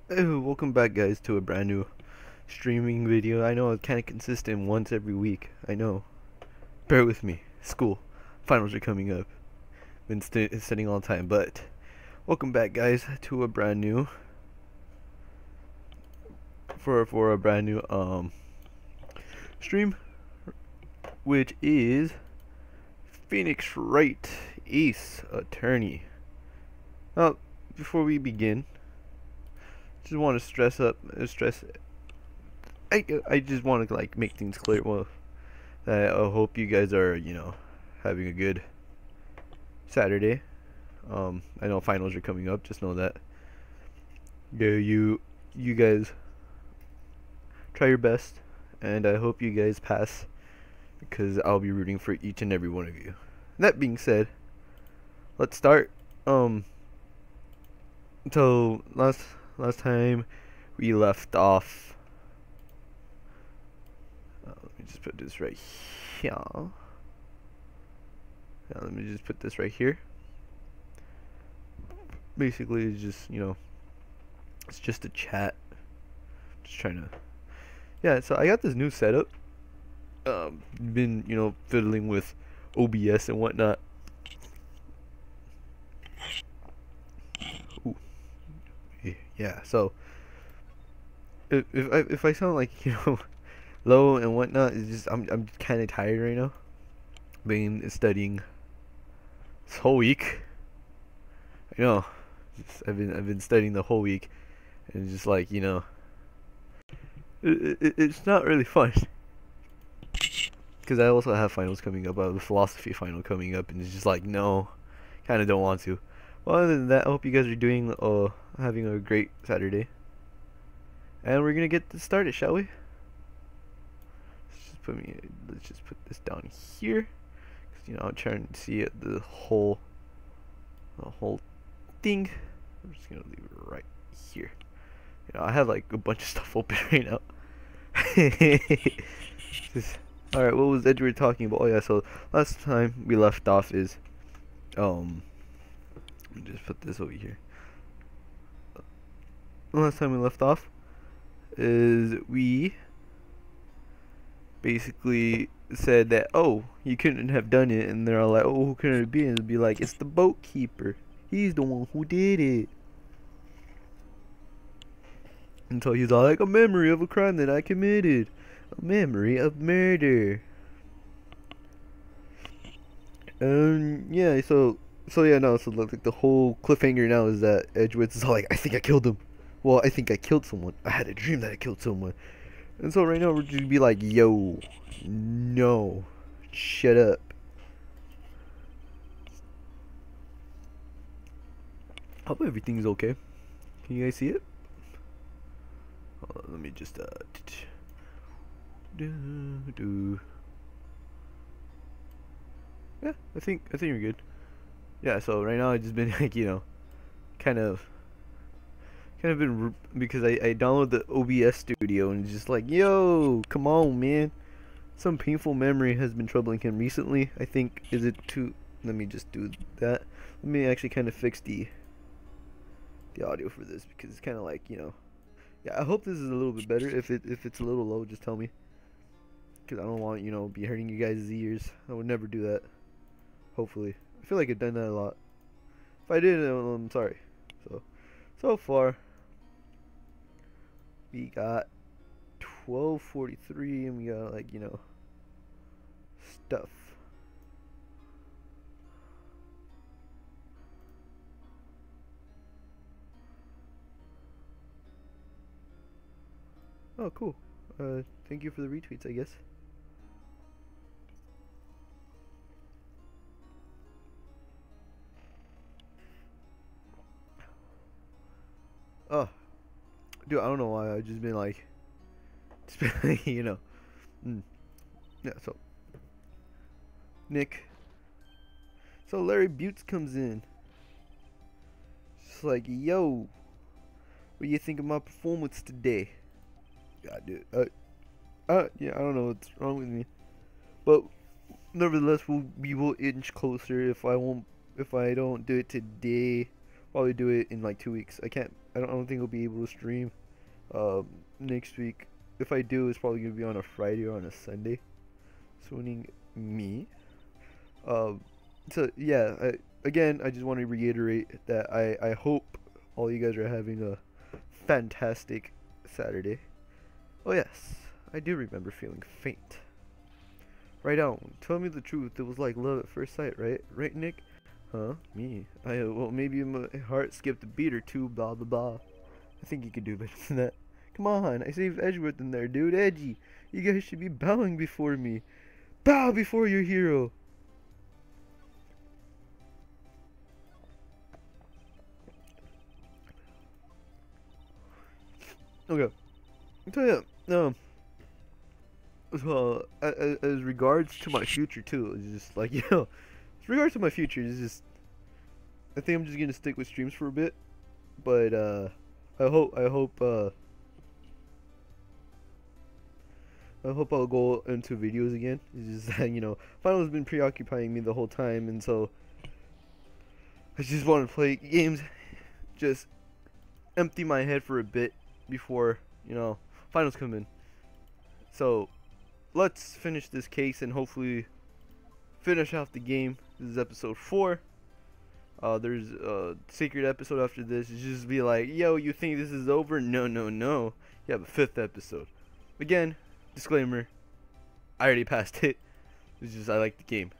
Oh, welcome back, guys, to a brand new streaming video. I know I'm kind of consistent once every week. I know. Bear with me. School. Finals are coming up. Been studying all the time, but welcome back, guys, to a brand new for a brand new stream, which is Phoenix Wright, Ace Attorney. Now, before we begin, just want to stress. I just want to like make things clear. Well, I hope you guys are having a good Saturday. I know finals are coming up. Just know that. Yeah, you guys try your best, and I hope you guys pass because I'll be rooting for each and every one of you. That being said, let's start. So last time we left off. Let me just put this right here. Yeah, let me just put this right here. Basically, it's just it's just a chat. Just trying to. Yeah, so I got this new setup. Been fiddling with OBS and whatnot. Ooh. Yeah. So if I sound like low and whatnot, it's just I'm kind of tired right now. Been studying this whole week. I know. I've been studying the whole week, and it's just like it's not really fun. Because I also have finals coming up. I have a philosophy final coming up, and it's just like no, kind of don't want to. Well, other than that, I hope you guys are doing having a great Saturday, and we're gonna get this started, shall we? Let's just put this down here, because I'm trying to see it, the whole thing. I'm just gonna leave it right here. I have like a bunch of stuff open right now. Alright, what was Edward talking about? Oh yeah, so last time we left off is let me just put this over here. Last time we left off is we basically said that, oh, you couldn't have done it, and they're all like, oh, who could it be? And it'd be like, it's the boat keeper. He's the one who did it. Until he's all like, a memory of a crime that I committed. A memory of murder. Yeah, so yeah, no, so like the whole cliffhanger now is that Edgeworth is all like, I think I killed him. Well, I think I killed someone. I had a dream that I killed someone. And so right now we're just gonna be like, yo, no, shut up. Hope everything's okay. Can you guys see it? Hold on, let me just yeah, I think we're good. Yeah, so right now I just been like kind of been because I downloaded the OBS studio and it's just like, yo, come on, man. Some painful memory has been troubling him recently. I think, is it too? Let me just do that. Let me actually kind of fix the audio for this because it's kind of like yeah, I hope this is a little bit better. If it's a little low, just tell me, because I don't want be hurting you guys' ears. I would never do that. Hopefully, I feel like I've done that a lot. If I did, I'm sorry. So far we got 12:43, and we got like stuff. Oh, cool. Thank you for the retweets, I guess. Oh, dude, I don't know why. I've just been like, Yeah, so Nick. So Larry Butts comes in. Just like, yo, what do you think of my performance today? Yeah, dude. Yeah, I don't know what's wrong with me, but nevertheless, we will inch closer. If I don't do it today, probably do it in like 2 weeks. I can't I don't think I'll be able to stream next week. If I do, it's probably gonna be on a Friday or on a Sunday. Swooning me. Um, so yeah, again, I just want to reiterate that I hope all you guys are having a fantastic Saturday. Oh yes, I do remember feeling faint. Right on. Tell me the truth. It was like love at first sight, right? Right, Nick? Huh? Me? Well, maybe my heart skipped a beat or two, blah, blah, blah. I think you could do better than that. Come on, I saved Edgeworth in there, dude. Edgy. You guys should be bowing before me. Bow before your hero. Okay. I'll tell you, as regards to my future too, it's just like, as regards to my future, it's just, I think I'm just gonna stick with streams for a bit, but I hope I'll go into videos again. It's just that, finals been preoccupying me the whole time, and so I just want to play games, just empty my head for a bit before, finals come in. So let's finish this case and hopefully finish off the game. This is episode 4. There's a secret episode after this. It's just be like, yo, you think this is over? No, no, no. You have a 5th episode. Again, disclaimer, I already passed it. It's just I like the game.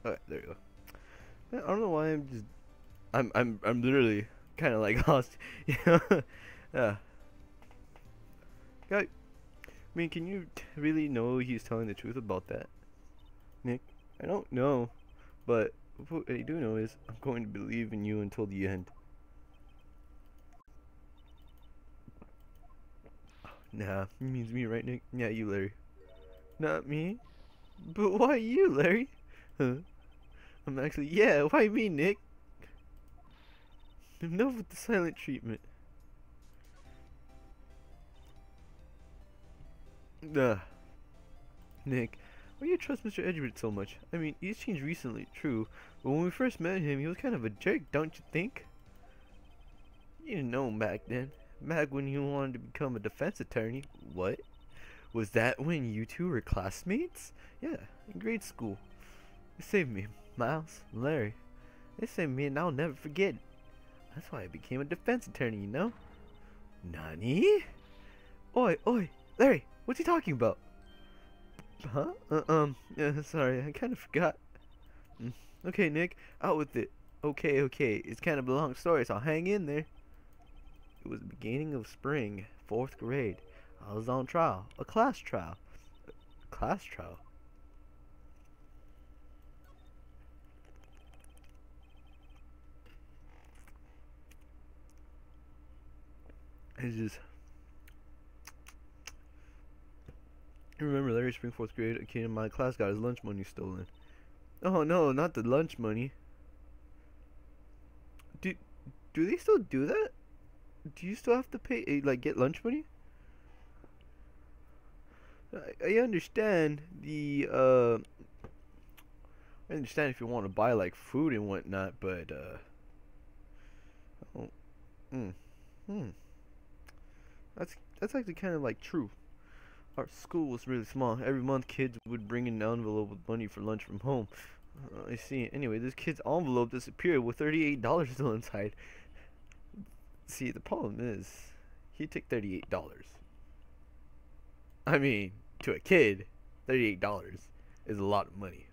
Alright, there you go. I don't know why I'm literally kind of like lost. Yeah. Guy, I mean, can you really know he's telling the truth about that, Nick? I don't know, but what I do know is I'm going to believe in you until the end. Nah, it means me, right, Nick? Yeah, you, Larry. Not me? But why you, Larry? Huh? I'm actually, yeah, why me, Nick? Enough with the silent treatment. Nick, why do you trust Mr. Edgeworth so much? I mean, he's changed recently, true, but when we first met him, he was kind of a jerk, don't you think? You didn't know him back then. Back when you wanted to become a defense attorney. What? Was that when you two were classmates? Yeah, in grade school. They saved me, Miles, Larry. They saved me and I'll never forget it. That's why I became a defense attorney, you know? Nani? Oi, oi, Larry, what's he talking about? Huh? Yeah, sorry, I kind of forgot. Okay, Nick, out with it. Okay, it's kind of a long story, so I'll hang in there. It was the beginning of spring, 4th grade. I was on trial, a class trial. Class trial? It's just... I remember Larry Spring 4th grade, a kid in my class got his lunch money stolen. Oh no, not the lunch money. Do they still do that? Do you still have to pay, like, get lunch money? I understand the, I understand if you want to buy, like, food and whatnot, but, that's actually kind of, like, true. Our school was really small. Every month, kids would bring in an envelope with money for lunch from home. I see. Anyway, this kid's envelope disappeared with $38 still inside. See, the problem is, he took $38. I mean, to a kid, $38 is a lot of money.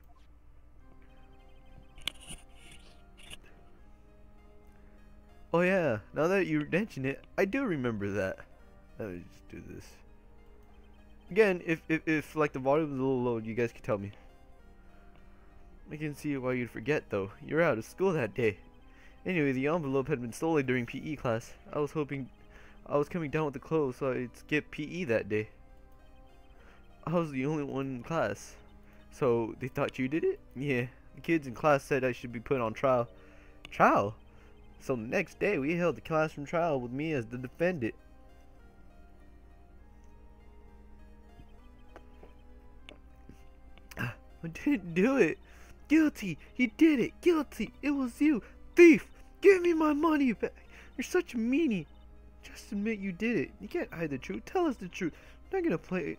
Oh yeah, now that you mention it, I do remember that. Let me just do this. Again, if like the volume is a little low, you guys can tell me. I can see why you'd forget though. You were out of school that day. Anyway, the envelope had been stolen during PE class. I was coming down with the clothes so I'd skip PE that day. I was the only one in class. So, they thought you did it? Yeah. The kids in class said I should be put on trial. Trial? So the next day we held the classroom trial with me as the defendant. I didn't do it. Guilty. He did it. Guilty. It was you. Thief. Give me my money back. You're such a meanie. Just admit you did it. You can't hide the truth. Tell us the truth. I'm not gonna play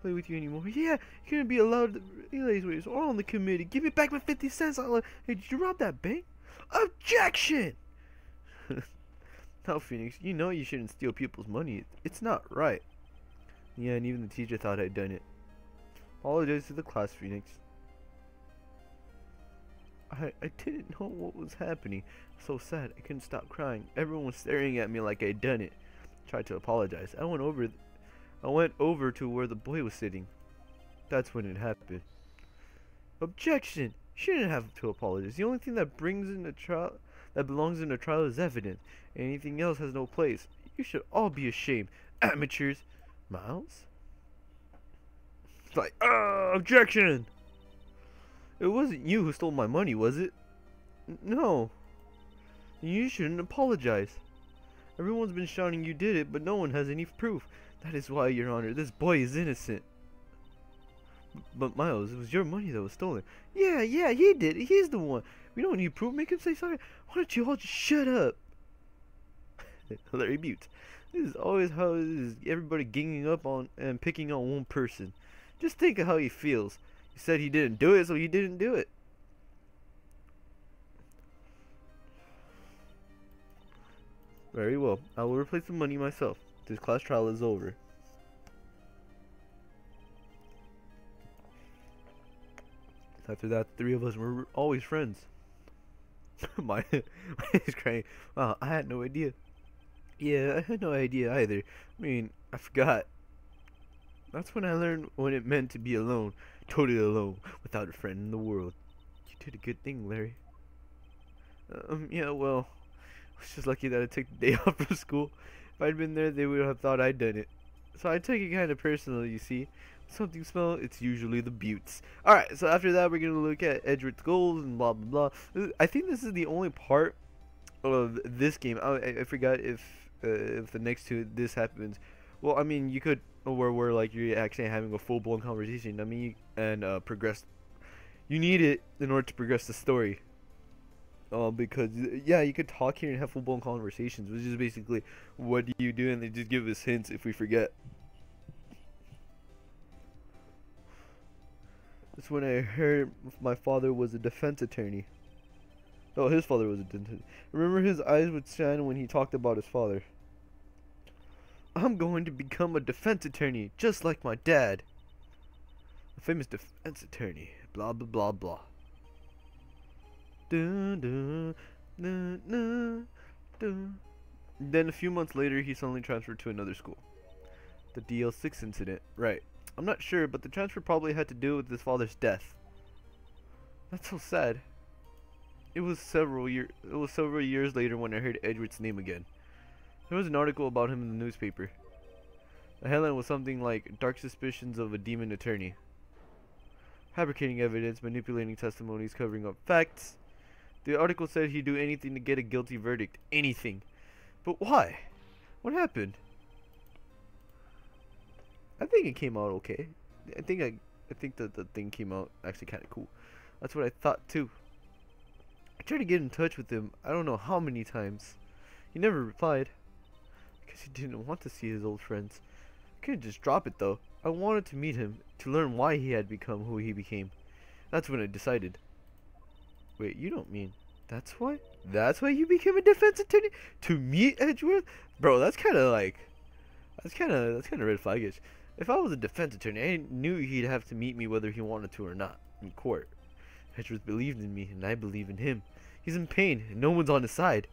with you anymore. Yeah, you're gonna be allowed to relays with us all on the committee. Give me back my 50 cents. Hey, did you rob that bank? Objection! Now, Phoenix, you know you shouldn't steal people's money. It's not right. Yeah, and even the teacher thought I'd done it. Apologize to the class, Phoenix. I didn't know what was happening. So sad. I couldn't stop crying. Everyone was staring at me like I'd done it. Tried to apologize. I went over to where the boy was sitting. That's when it happened. Objection! You shouldn't have to apologize. The only thing that belongs in a trial is evidence. Anything else has no place. You should all be ashamed. Amateurs. Miles? It's like, objection! It wasn't you who stole my money, was it? No. You shouldn't apologize. Everyone's been shouting you did it, but no one has any proof. That is why, Your Honor, this boy is innocent. But Miles, it was your money that was stolen. Yeah, he did it. He's the one. We don't need proof. Make him say sorry. Why don't you all just shut up? Larry Butte. This is always how it is. Everybody ganging up on and picking on one person. Just think of how he feels. He said he didn't do it, so he didn't do it. Very well. I will replace the money myself. This class trial is over. After that, the three of us were always friends. My is crying. Wow, I had no idea. Yeah, I had no idea either. I mean, I forgot. That's when I learned what it meant to be alone. Totally alone, without a friend in the world. You did a good thing, Larry. Yeah, well, I was just lucky that I took the day off from school. If I'd been there, they would have thought I'd done it. So I take it kind of personally, you see. Something smell, it's usually the Buttes. Alright, so after that, we're going to look at Edgeworth's goals and blah, blah, blah. I think this is the only part of this game. I forgot if the next two, this happens. Well, I mean, you could, where like, you're actually having a full-blown conversation. I mean, and progress. You need it in order to progress the story. Because, yeah, you could talk here and have full-blown conversations, which is basically, what do you do? And they just give us hints if we forget. That's when I heard my father was a defense attorney. Oh, his father was a defense attorney. I remember his eyes would shine when he talked about his father. I'm going to become a defense attorney, just like my dad. A famous defense attorney. Blah, blah, blah, blah. Dun, dun, dun, dun, dun. Then a few months later, he suddenly transferred to another school. The DL6 incident. Right. I'm not sure, but the transfer probably had to do with his father's death. That's so sad. It was several years later when I heard Edward's name again. There was an article about him in the newspaper. The headline was something like "Dark Suspicions of a Demon Attorney." Fabricating evidence, manipulating testimonies, covering up facts. The article said he'd do anything to get a guilty verdict. Anything. But why? What happened? I think it came out okay. I think that the thing came out actually kind of cool. That's what I thought too. I tried to get in touch with him. I don't know how many times. He never replied. Because he didn't want to see his old friends. I couldn't just drop it though. I wanted to meet him to learn why he had become who he became. That's when I decided. Wait, you don't mean that's why? That's why you became a defense attorney? To meet Edgeworth? Bro, that's kind of like that's kind of red flaggish. If I was a defense attorney, I knew he'd have to meet me whether he wanted to or not, in court. Edgeworth believed in me, and I believe in him. He's in pain, and no one's on his side.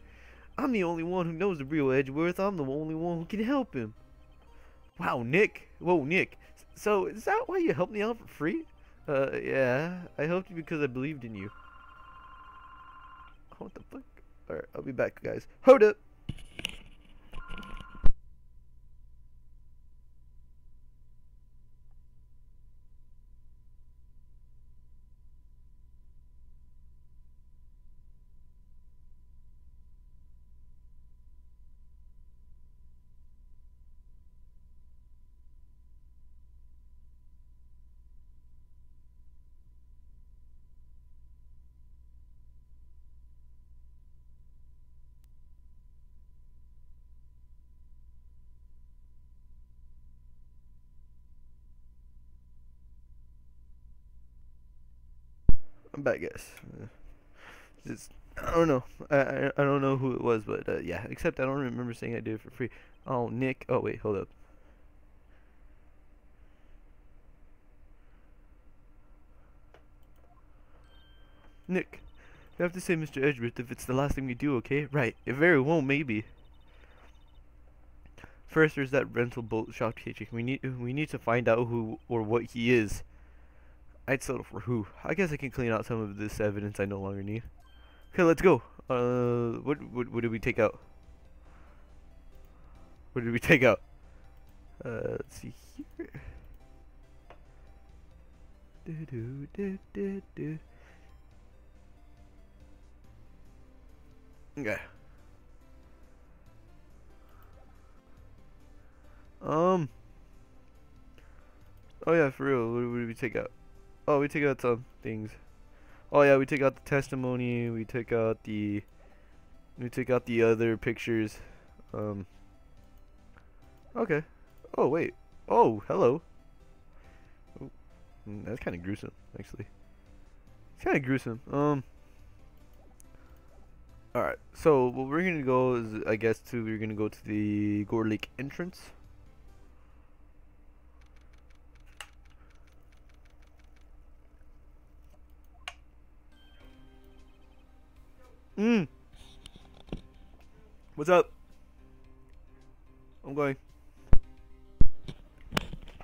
I'm the only one who knows the real Edgeworth. I'm the only one who can help him. Wow, Nick. Whoa, Nick. So, is that why you helped me out for free? Yeah. I helped you because I believed in you. What the fuck? Alright, I'll be back, guys. Hold up! I'm bad guess. Just I don't know. I don't know who it was, but yeah. Except I don't remember saying I did it for free. Oh, Nick. Oh wait, hold up. Nick, you have to say Mr. Edgeworth if it's the last thing we do, okay? Right. It very well may be. First, there's that rental boat shop teacher. We need to find out who or what he is. I'd settle for who. I guess I can clean out some of this evidence I no longer need. Okay, let's go. What did we take out? What did we take out? Let's see here. Okay. Oh yeah, for real. What did we take out? Oh, we took out some things. Oh yeah, we took out the testimony. We took out the other pictures. Okay. Oh wait. Oh, hello. Oh, that's kind of gruesome, actually. It's kind of gruesome. Alright, so what we're gonna go is, I guess, we're gonna go to the Gore Lake entrance. What's up? I'm going.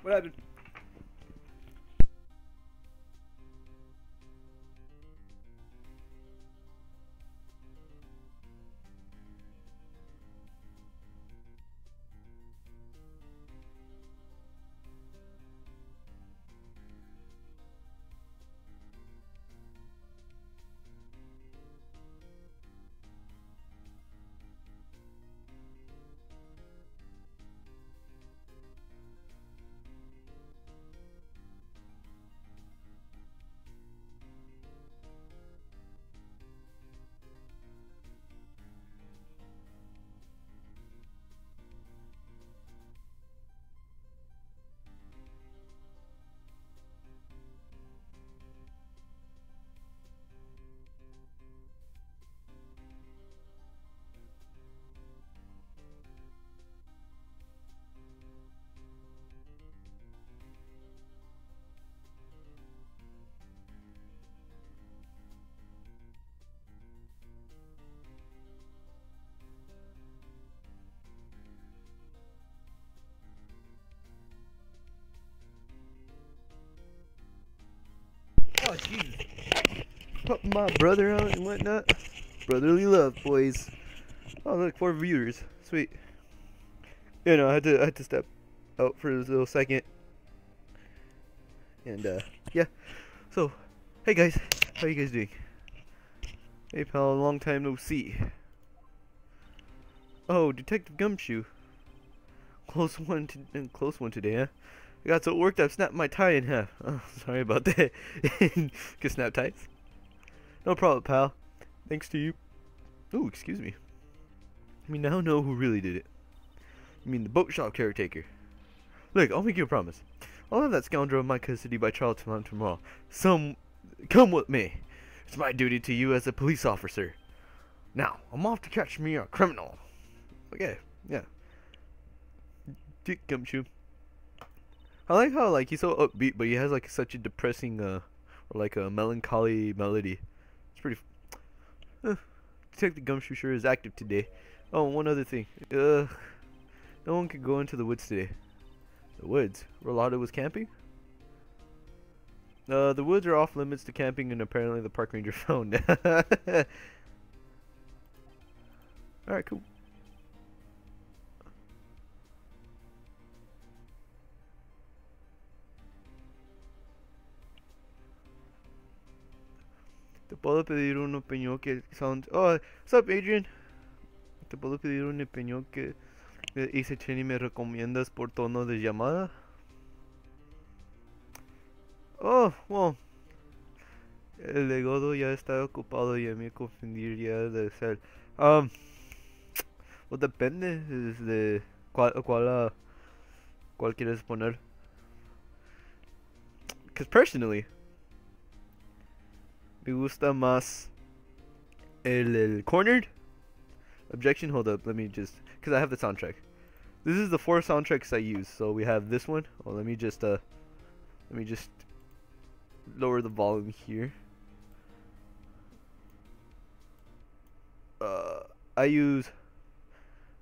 What happened? Oh, Jesus. Put my brother out and whatnot. Brotherly love, boys. Oh, look, 4 viewers. Sweet. You know, I had to step out for a little second. And, yeah. So, hey guys. How you guys doing? Hey pal, long time no see. Oh, Detective Gumshoe. Close one today, huh? I got so worked I've snapped my tie in half. Oh, sorry about that. Can snap ties? No problem, pal. Thanks to you. Ooh, excuse me. We now know who really did it. You mean the boat shop caretaker? Look, I'll make you a promise. I'll have that scoundrel in my custody by trial tomorrow. Come with me. It's my duty to you as a police officer. Now, I'm off to catch me a criminal. Okay, yeah. Dick Gumshoe. I like how he's so upbeat, but he has such a depressing or a melancholy melody. It's pretty. Detective Gumshoe sure is active today. Oh, one other thing. No one can go into the woods today. The woods? Rolado was camping? The woods are off limits to camping, and apparently the park ranger found. Alright, cool. Te puedo pedir un opinión que sound. Oh, what's up, Adrian? Te puedo pedir una opinión que hice Chenny, me recomiendas por tono de llamada. Oh, well. El legado ya está ocupado y a mí confundiría de ser. Well, depende de cuál quieres poner. Because personally, Me gusta más el cornered. Objection, hold up, let me just, because I have the soundtrack. This is the 4 soundtracks I use. So we have this one. Oh, let me just lower the volume here. I use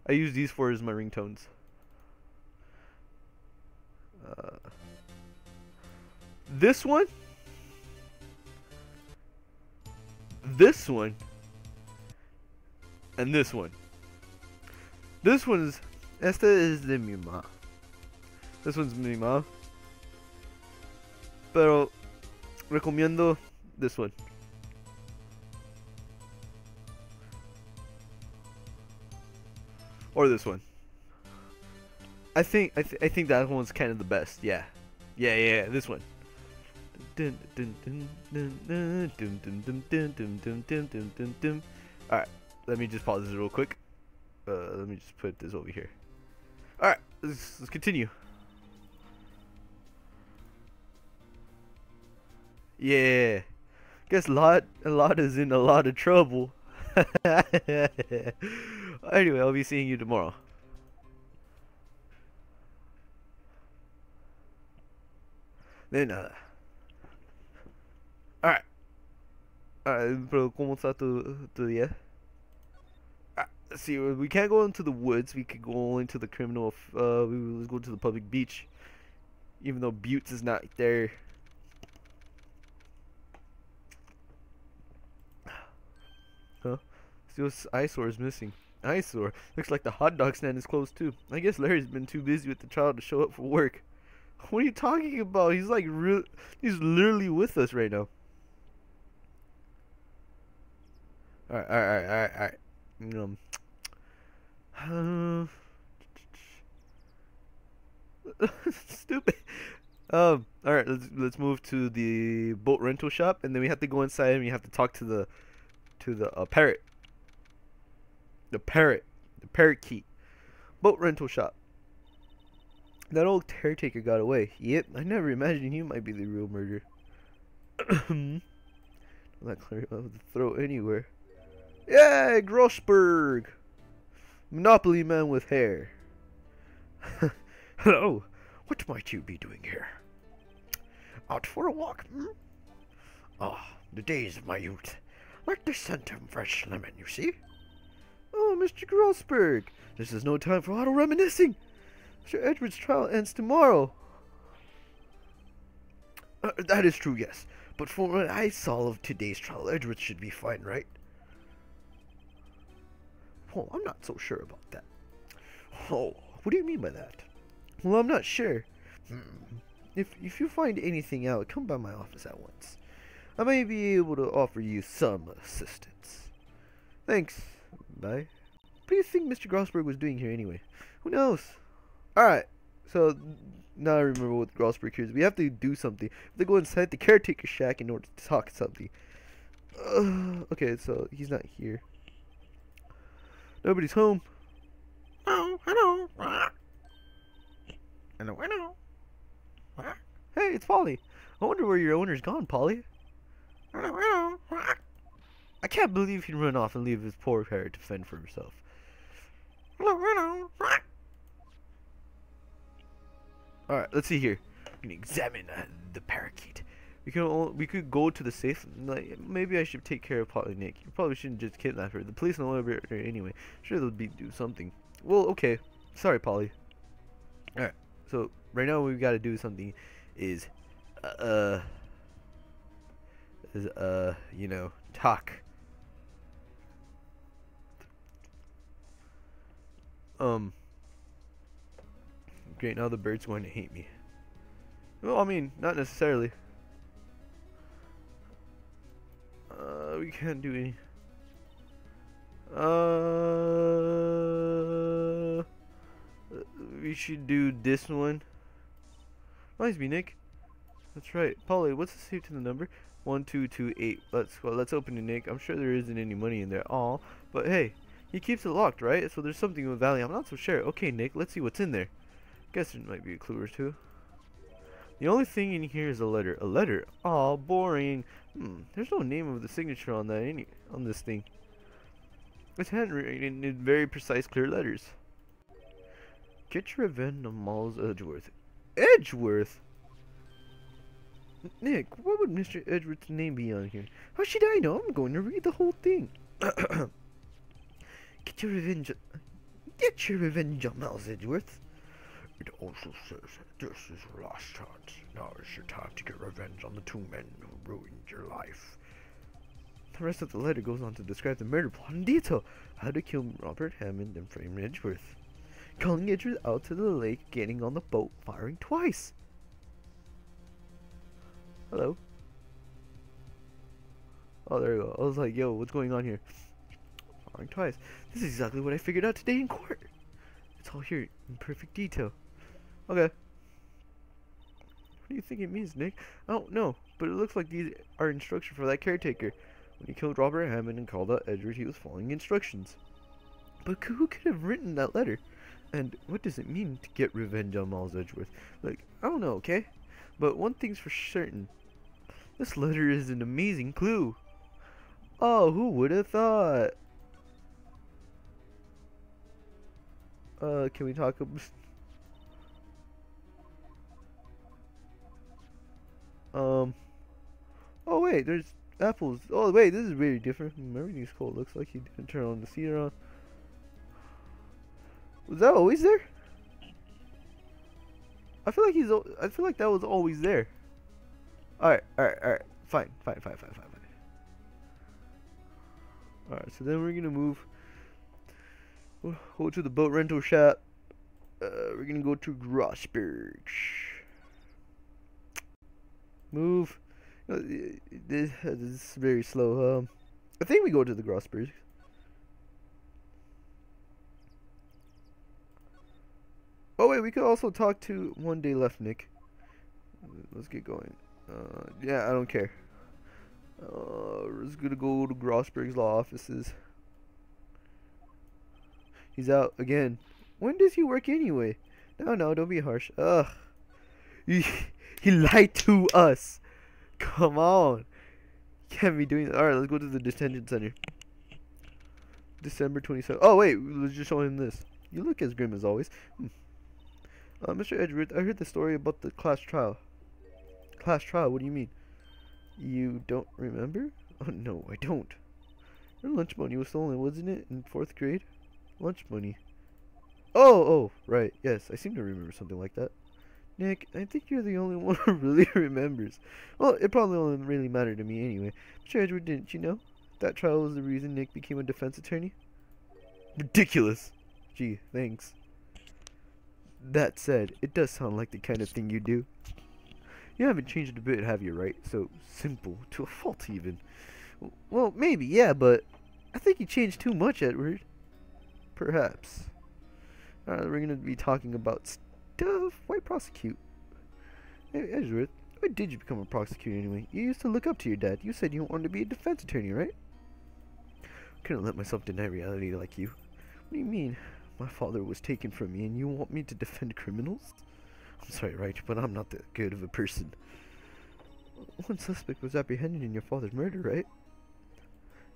these 4 as my ringtones. This one, and this one. This one's esta es de mi ma. This one's mi ma. Pero recomiendo this one. Or this one. I think that one's kind of the best. Yeah. This one. Alright, let me just pause this real quick. Let me just put this over here. Alright, let's continue. Yeah. Guess a lot is in a lot of trouble. Anyway, I'll be seeing you tomorrow. Then, alright. Pero ¿cómo está tu día? Let's see, we can't go into the woods. We could go into the criminal. Let's go to the public beach. Even though Buttes is not there. Huh? Still, eyesore is missing. Eyesore? Looks like the hot dog stand is closed too. I guess Larry's been too busy with the child to show up for work. What are you talking about? He's like he's literally with us right now. Alright. Stupid. Alright, let's move to the boat rental shop, and then we have to go inside and we have to talk to the parrot. The parakeet. Boat rental shop. That old caretaker got away. Yep, I never imagined he might be the real murderer. Not clear out the throat anywhere. Yeah, Grossberg! Monopoly man with hair. Hello, what might you be doing here? Out for a walk, hmm? Ah, the days of my youth. Like the scent of fresh lemon, you see? Oh, Mr. Grossberg, this is no time for idle reminiscing. Mr. Edward's trial ends tomorrow. That is true, yes. But from what I saw of today's trial, Edward should be fine, right? Oh, I'm not so sure about that. Oh, what do you mean by that? Well, I'm not sure. If you find anything out, come by my office at once. I may be able to offer you some assistance. Thanks. Bye. What do you think Mr. Grossberg was doing here anyway? Who knows? Alright, so now I remember what Grossberg here is. We have to do something. We have to go inside the caretaker shack in order to talk something. Okay, so he's not here. Nobody's home. Oh, hello. Hello. Hey, it's Polly. I wonder where your owner's gone, Polly. Hello. I can't believe he'd run off and leave his poor parrot to fend for himself. Hello. Alright, let's see here. We can examine the parakeet. We could go to the safe. Like, maybe I should take care of Polly Nick. You probably shouldn't just kidnap her. The police know over her anyway. Sure, they'll do something. Well, okay. Sorry, Polly. Alright, so right now what we gotta do something is, you know, talk. Great, now the bird's going to hate me. Well, I mean, not necessarily. We can't do any. We should do this one. Reminds me, Nick. That's right. Polly, what's the safe to the number? 1228. Let's open it, Nick. I'm sure there isn't any money in there. Aw, but hey, he keeps it locked, right? So there's something of value. I'm not so sure. Okay, Nick, let's see what's in there. Guess there might be a clue or two. The only thing in here is a letter. A letter? Aw, boring. There's no name of the signature on that on this thing. It's handwritten in very precise, clear letters. Get your revenge on Miles Edgeworth. Edgeworth? Nick, what would Mr. Edgeworth's name be on here? How should I know? I'm going to read the whole thing. Get your revenge. Get your revenge on Miles Edgeworth. It also says, this is your last chance. Now is your time to get revenge on the two men who ruined your life. The rest of the letter goes on to describe the murder plot in detail. How to kill Robert Hammond and frame Edgeworth. Calling Edgeworth out to the lake, getting on the boat, firing twice. Hello? Oh, there you go. I was like, yo, what's going on here? Firing twice. This is exactly what I figured out today in court. It's all here in perfect detail. Okay. What do you think it means, Nick? I don't know, but it looks like these are instructions for that caretaker. When he killed Robert Hammond and called out Edgeworth, he was following instructions. But who could have written that letter? And what does it mean to get revenge on Miles Edgeworth? Like, I don't know, okay? But one thing's for certain. This letter is an amazing clue. Oh, who would have thought? Can we talk about... Oh wait, there's apples. Oh wait, this is really different. Everything's cold. Looks like he didn't turn on the heater on. Was that always there? I feel like that was always there. Alright. Fine. Alright, so then we're gonna move. We'll go to the boat rental shop. We're gonna go to Grossberg. Move. This is very slow. I think we go to the Grossberg. Oh wait, we could also talk to One Day Left, Nick. Let's get going. Yeah, I don't care. We're just gonna go to Grossberg's law offices. He's out again. When does he work anyway? No, don't be harsh. Ugh. He lied to us. Come on. Can't be doing that. Alright, let's go to the detention center. December 27th. Oh, wait. Let's just show him this. You look as grim as always. Mr. Edgeworth, I heard the story about the class trial. Class trial? What do you mean? You don't remember? Oh, no, I don't. Your lunch money was stolen, wasn't it? In 4th grade? Lunch money. Oh, right. Yes, I seem to remember something like that. Nick, I think you're the only one who really remembers. Well, it probably won't really matter to me anyway. Mr. Edgeworth, didn't you know? That trial was the reason Nick became a defense attorney? Ridiculous. Gee, thanks. That said, it does sound like the kind of thing you do. You haven't changed a bit, have you, Wright? So simple, to a fault even. Well, maybe, yeah, but I think you changed too much, Edward. Perhaps. We're going to be talking about stuff. Why prosecute? Hey, Edgeworth, why did you become a prosecutor anyway? You used to look up to your dad. You said you wanted to be a defense attorney, right? Couldn't let myself deny reality like you. What do you mean? My father was taken from me and you want me to defend criminals? I'm sorry, Wright, but I'm not that good of a person. One suspect was apprehended in your father's murder, right?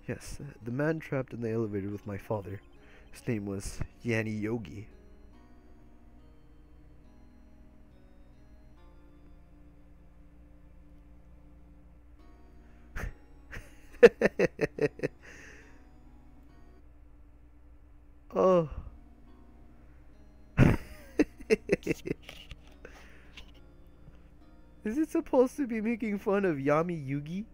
Yes, the man trapped in the elevator with my father. His name was Yanni Yogi. Oh. Is it supposed to be making fun of Yami Yugi?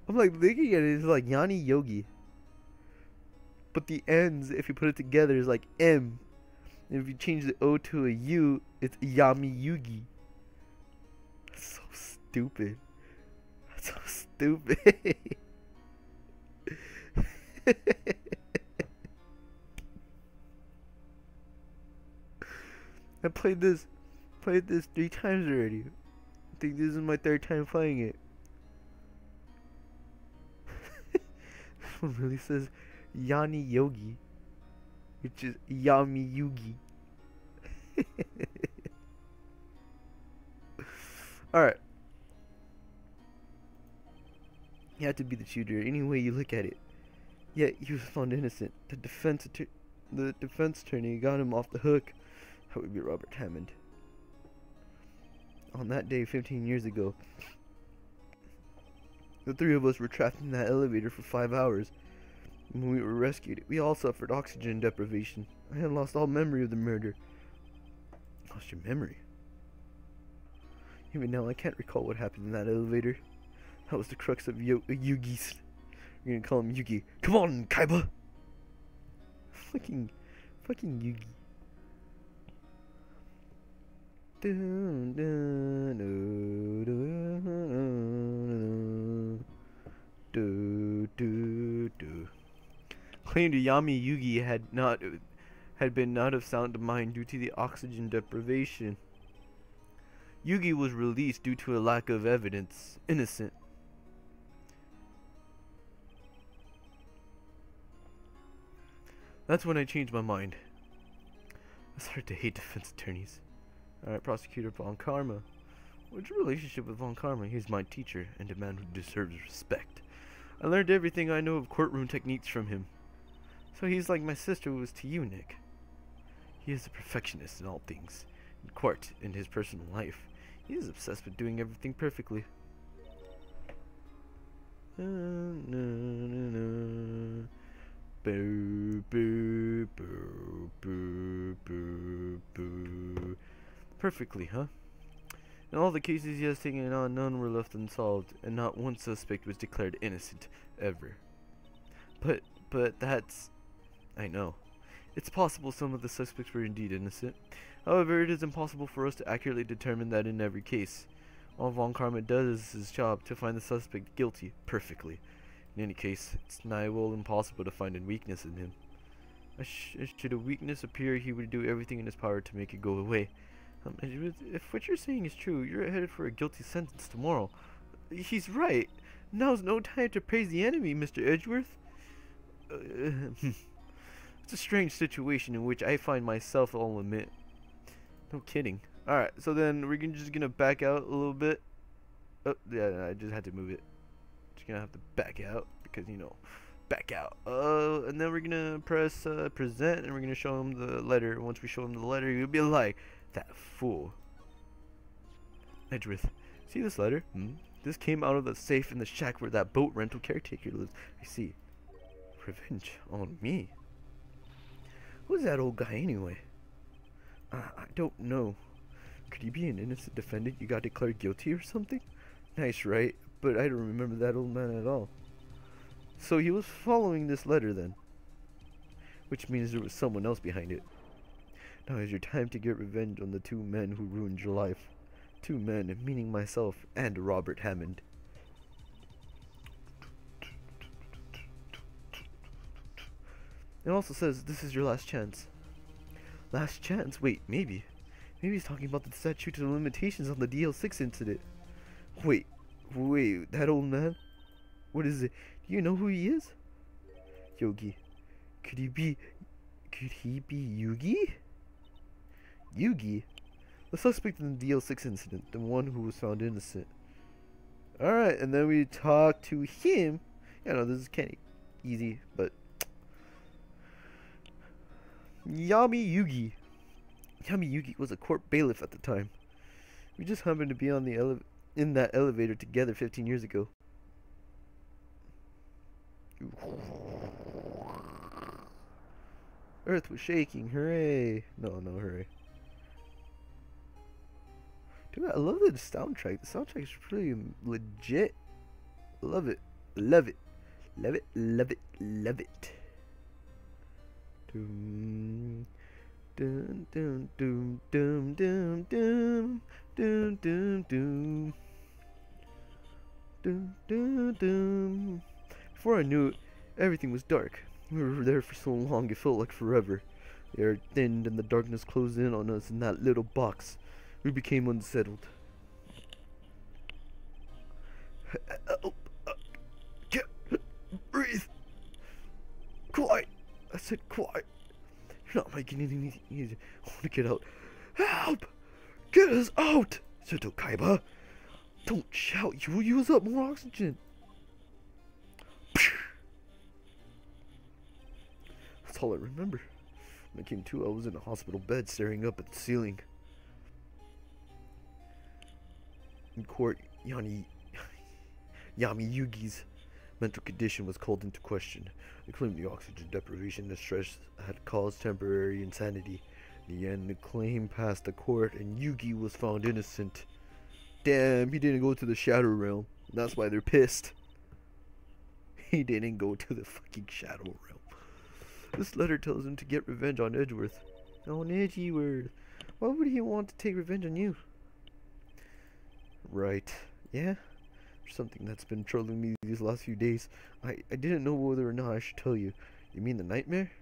I'm like looking at it, it's like Yanni Yogi. But the ends, if you put it together, is like M. And if you change the O to a U, it's Yami Yugi. That's so stupid. That's so stupid. I played this 3 times already. I think this is my 3rd time playing it. one really says Yani Yogi, which is Yami Yugi. Alright. He had to be the shooter any way you look at it. Yet he was found innocent. The defense attorney got him off the hook. That would be Robert Hammond. On that day 15 years ago, the three of us were trapped in that elevator for 5 hours. When we were rescued, we all suffered oxygen deprivation. I had lost all memory of the murder. Lost your memory? Even now, I can't recall what happened in that elevator. That was the crux of Yugi's. We're gonna call him Yugi. Come on, Kaiba! Fucking Yugi. Claimed Yami Yugi had been not of sound mind due to the oxygen deprivation. Yugi was released due to a lack of evidence. Innocent. That's when I changed my mind. I started to hate defense attorneys. Alright, Prosecutor Von Karma. What's your relationship with Von Karma? He's my teacher and a man who deserves respect. I learned everything I know of courtroom techniques from him. So he's like my sister was to you, Nick. He is a perfectionist in all things. In court, in his personal life. He is obsessed with doing everything perfectly. Boo, boo, boo, boo, boo, boo. Perfectly, huh? In all the cases he has taken on, none were left unsolved, and not one suspect was declared innocent, ever. But that's... I know. It's possible some of the suspects were indeed innocent. However, it is impossible for us to accurately determine that in every case. All Von Karma does is his job to find the suspect guilty, perfectly. In any case, it's nigh well impossible to find a weakness in him. Should a weakness appear, he would do everything in his power to make it go away. If what you're saying is true, you're headed for a guilty sentence tomorrow. He's right. Now's no time to praise the enemy, Mr. Edgeworth. It's a strange situation in which I find myself, I'll admit. No kidding. Alright, so then we're just gonna back out a little bit. Oh, yeah, I just had to move it. Just gonna have to back out because, you know, back out. And then we're gonna press present, and we're gonna show him the letter. Once we show him the letter, he'll be like, that fool. Edgeworth, see this letter? This came out of the safe in the shack where that boat rental caretaker lives. I see. Revenge on me? Who's that old guy anyway? I don't know. Could he be an innocent defendant you got declared guilty or something? Nice, right? But I don't remember that old man at all. So he was following this letter then. Which means there was someone else behind it. Now is your time to get revenge on the two men who ruined your life. Two men, meaning myself and Robert Hammond. It also says this is your last chance. Last chance? Wait, maybe. Maybe he's talking about the statute of limitations on the DL6 incident. Wait, that old man? What is it? Do you know who he is? Yogi. Could he be Yugi? Yugi? The suspect in the DL6 incident, the one who was found innocent. Alright, and then we talk to him. Yeah, no, this is kind of easy, but... Yami Yugi. Yami Yugi was a court bailiff at the time. We just happened to be on the in that elevator together 15 years ago. Earth was shaking. Hooray. No, hooray. Dude, I love the soundtrack. The soundtrack is pretty legit. Love it. Love it. Love it. Love it. Love it. Doom. Dun dun doom doom doom doom doom doom doom doom doom doom. Before I knew it, everything was dark. We were there for so long it felt like forever. The air thinned and the darkness closed in on us in that little box. We became unsettled. Can't breathe. said quiet. You're not making it any easier. I want to get out. Help! Get us out! said Kaiba. Don't shout. You will use up more oxygen. That's all I remember. When I came to, I was in a hospital bed staring up at the ceiling. In court, Yami Yugi's mental condition was called into question. They claimed the oxygen deprivation and stress had caused temporary insanity. In the end, the claim passed the court and Yugi was found innocent. Damn, he didn't go to the Shadow Realm. That's why they're pissed. He didn't go to the fucking Shadow Realm. This letter tells him to get revenge on Edgeworth. On Edgeworth. Why would he want to take revenge on you? Right. Yeah? There's something that's been troubling me these last few days. I didn't know whether or not I should tell you. You mean the nightmare?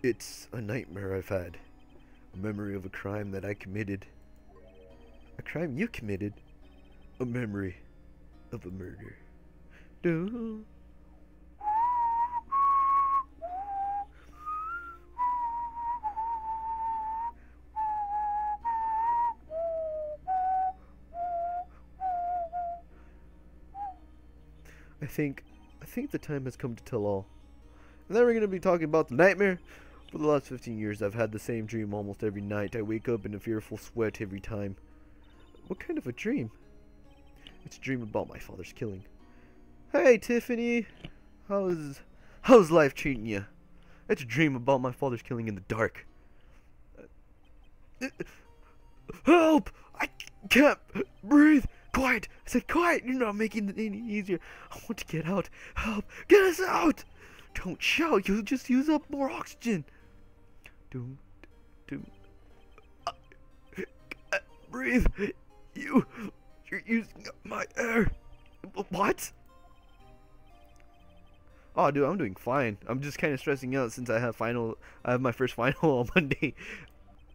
It's a nightmare I've had. A memory of a crime that I committed. A crime you committed? A memory of a murder. Duh. I think the time has come to tell all. And then we're going to be talking about the nightmare. For the last 15 years, I've had the same dream almost every night. I wake up in a fearful sweat every time. What kind of a dream? It's a dream about my father's killing. Hey, Tiffany. How's life treating you? It's a dream about my father's killing in the dark. Help! I can't breathe. Quiet! I said quiet! You're not making it any easier. I want to get out. Help! Get us out! Don't shout. You'll just use up more oxygen. Breathe. You're using up my air. What? Oh, dude, I'm doing fine. I'm just kind of stressing out since I have my first final on Monday.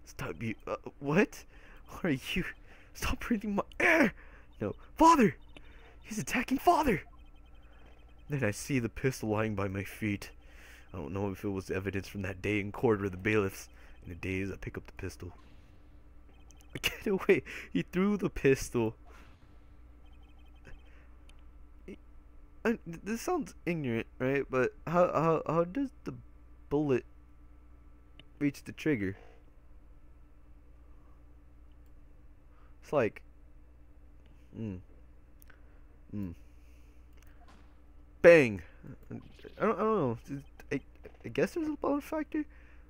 Stop you. What? What are you? Stop breathing my air. No. Father! He's attacking Father! Then I see the pistol lying by my feet. I don't know if it was evidence from that day in court or the bailiffs. In a daze, I pick up the pistol. Get away! He threw the pistol. This sounds ignorant, right? But how does the bullet reach the trigger? It's like... Bang! I don't know. I guess there's a bonus factor?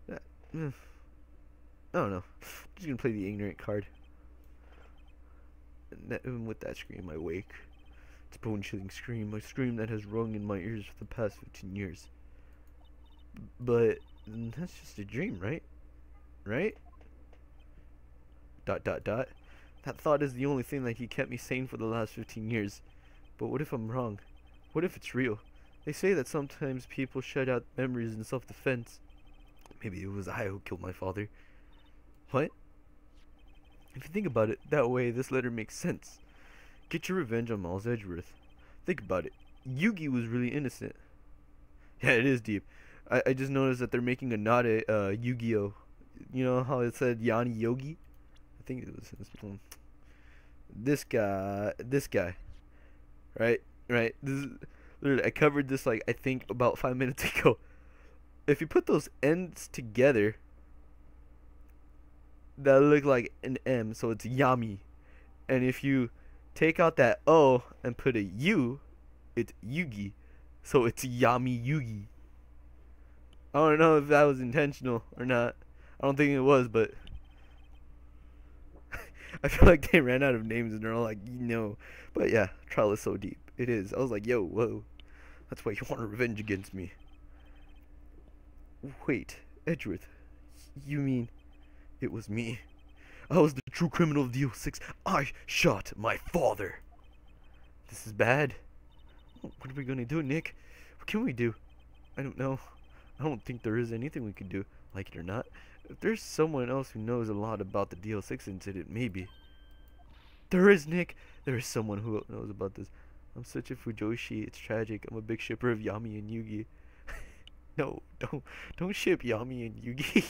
I don't know. I'm just gonna play the ignorant card. And even with that scream, I wake. It's a bone-chilling scream. A scream that has rung in my ears for the past 15 years. But that's just a dream, right? Right? ... That thought is the only thing that kept me sane for the last 15 years. But what if I'm wrong? What if it's real? They say that sometimes people shut out memories in self-defense. Maybe it was I who killed my father. What? If you think about it that way, this letter makes sense. Get your revenge on Miles Edgeworth. Think about it. Yugi was really innocent. Yeah, it is deep. I just noticed that they're making a nod at Yu-Gi-Oh! You know how it said Yanni Yogi? I think it was this guy, right? This is, literally, I covered this like I think about 5 minutes ago. If you put those ends together, that look like an M, so it's Yami. And if you take out that O and put a U, it's Yugi, so it's Yami Yugi. I don't know if that was intentional or not. I don't think it was, but I feel like they ran out of names and they're all like, But yeah, trial is so deep. It is. I was like, yo, whoa. That's why you want revenge against me. Wait, Edgeworth. You mean it was me? I was the true criminal of the 06. I shot my father. This is bad. What are we gonna do, Nick? What can we do? I don't know. I don't think there is anything we can do, like it or not. If there's someone else who knows a lot about the DL6 incident, maybe. There is, Nick. There is someone who knows about this. I'm such a Fujoshi. It's tragic. I'm a big shipper of Yami and Yugi. No, don't ship Yami and Yugi.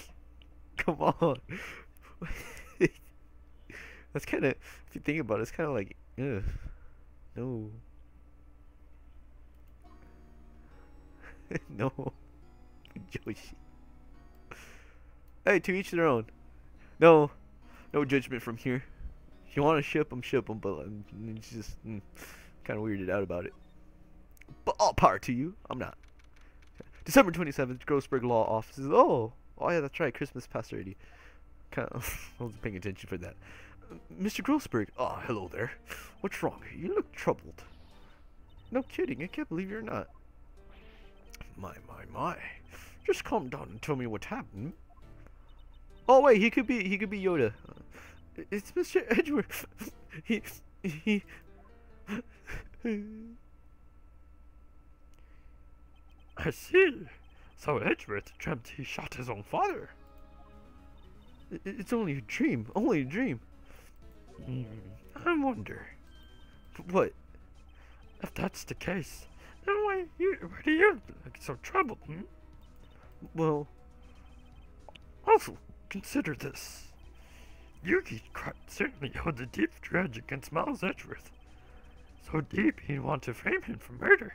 Come on. That's kind of, if you think about it, it's kind of like, ugh, no. No. Fujoshi. Hey, to each their own. No, no judgment from here. If you want to ship them, but it's just kind of weirded out about it. But all power to you. I'm not. December 27th, Grossberg Law Offices. Oh yeah, that's right. Christmas passed already. Kind of, I wasn't paying attention for that. Mr. Grossberg. Oh, hello there. What's wrong? You look troubled. No kidding. I can't believe you're not. My. Just calm down and tell me what happened. Oh wait, he could be Yoda. It's Mr. Edgeworth. he I see. So Edgeworth dreamt he shot his own father. It's only a dream. Only a dream. I wonder. What? If that's the case, then why do you look so troubled? Well, also consider this. Yugi quite certainly owed a deep grudge against Miles Edgeworth. So deep he'd want to frame him for murder.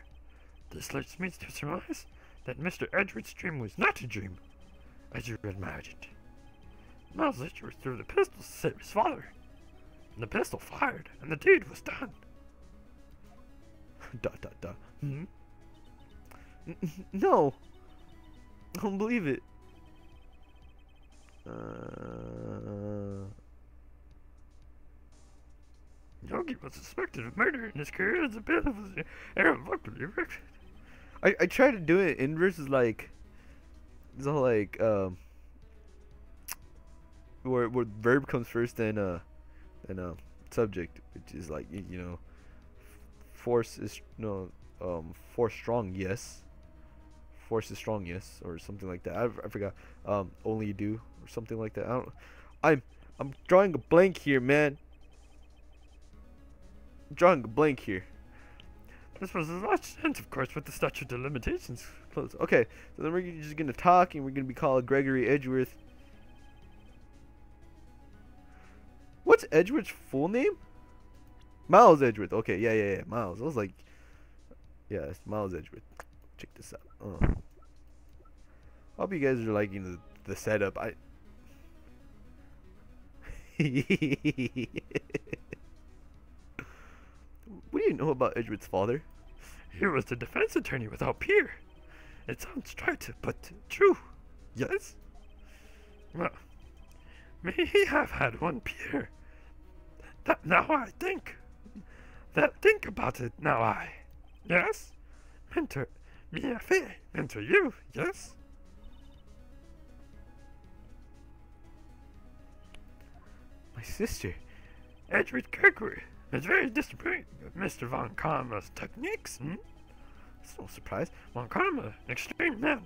This leads me to surmise that Mr. Edgeworth's dream was not a dream, as you imagined. Miles Edgeworth threw the pistol to save his father. And the pistol fired, and the deed was done. No. I don't believe it. Yogi was suspected of murder, and his career as a bit of an irrevocably wrecked. I tried to do it inverse, is like, it's all like where verb comes first, then subject, which is like force is force strong, yes. Force is strong, yes, or something like that. I forgot. Only do or something like that. I'm drawing a blank here, man. I'm drawing a blank here. This was a last chance, of course, with the statute of limitations close. Okay, so then we're just gonna talk, and we're gonna be called Gregory Edgeworth. What's Edgeworth's full name? Miles Edgeworth. Okay, yeah, Miles. I was like, yeah, it's Miles Edgeworth. Check this out. Hope you guys are liking the setup. What do you know about Edgeworth's father? He was the defense attorney without peer. It sounds trite, but true. Yes? Well, may he have had one peer. That now I think. Think about it now I. Yes? Mentor. Mia Fey. Mentor you. Yes? My sister. Edward Gregory is very disappointed with Mr. Von Karma's techniques. It's no surprise. Von Karma, an extreme man,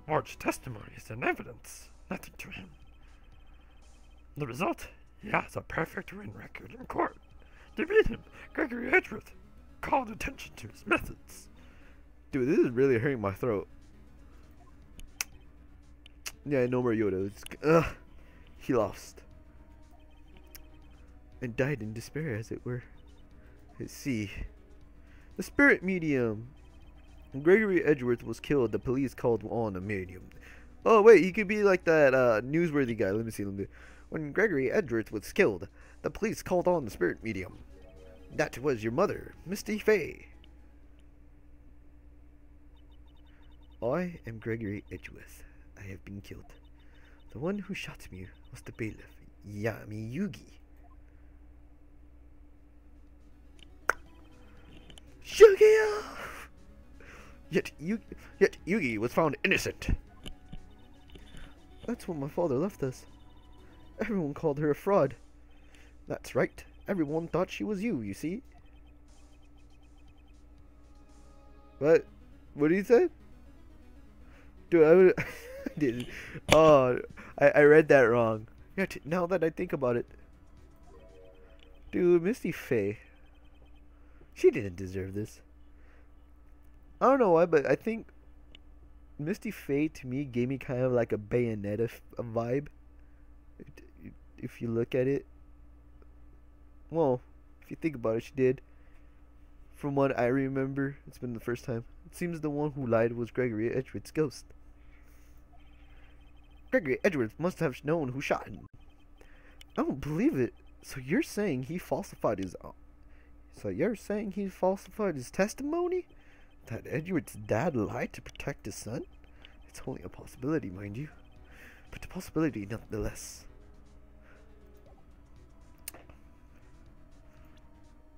forged testimonies and evidence. Nothing to him. The result? He has a perfect win record in court. To beat him, Gregory Edgeworth called attention to his methods. Dude, this is really hurting my throat. Yeah, no more Yoda. He lost. And died in despair, as it were. Let's see. The spirit medium. When Gregory Edgeworth was killed, the police called on a medium. Oh, wait, he could be like that newsworthy guy. Let me see. When Gregory Edgeworth was killed, the police called on the spirit medium. That was your mother, Misty Fey. I am Gregory Edgeworth. I have been killed. The one who shot me was the bailiff, Yami Yugi. Yugi! Yet Yugi was found innocent. That's when my father left us. Everyone called her a fraud. That's right. Everyone thought she was you see? What? What did he say? Dude, I didn't. Oh, I read that wrong. Yet, now that I think about it. Dude, Misty Fey. She didn't deserve this. I don't know why, but I think Misty Faye to me gave me kind of like a Bayonetta vibe. If you look at it, well, if you think about it, she did. From what I remember, it's been the first time. It seems the one who lied was Gregory Edgeworth's ghost. Gregory Edgeworth must have known who shot him. I don't believe it. So you're saying he falsified his testimony? That Edgeworth's dad lied to protect his son? It's only a possibility, mind you. But a possibility nonetheless.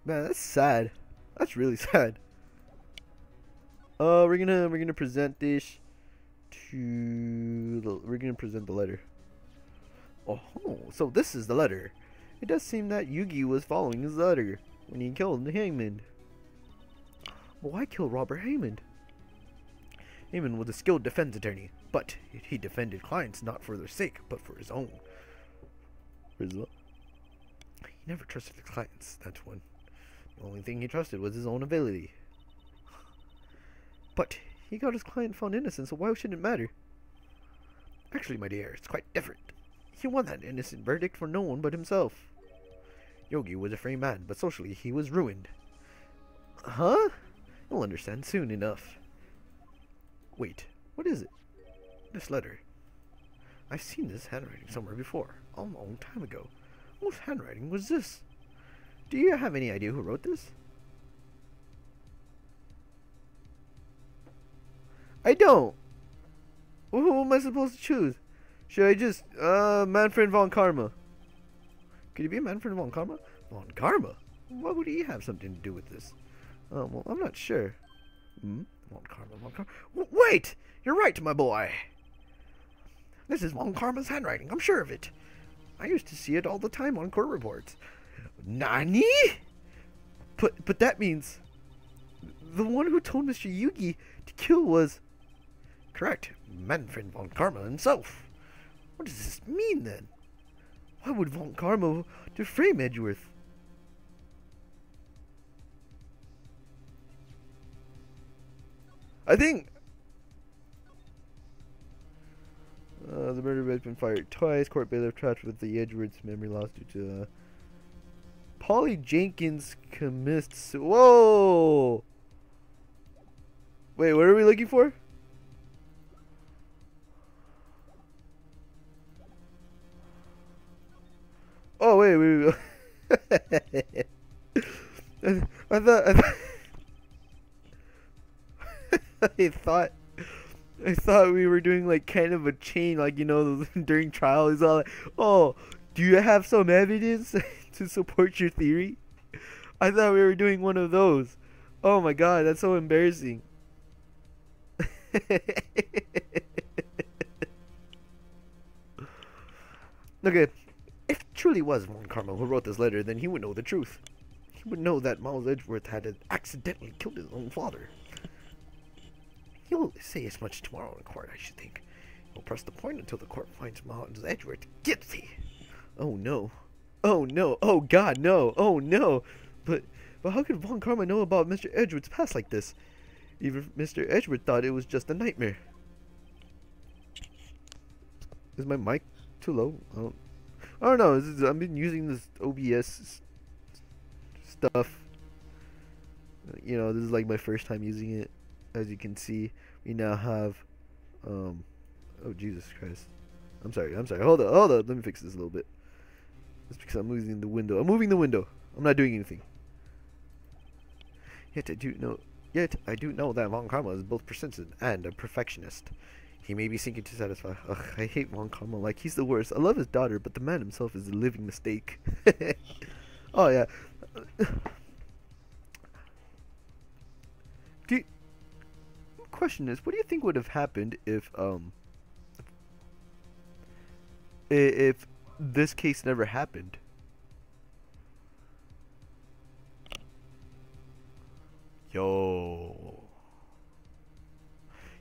Man, that's sad. That's really sad. We're gonna present this to we're gonna present the letter. Oh, so this is the letter. It does seem that Yugi was following his letter when he killed Hammond. But why kill Robert Hammond? Hammond was a skilled defense attorney, but he defended clients not for their sake, but for his own. He never trusted his clients, that's one. The only thing he trusted was his own ability. But he got his client found innocent, so why should it matter? Actually, my dear, it's quite different. He won that innocent verdict for no one but himself. Yogi was a free man, but socially he was ruined. Huh? You'll understand soon enough. Wait, what is it? This letter. I've seen this handwriting somewhere before, a long time ago. Whose handwriting was this? Do you have any idea who wrote this? I don't. Who am I supposed to choose? Should I just, Manfred von Karma? Could it be Manfred von Karma? Von Karma? Why would he have something to do with this? Well, I'm not sure. Von Karma, Von Karma. Wait! You're right, my boy! This is Von Karma's handwriting, I'm sure of it. I used to see it all the time on court reports. Nani? But that means the one who told Mr. Yugi to kill was... Correct, Manfred von Karma himself. What does this mean, then? Why would von Karma defame Edgeworth? I think... the murder has been fired twice. Court bailiff charged with the Edgeworth's memory loss due to... Polly Jenkins commits... Whoa! Wait, what are we looking for? Oh, wait. I thought we were doing like kind of a chain, like, you know, during trial. It's all like, oh, do you have some evidence to support your theory? I thought we were doing one of those. Oh my god, that's so embarrassing. Okay, if it truly was Von Karma who wrote this letter, then he would know the truth. He would know that Miles Edgeworth had accidentally killed his own father. He'll say as much tomorrow in court, I should think. He'll press the point until the court finds Miles Edgeworth guilty. Oh no. Oh no. Oh god, no. Oh no. But how could Von Karma know about Mr. Edgeworth's past like this? Even Mr. Edgeworth thought it was just a nightmare. Is my mic too low? I don't know. I've been using this OBS stuff. You know, this is like my first time using it. As you can see, we now have, oh Jesus Christ. I'm sorry. Hold on. Let me fix this a little bit. It's because I'm moving the window. I'm not doing anything. Yet I do know that Von Karma is both persistent and a perfectionist. He may be seeking to satisfy. Ugh, I hate Von Karma. Like, he's the worst. I love his daughter, but the man himself is a living mistake. Oh yeah. Question is, what do you think would have happened if this case never happened? Yo.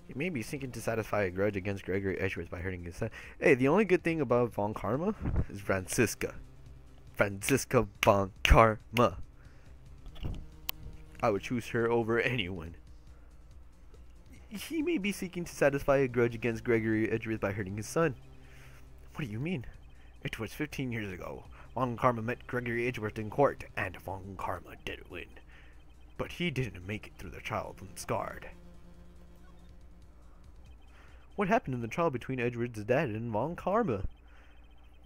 He may be seeking to satisfy a grudge against Gregory Edgeworth by hurting his son. Hey, the only good thing about Von Karma is Franziska. Franziska Von Karma. I would choose her over anyone. He may be seeking to satisfy a grudge against Gregory Edgeworth by hurting his son. What do you mean? It was 15 years ago. Von Karma met Gregory Edgeworth in court, and Von Karma did win. But he didn't make it through the trial unscarred. What happened in the trial between Edgeworth's dad and Von Karma?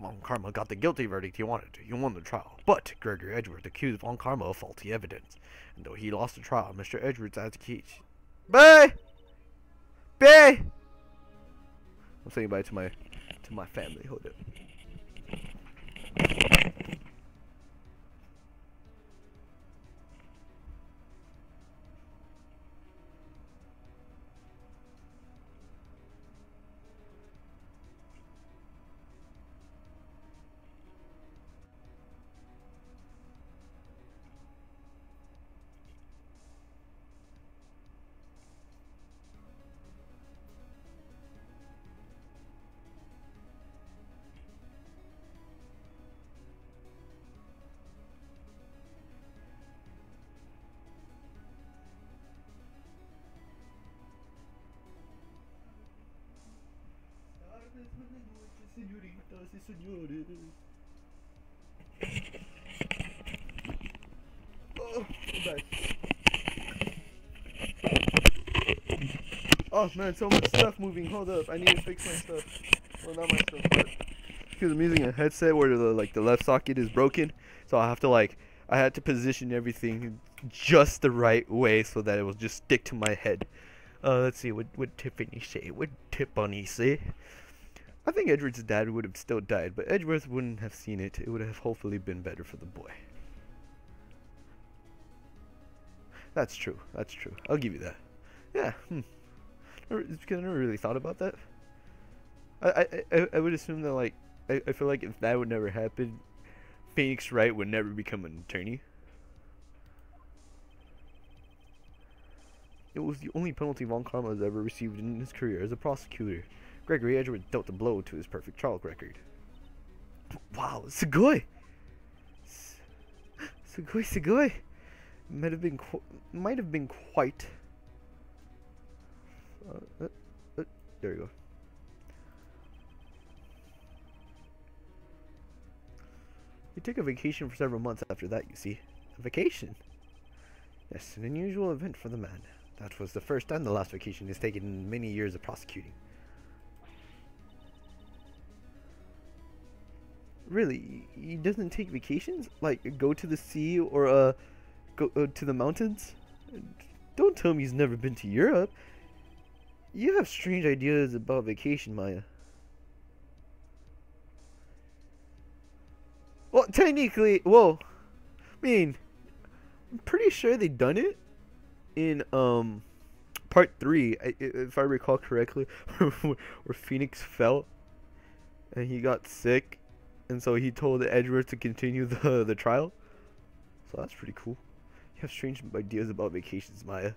Von Karma got the guilty verdict he wanted. He won the trial. But Gregory Edgeworth accused Von Karma of faulty evidence. And though he lost the trial, Mr. Edgeworth's advocacy... Bye! Bye! I'm saying bye to my family. Hold up. Señoritas y señores. Oh, I'm back. Oh man, so much stuff moving. Hold up, I need to fix my stuff. Well, not my stuff, but because I'm using a headset where the left socket is broken, so I have to I had to position everything just the right way so that it will just stick to my head. Let's see, what Tiffany say? What Tiffany say? I think Edgeworth's dad would have still died, but Edgeworth wouldn't have seen it. It would have hopefully been better for the boy. That's true. That's true. I'll give you that. Yeah. It's because I never really thought about that. I would assume that I feel like if that would never happen, Phoenix Wright would never become an attorney. It was the only penalty Von Karma has ever received in his career as a prosecutor. Gregory Edgeworth dealt a blow to his perfect trial record. Wow, Sugoi! Sugoi! Might have been quite... there you go. He took a vacation for several months after that, you see. A vacation? Yes, an unusual event for the man. That was the first and the last vacation he's taken in many years of prosecuting. Really? He doesn't take vacations? Like, go to the sea or, go to the mountains? Don't tell me he's never been to Europe. You have strange ideas about vacation, Maya. Well, technically, well, I mean, I'm pretty sure they done it in, part 3, if I recall correctly, where Phoenix fell and he got sick. And so he told Edgeworth to continue the trial. So that's pretty cool. You have strange ideas about vacations, Maya.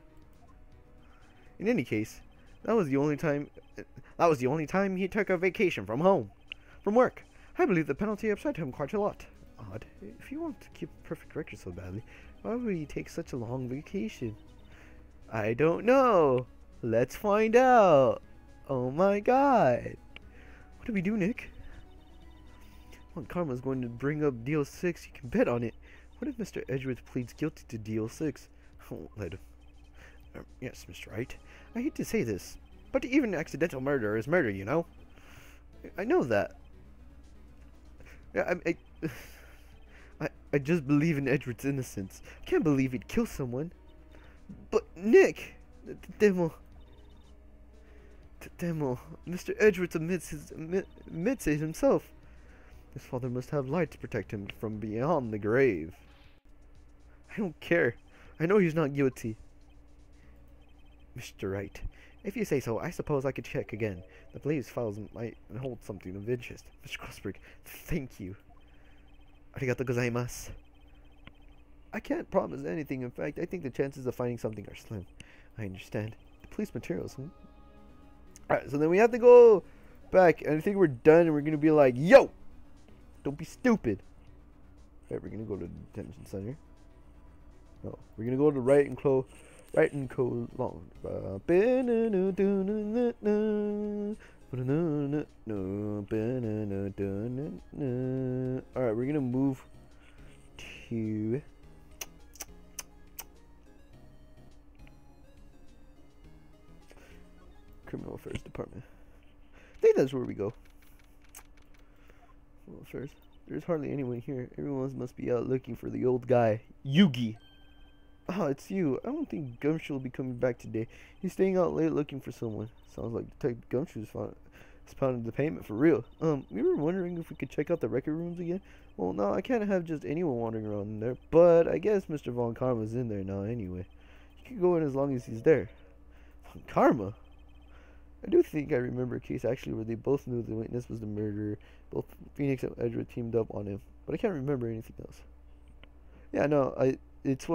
In any case, that was the only time he took a vacation from work. I believe the penalty upset him quite a lot. Odd. If you want to keep a perfect record so badly, why would he take such a long vacation? I don't know. Let's find out. Oh my god. What do we do, Nick? Well, Karma's going to bring up Deal 6. You can bet on it. What if Mr. Edgeworth pleads guilty to Deal 6? I won't let him. Yes, Mr. Wright. I hate to say this, but even accidental murder is murder, you know? I know that. Yeah, I just believe in Edgeworth's innocence. I can't believe he'd kill someone. But, Nick! The demo... Mr. Edgeworth admits it himself. His father must have light to protect him from beyond the grave. I don't care. I know he's not guilty. Mr. Wright, if you say so, I suppose I could check again. The police files might hold something of interest. Mr. Crossberg, thank you. Arigato gozaimasu. I can't promise anything. In fact, I think the chances of finding something are slim. I understand. The police materials, Alright, so then we have to go back, and I think we're done, and we're gonna be like, yo! Don't be stupid. Alright, we're gonna go to the detention center. No, we're gonna go to Wright and Co. Wright and Co. Long. All right, we're gonna move to Criminal Affairs Department. I think that's where we go. Well, first, there's hardly anyone here. Everyone must be out looking for the old guy, Yugi. Oh, it's you. I don't think Gumshoe will be coming back today. He's staying out late looking for someone. Sounds like Detective Gumshoe's found the payment for real. We were wondering if we could check out the record rooms again. Well, no, I can't have just anyone wandering around in there. But I guess Mr. Von Karma's in there now anyway. You can go in as long as he's there. Von Karma? I do think I remember a case actually where they both knew the witness was the murderer. Both Phoenix and Edward teamed up on him, but I can't remember anything else. Yeah, no, it's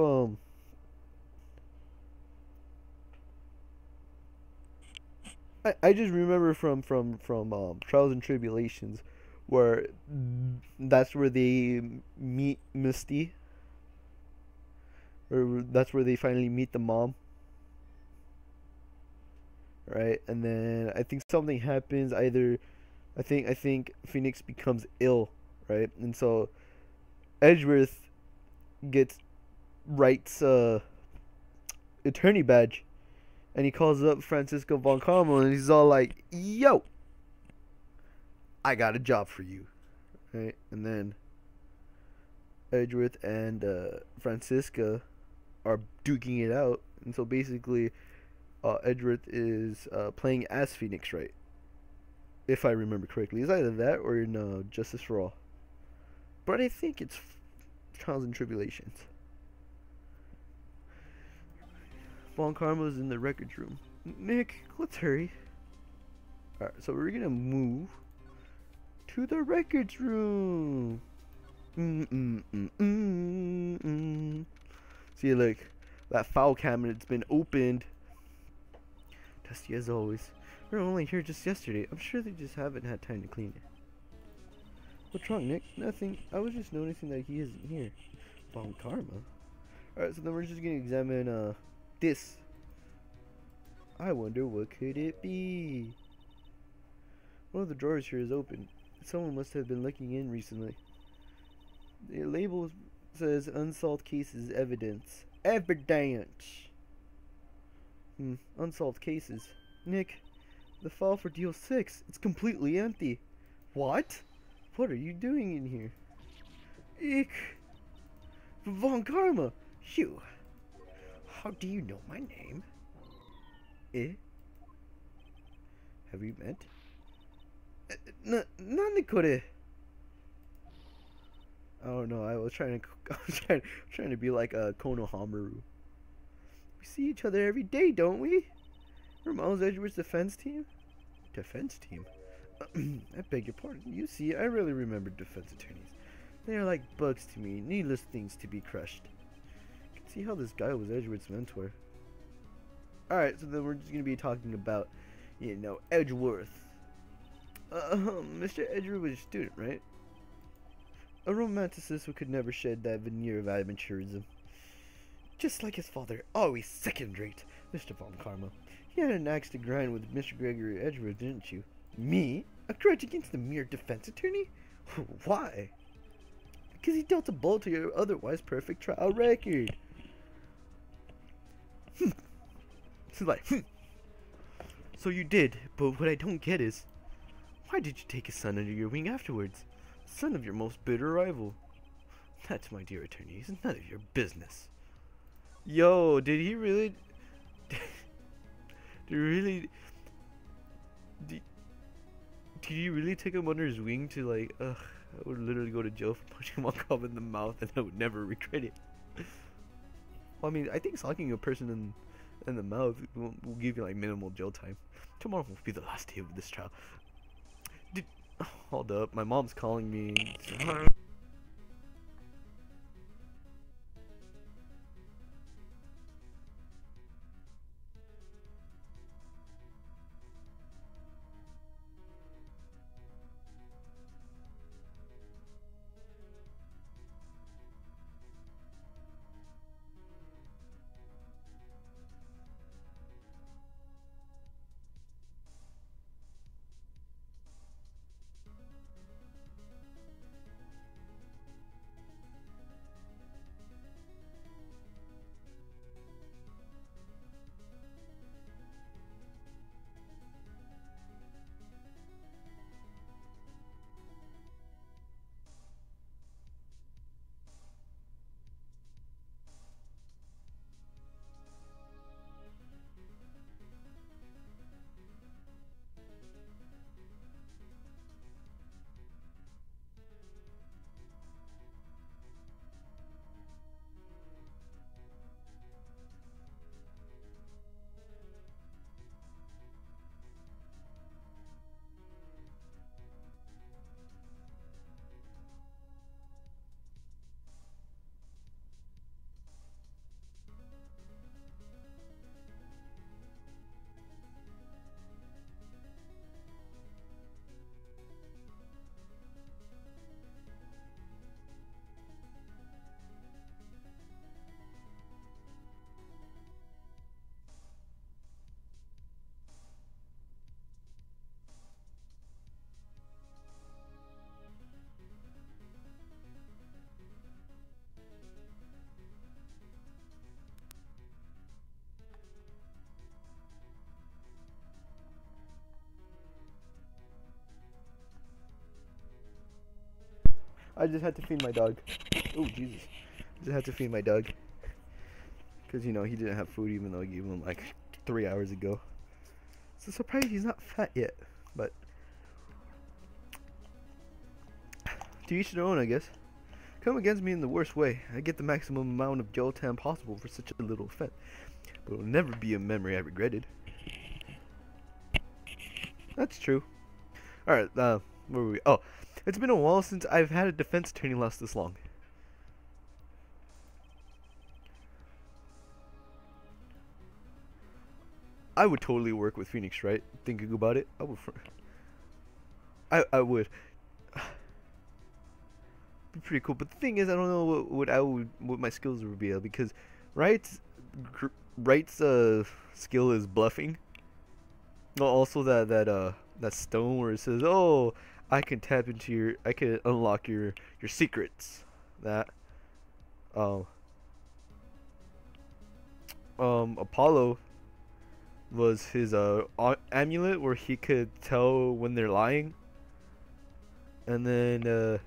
I just remember from Trials and Tribulations, where that's where they meet Misty, or that's where they finally meet the mom. Right, and then I think something happens. Either I think Phoenix becomes ill, right, and so Edgeworth gets Wright's attorney badge, and he calls up Francisco Von Carmel, and he's all like, "Yo, I got a job for you," right, and then Edgeworth and Francisca are duking it out, and so basically Edgeworth is playing as Phoenix Wright, if I remember correctly. It's either that or in Justice for All. But I think it's Trials and Tribulations. Von Karma's in the records room. Nick, let's hurry. Alright, so we're gonna move to the records room. See, look, that file cabinet's been opened. Dusty as always. We were only here just yesterday. I'm sure they just haven't had time to clean it. What's wrong, Nick? Nothing. I was just noticing that he isn't here. Von Karma? Alright, so then we're just gonna examine this. I wonder what could it be? One of the drawers here is open. Someone must have been looking in recently. The label says unsolved cases evidence. Evidence! Unsolved cases. Nick, the file for deal 6, it's completely empty. What? What are you doing in here? Eek! Von Karma! You! How do you know my name? Have we met? Nani? I don't know, I was trying to be like a Konohamaru. We see each other every day, don't we? We're Miles Edgeworth's defense team? Defense team? I beg your pardon. You see, I really remember defense attorneys. They are like bugs to me, needless things to be crushed. You can see how this guy was Edgeworth's mentor. Alright, so then we're just going to be talking about, Edgeworth. Mr. Edgeworth was a student, right? A romanticist who could never shed that veneer of amateurism. Just like his father, always second-rate, Mr. Von Karma. You had an axe to grind with Mr. Gregory Edgeworth, didn't you? Me? A grudge against the mere defense attorney? Why? Because he dealt a blow to your otherwise perfect trial record. It's like, So you did, but what I don't get is, why did you take his son under your wing afterwards? Son of your most bitter rival. That, my dear attorney, is none of your business. Yo, did he really... Did you really take him under his wing to, like, I would literally go to jail for punching one cop in the mouth and I would never regret it. Well, I mean, I think socking a person in the mouth will give you, like, minimal jail time. Tomorrow will be the last day of this trial. Hold up, my mom's calling me. I just had to feed my dog. Oh Jesus! Just had to feed my dog. Cause you know he didn't have food even though I gave him like 3 hours ago. So surprised he's not fat yet. But to each their own, I guess. Come against me in the worst way. I get the maximum amount of Joltan possible for such a little offense. But it'll never be a memory I regretted. That's true. Alright, where were we? Oh, it's been a while since I've had a defense attorney last this long. I would totally work with Phoenix, right? Thinking about it, I would. I would. Be pretty cool. But the thing is, I don't know what my skills would be because Wright's skill is bluffing. Well, also that stone where it says, "Oh, I can I can unlock your secrets." That Apollo was his amulet where he could tell when they're lying. And then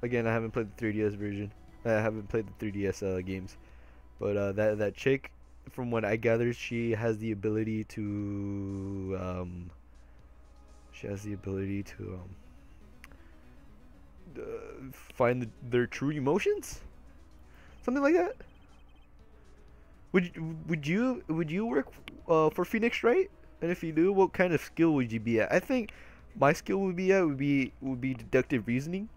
again, I haven't played the 3DS version. I haven't played the 3DS games, but that chick, from what I gathered, she has the ability to find their true emotions, something like that. Would you work for Phoenix, right? And if you do, what kind of skill would you be at? I think my skill would be deductive reasoning.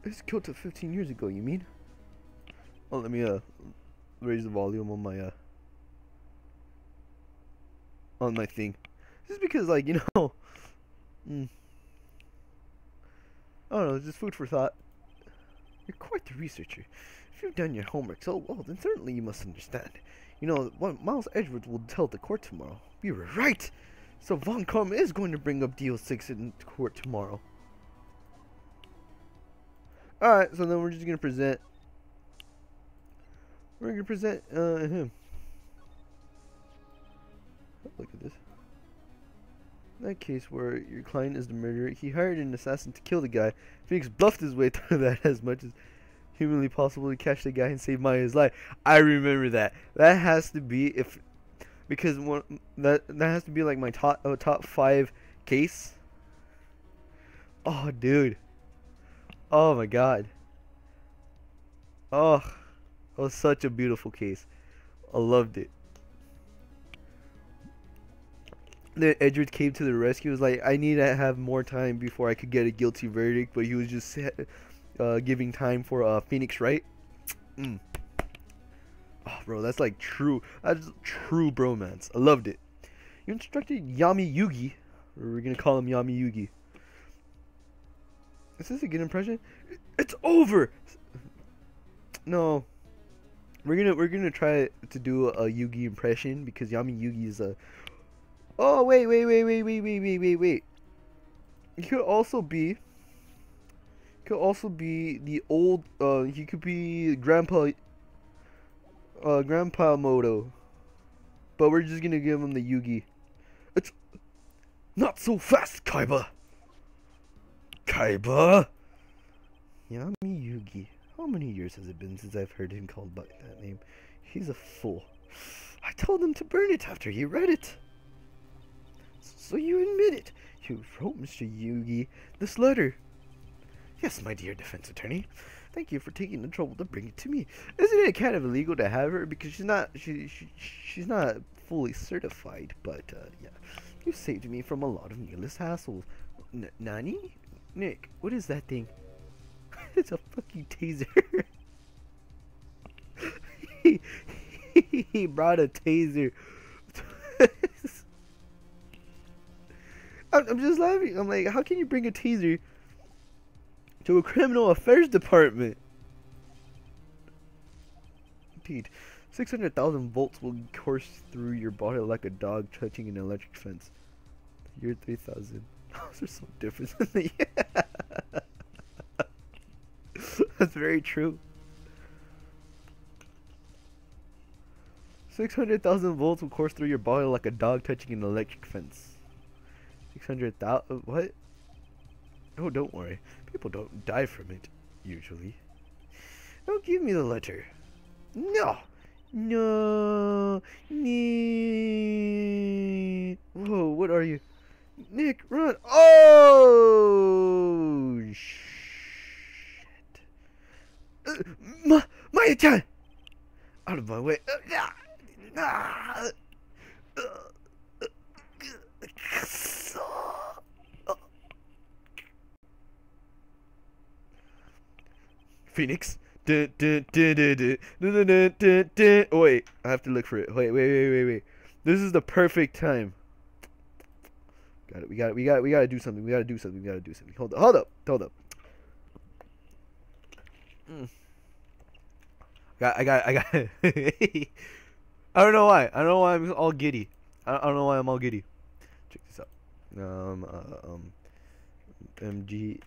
It was killed 15 years ago, you mean? Oh, let me raise the volume on my thing. Just because, like, you know, I don't know, it's just food for thought. You're quite the researcher. If you've done your homework so well, then certainly you must understand. You know, what Miles Edgeworth will tell the court tomorrow. We were right! So Von Karma is going to bring up DO6 in court tomorrow. Alright, so then we're just gonna present. We're gonna present him. Look at this. In that case where your client is the murderer, he hired an assassin to kill the guy. Phoenix bluffed his way through that as much as humanly possible to catch the guy and save Maya's life. I remember that. That has to be because that has to be like my top 5 case. Oh, dude. Oh my god. Oh, that was such a beautiful case. I loved it. Then Edgeworth came to the rescue. He was like, I need to have more time before I could get a guilty verdict, but he was just giving time for Phoenix, right? Oh, bro, that's like true. That's true bromance. I loved it. You instructed Yami Yugi, or we're gonna call him Yami Yugi. Is this a good impression? It's over. No, we're gonna try to do a Yugi impression because Yami Yugi is a. Oh wait. He could also be. The old. He could be Grandpa. Grandpa Moto. But we're just gonna give him the Yugi. It's not so fast, Kaiba. Kaiba. Yami Yugi. How many years has it been since I've heard him called by that name? He's a fool. I told him to burn it after he read it. So you admit it. You wrote Mr. Yugi this letter. Yes, my dear defense attorney. Thank you for taking the trouble to bring it to me. Isn't it kind of illegal to have her because she's not fully certified? But yeah, you saved me from a lot of needless hassles. Nani? Nick, what is that thing? It's a fucking taser. He brought a taser. I'm just laughing. I'm like, how can you bring a taser to a criminal affairs department? Indeed, 600,000 volts will course through your body like a dog touching an electric fence. Year 3000. Those are so different. Yeah. That's very true. 600,000 volts will course through your body like a dog touching an electric fence. 600,000? What? Oh, don't worry. People don't die from it, usually. Don't give me the letter. No! No! Nick! Whoa, what are you? Nick, run! Oh! Shit. Maya-chan! Out of my way. Phoenix. Dun, dun, dun, dun, dun, dun, dun, dun, dun. Oh, wait, I have to look for it. Wait. This is the perfect time. Got it. We gotta do something. We gotta do something. Hold up. I got it. I don't know why. I'm all giddy. I don't know why I'm all giddy. Check this out. MG.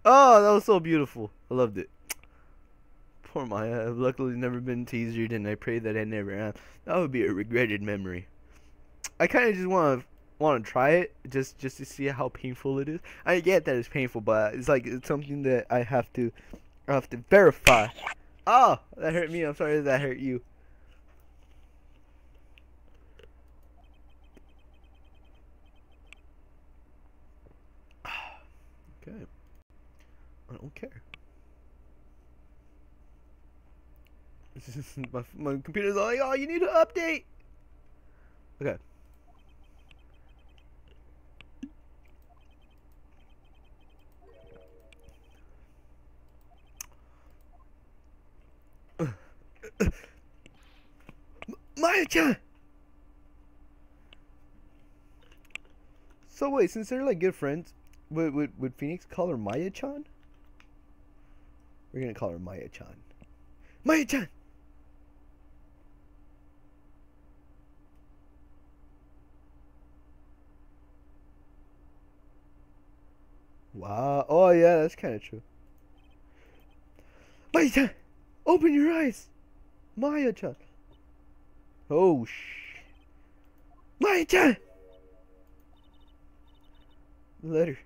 Oh, that was so beautiful. I loved it. Poor Maya. I've luckily never been teasered, and I pray that I never am. That would be a regretted memory. I kind of just want to try it just to see how painful it is. I get that it's painful, but it's like it's something that I have to verify. Oh, that hurt me. I'm sorry that hurt you. Okay. I don't care. my computer's like, oh, you need to update. Okay. Maya-chan! So wait, since they're like good friends, would Phoenix call her Maya-chan? We're gonna call her Maya-chan. Maya-chan! Wow. Oh yeah, that's kind of true. Maya-chan! Open your eyes! Maya-chan! Oh Maya-chan! Letter.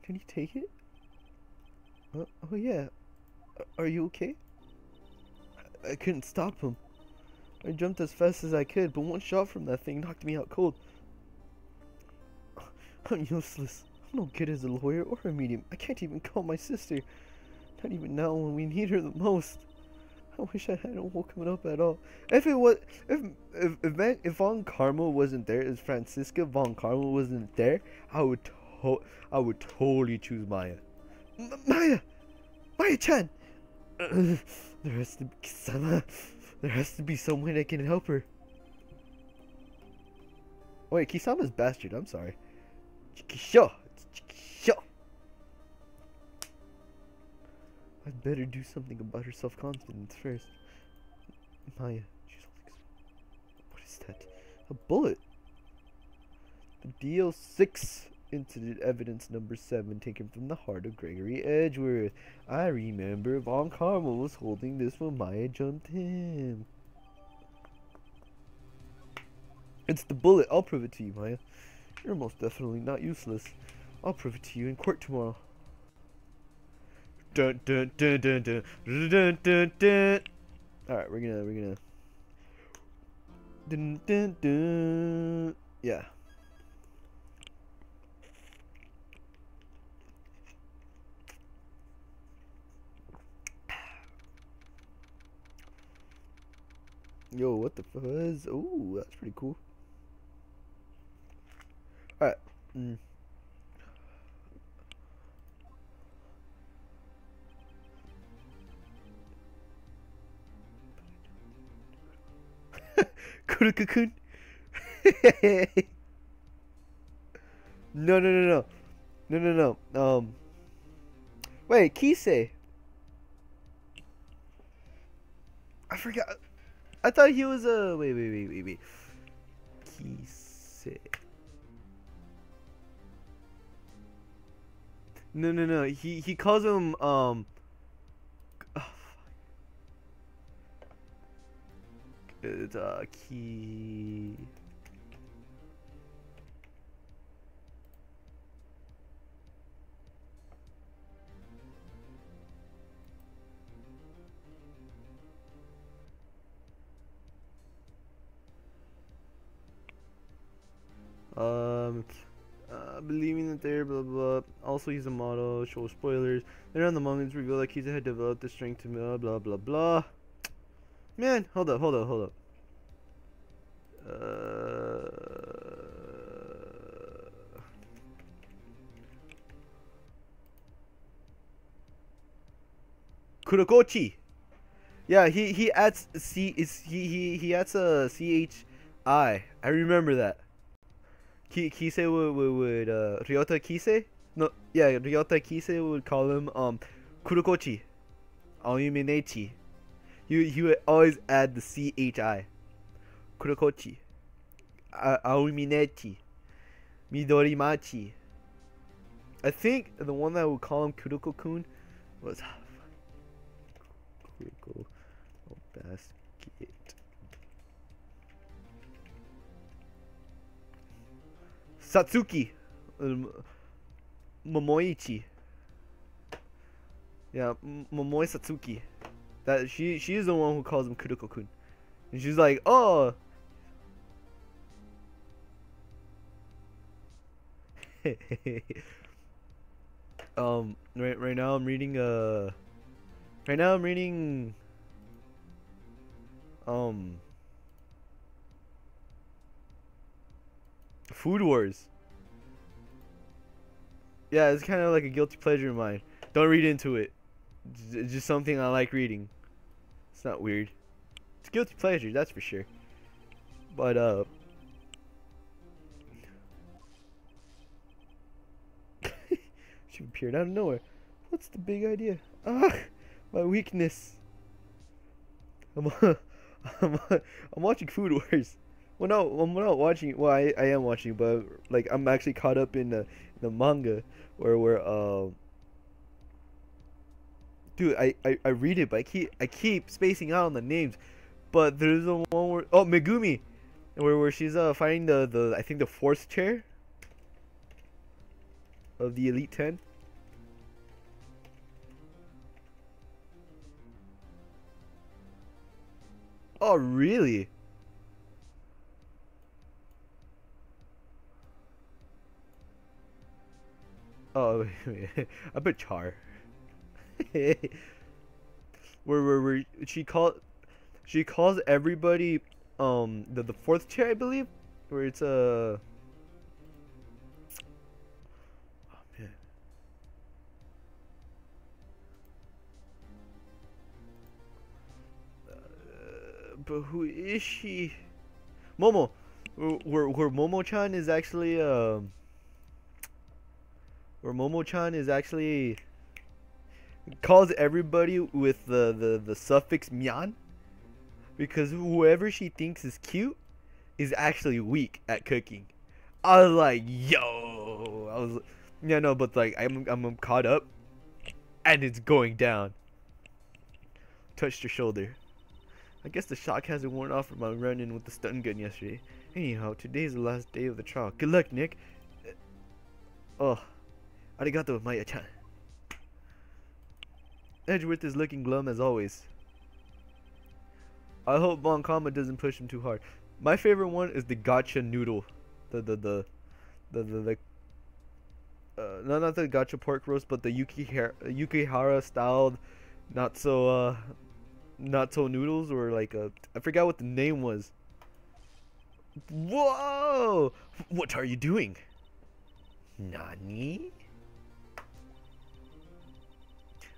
Can you take it? Oh yeah. Are you okay? I couldn't stop him. I jumped as fast as I could, but one shot from that thing knocked me out cold. I'm useless. I'm no good as a lawyer or a medium. I can't even call my sister. Not even now when we need her the most. I wish I hadn't woken up at all. If Von Karma wasn't there, if Francisca Von Karma wasn't there, I would totally choose Maya. Maya-chan. There has to be there has to be some way that can help her. Wait, Kisama's bastard. I'm sorry. Chikisho. I'd better do something about her self-confidence first. Maya, she's holding some... What is that? A bullet! The DL6 incident evidence number 7 taken from the heart of Gregory Edgeworth. I remember Von Karma was holding this when Maya jumped him. It's the bullet. I'll prove it to you, Maya. You're most definitely not useless. I'll prove it to you in court tomorrow. Dun dun dun dun dun dun dun dun dun. Alright, we're gonna dun dun dun. Yeah. Yo, what the fuzz? Ooh, that's pretty cool. Mm. Kurukukun. No, no, no, no. No, no, no. Wait, Kise. I forgot. I thought he was a. Wait. Kise. No, no, no. He calls him oh, it's Ki. Um, believing that they're blah blah. Also, he's a model. Show spoilers. Later on, the moments reveal that Kiza had developed the strength to blah blah blah blah. Man, hold up. Kurokochi. Yeah, he adds C is he adds a CHI. I remember that. Kise would Ryota Kise? No, yeah, Ryota Kise would call him Kurokochi. Aoyumenechi. He would always add the CHI. Kurokochi. Aoyumenechi. Midorimachi. I think the one that would call him Kuroko-kun was Kuroko Basket. Satsuki. Momoichi. Yeah, Momoi Satsuki. That she's the one who calls him Kuroko-kun. And she's like, "Oh." Right now I'm reading Food Wars. Yeah, it's kind of like a guilty pleasure of mine. Don't read into it. It's just something I like reading. It's not weird. It's guilty pleasure, that's for sure. But she appeared out of nowhere. What's the big idea? Ah, my weakness. I'm I'm, I'm watching Food Wars. Well, no, I'm not watching. Well, I am watching, but like I'm actually caught up in the manga where dude, I read it, but I keep spacing out on the names. But there's the one where Megumi, where she's fighting the I think the fourth chair of the Elite 10. Oh, really? Oh, wait. I bet Char. where she calls everybody the fourth chair, I believe, where it's oh man. But who is she? Momo. Where Momo-chan is actually where Momo-chan is actually calls everybody with the suffix myan, because whoever she thinks is cute is actually weak at cooking. I was like, yo, yeah, no, but like I'm caught up, and it's going down. Touched her shoulder. I guess the shock hasn't worn off from my run-in with the stun gun yesterday. Anyhow, today's the last day of the trial. Good luck, Nick. Oh, arigato, Maya-chan. Edgeworth is looking glum as always. I hope Bon Kama doesn't push him too hard. My favorite one is the gotcha noodle. The no, not the gotcha pork roast, but the Yukihara styled not so noodles, or like I forgot what the name was. Whoa! What are you doing? Nani?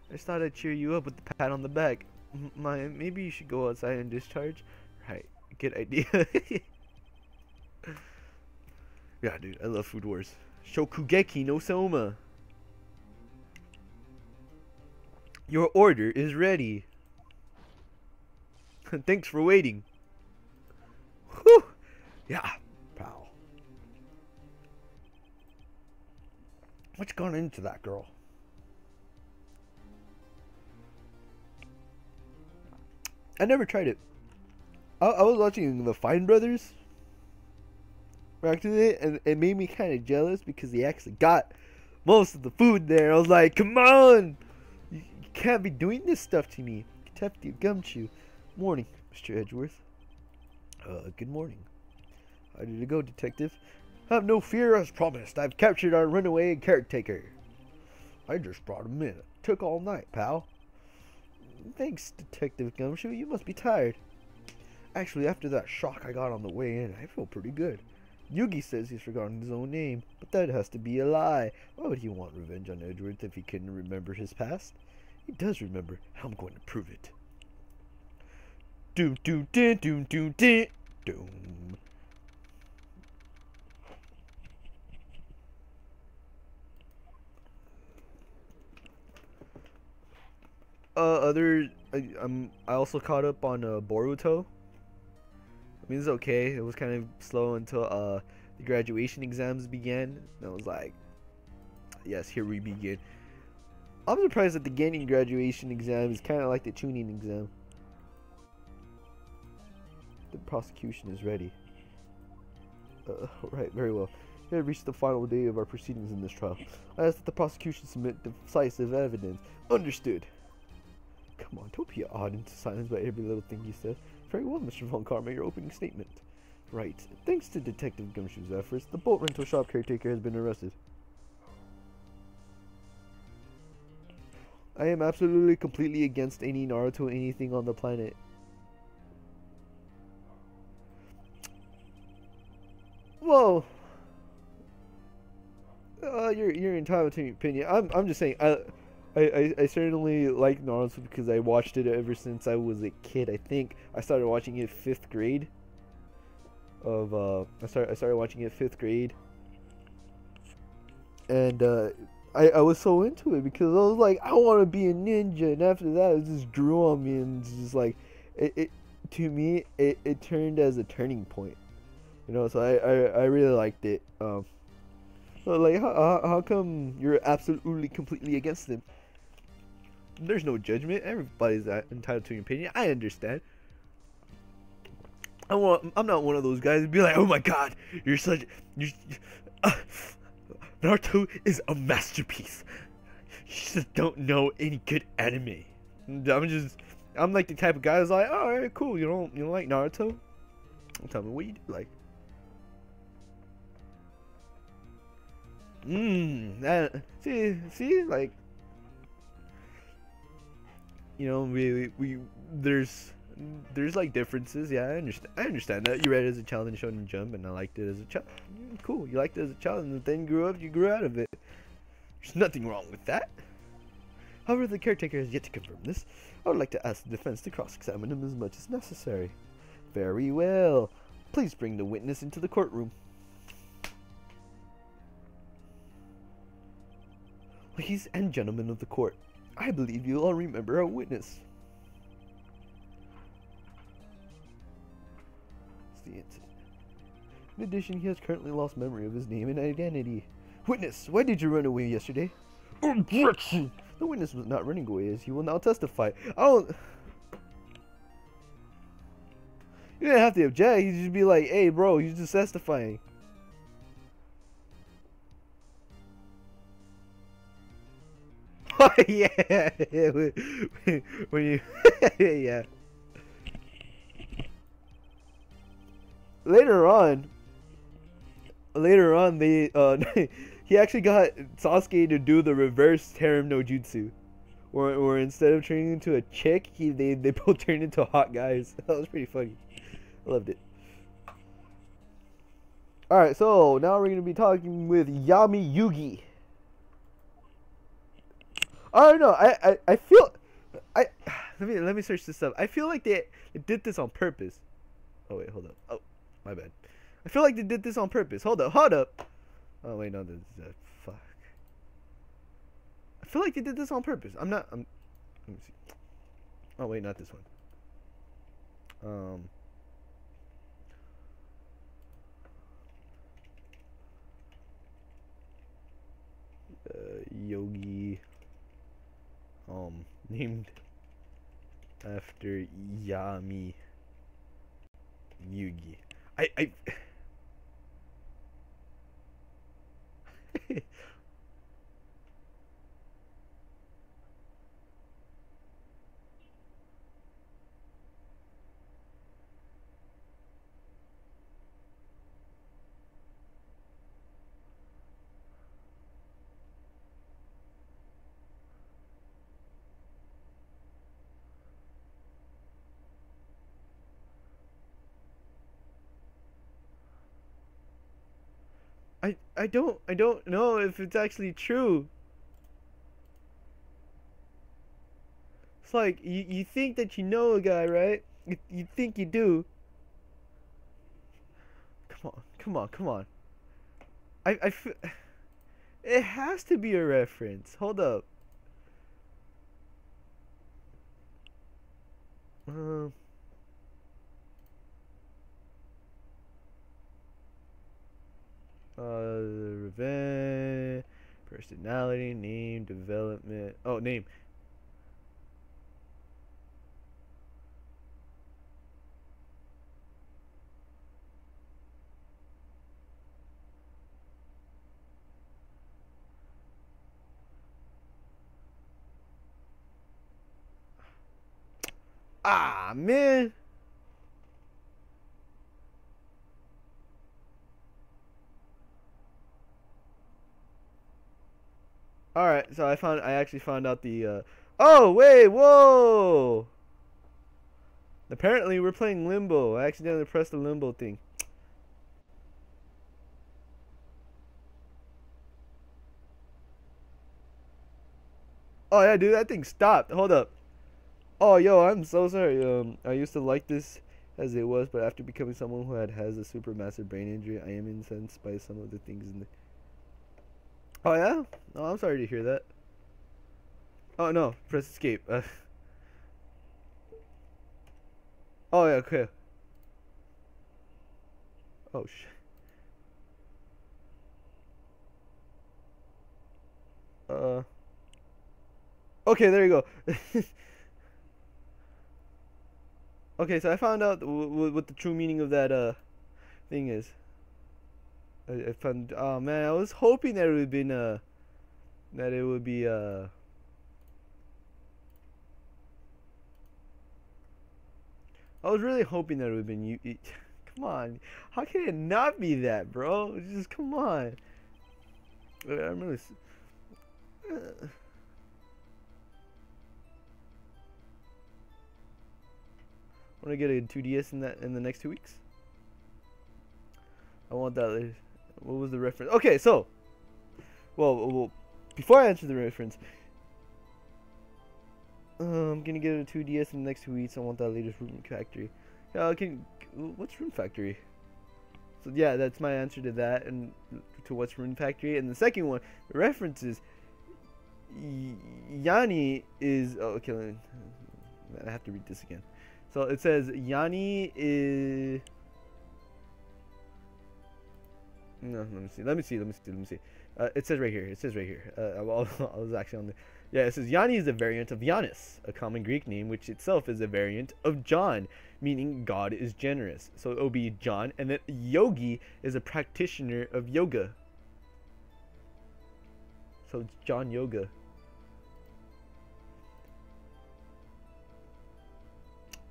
I just thought I'd cheer you up with the pat on the back. Maybe you should go outside and discharge. Right, good idea. Yeah, dude, I love Food Wars. Shokugeki no Soma. Your order is ready. Thanks for waiting. Whew. Yeah, pal. What's gone into that girl? I never tried it. I was watching the Fine Brothers reacting to it, and it made me kind of jealous because they actually got most of the food there. I was like, come on! You can't be doing this stuff to me. Detective Gumshoe. Morning, Mr. Edgeworth. Good morning. How did it go, Detective? Have no fear, as promised. I've captured our runaway caretaker. I just brought him in. It took all night, pal. Thanks, Detective Gumshoe. You must be tired. Actually, after that shock I got on the way in, I feel pretty good. Yugi says he's forgotten his own name, but that has to be a lie. Why would he want revenge on Edgeworth if he couldn't remember his past? He does remember. I'm going to prove it. Doom, doom, doom, doom, doom, doom, doom. I also caught up on Boruto. I mean, it's okay. It was kind of slow until the graduation exams began. And I was like, yes, here we begin. I'm surprised that the Genin graduation exam is kind of like the tuning exam. The prosecution is ready. Right, very well. We have reached the final day of our proceedings in this trial. I ask that the prosecution submit decisive evidence. Understood. Come on, don't be awed into silence by every little thing you said. Very well, Mr. Von Karma, your opening statement. Right. Thanks to Detective Gumshoe's efforts, the boat rental shop caretaker has been arrested. I am absolutely completely against any Naruto anything on the planet. Whoa. You're entitled to your opinion. I'm just saying. I certainly like Naruto because I watched it ever since I was a kid. I think I started watching it 5th grade. I started watching it 5th grade, and I was so into it because I was like, I want to be a ninja, and after that it just grew on me, and it's just like it to me it turned as a turning point, you know. So I really liked it. So like, how come you're absolutely completely against him? There's no judgment. Everybody's entitled to an opinion. I understand. I'm not one of those guys who'd be like, oh my god, Naruto is a masterpiece. You just don't know any good anime. I'm like the type of guy who's like, oh, alright, cool. You don't like Naruto? Tell me what you do like. See, like, you know, there's like differences. Yeah, I understand that. You read it as a child in Shonen Jump, and I liked it as a child. Cool, you liked it as a child, and then you grew out of it. There's nothing wrong with that. However, the caretaker has yet to confirm this. I would like to ask the defense to cross-examine him as much as necessary. Very well. Please bring the witness into the courtroom. Ladies and gentlemen of the court, I believe you all remember our witness. The incident. In addition, he has currently lost memory of his name and identity. Witness, why did you run away yesterday? Objection! The witness was not running away, as he will now testify. You didn't have to object. You just be like, hey, bro, you're just testifying. Yeah, when you, yeah. Later on, they he actually got Sasuke to do the reverse harem no jutsu, or instead of turning into a chick, they both turned into hot guys. That was pretty funny. I loved it. Alright, so now we're going to be talking with Yami Yugi. I don't know. I feel... Let me search this up. I feel like they did this on purpose. Oh, wait, hold up. Oh, my bad. I feel like they did this on purpose. Hold up, hold up. Oh, wait, no, this is... fuck. I feel like they did this on purpose. Let me see. Oh, wait, not this one. Yogi, named after Yami Yugi. I I don't know if it's actually true. It's like you think that you know a guy, right? You think you do. Come on. I feel it has to be a reference. Hold up. Revenge, personality, name, development. Oh, name. Ah, man. Alright, so I actually found out the, oh, wait, whoa! Apparently we're playing Limbo. I accidentally pressed the Limbo thing. Oh, yeah, dude, that thing stopped. Hold up. Oh, yo, I'm so sorry. I used to like this as it was, but after becoming someone who has a supermassive brain injury, I am incensed by some of the things in the... Oh, yeah? Oh, I'm sorry to hear that. Oh, no. Press escape. Oh, yeah, okay. Oh, shit. Okay, there you go. Okay, so I found out what the true meaning of that thing is. I found. Oh man, I was hoping that it would have been that it would be I was really hoping that it would have been you. Come on, how can it not be that, bro? Just come on. I'm really. Want to get a 2DS in the next 2 weeks? I want that later. What was the reference? Okay, so, well, before I answer the reference, I'm gonna get a 2DS in the next 2 weeks. I want that latest Room Factory. What's Room Factory? So yeah, that's my answer to that and to what's Rune Factory. And the second one, the reference is Yanni is. Oh, okay, I have to read this again. So it says Yanni is. No, let me see. It says right here. I was actually on the. Yeah, it says Yanni is a variant of Giannis, a common Greek name, which itself is a variant of John, meaning God is generous. So it will be John, and then Yogi is a practitioner of yoga. So it's John Yoga.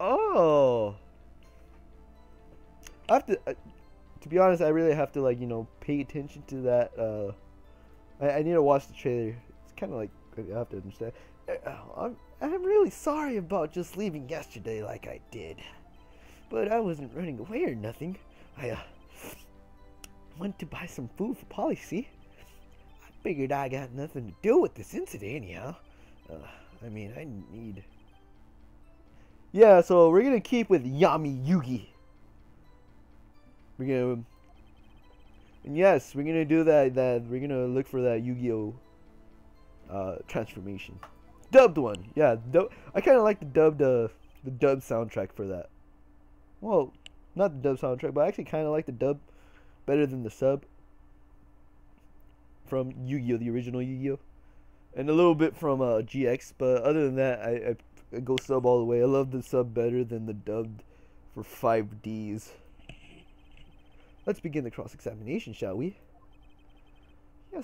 Oh, I have to be honest, I really have to, like, pay attention to that. I need to watch the trailer. It's kind of like, I have to understand. I'm really sorry about just leaving yesterday like I did. But I wasn't running away or nothing. went to buy some food for Polly, see? I figured I got nothing to do with this incident anyhow. I mean, I need... Yeah, so we're gonna keep with Yami Yugi. We're gonna... And yes, we're gonna do that, we're gonna look for that Yu-Gi-Oh! Transformation. Dubbed one. Yeah, I kinda like the dub soundtrack for that. Well, not the dub soundtrack, but I actually kinda like the dub better than the sub. From Yu-Gi-Oh! The original Yu-Gi-Oh! And a little bit from GX, but other than that, I go sub all the way. I love the sub better than the dubbed for 5Ds. Let's begin the cross-examination, shall we? He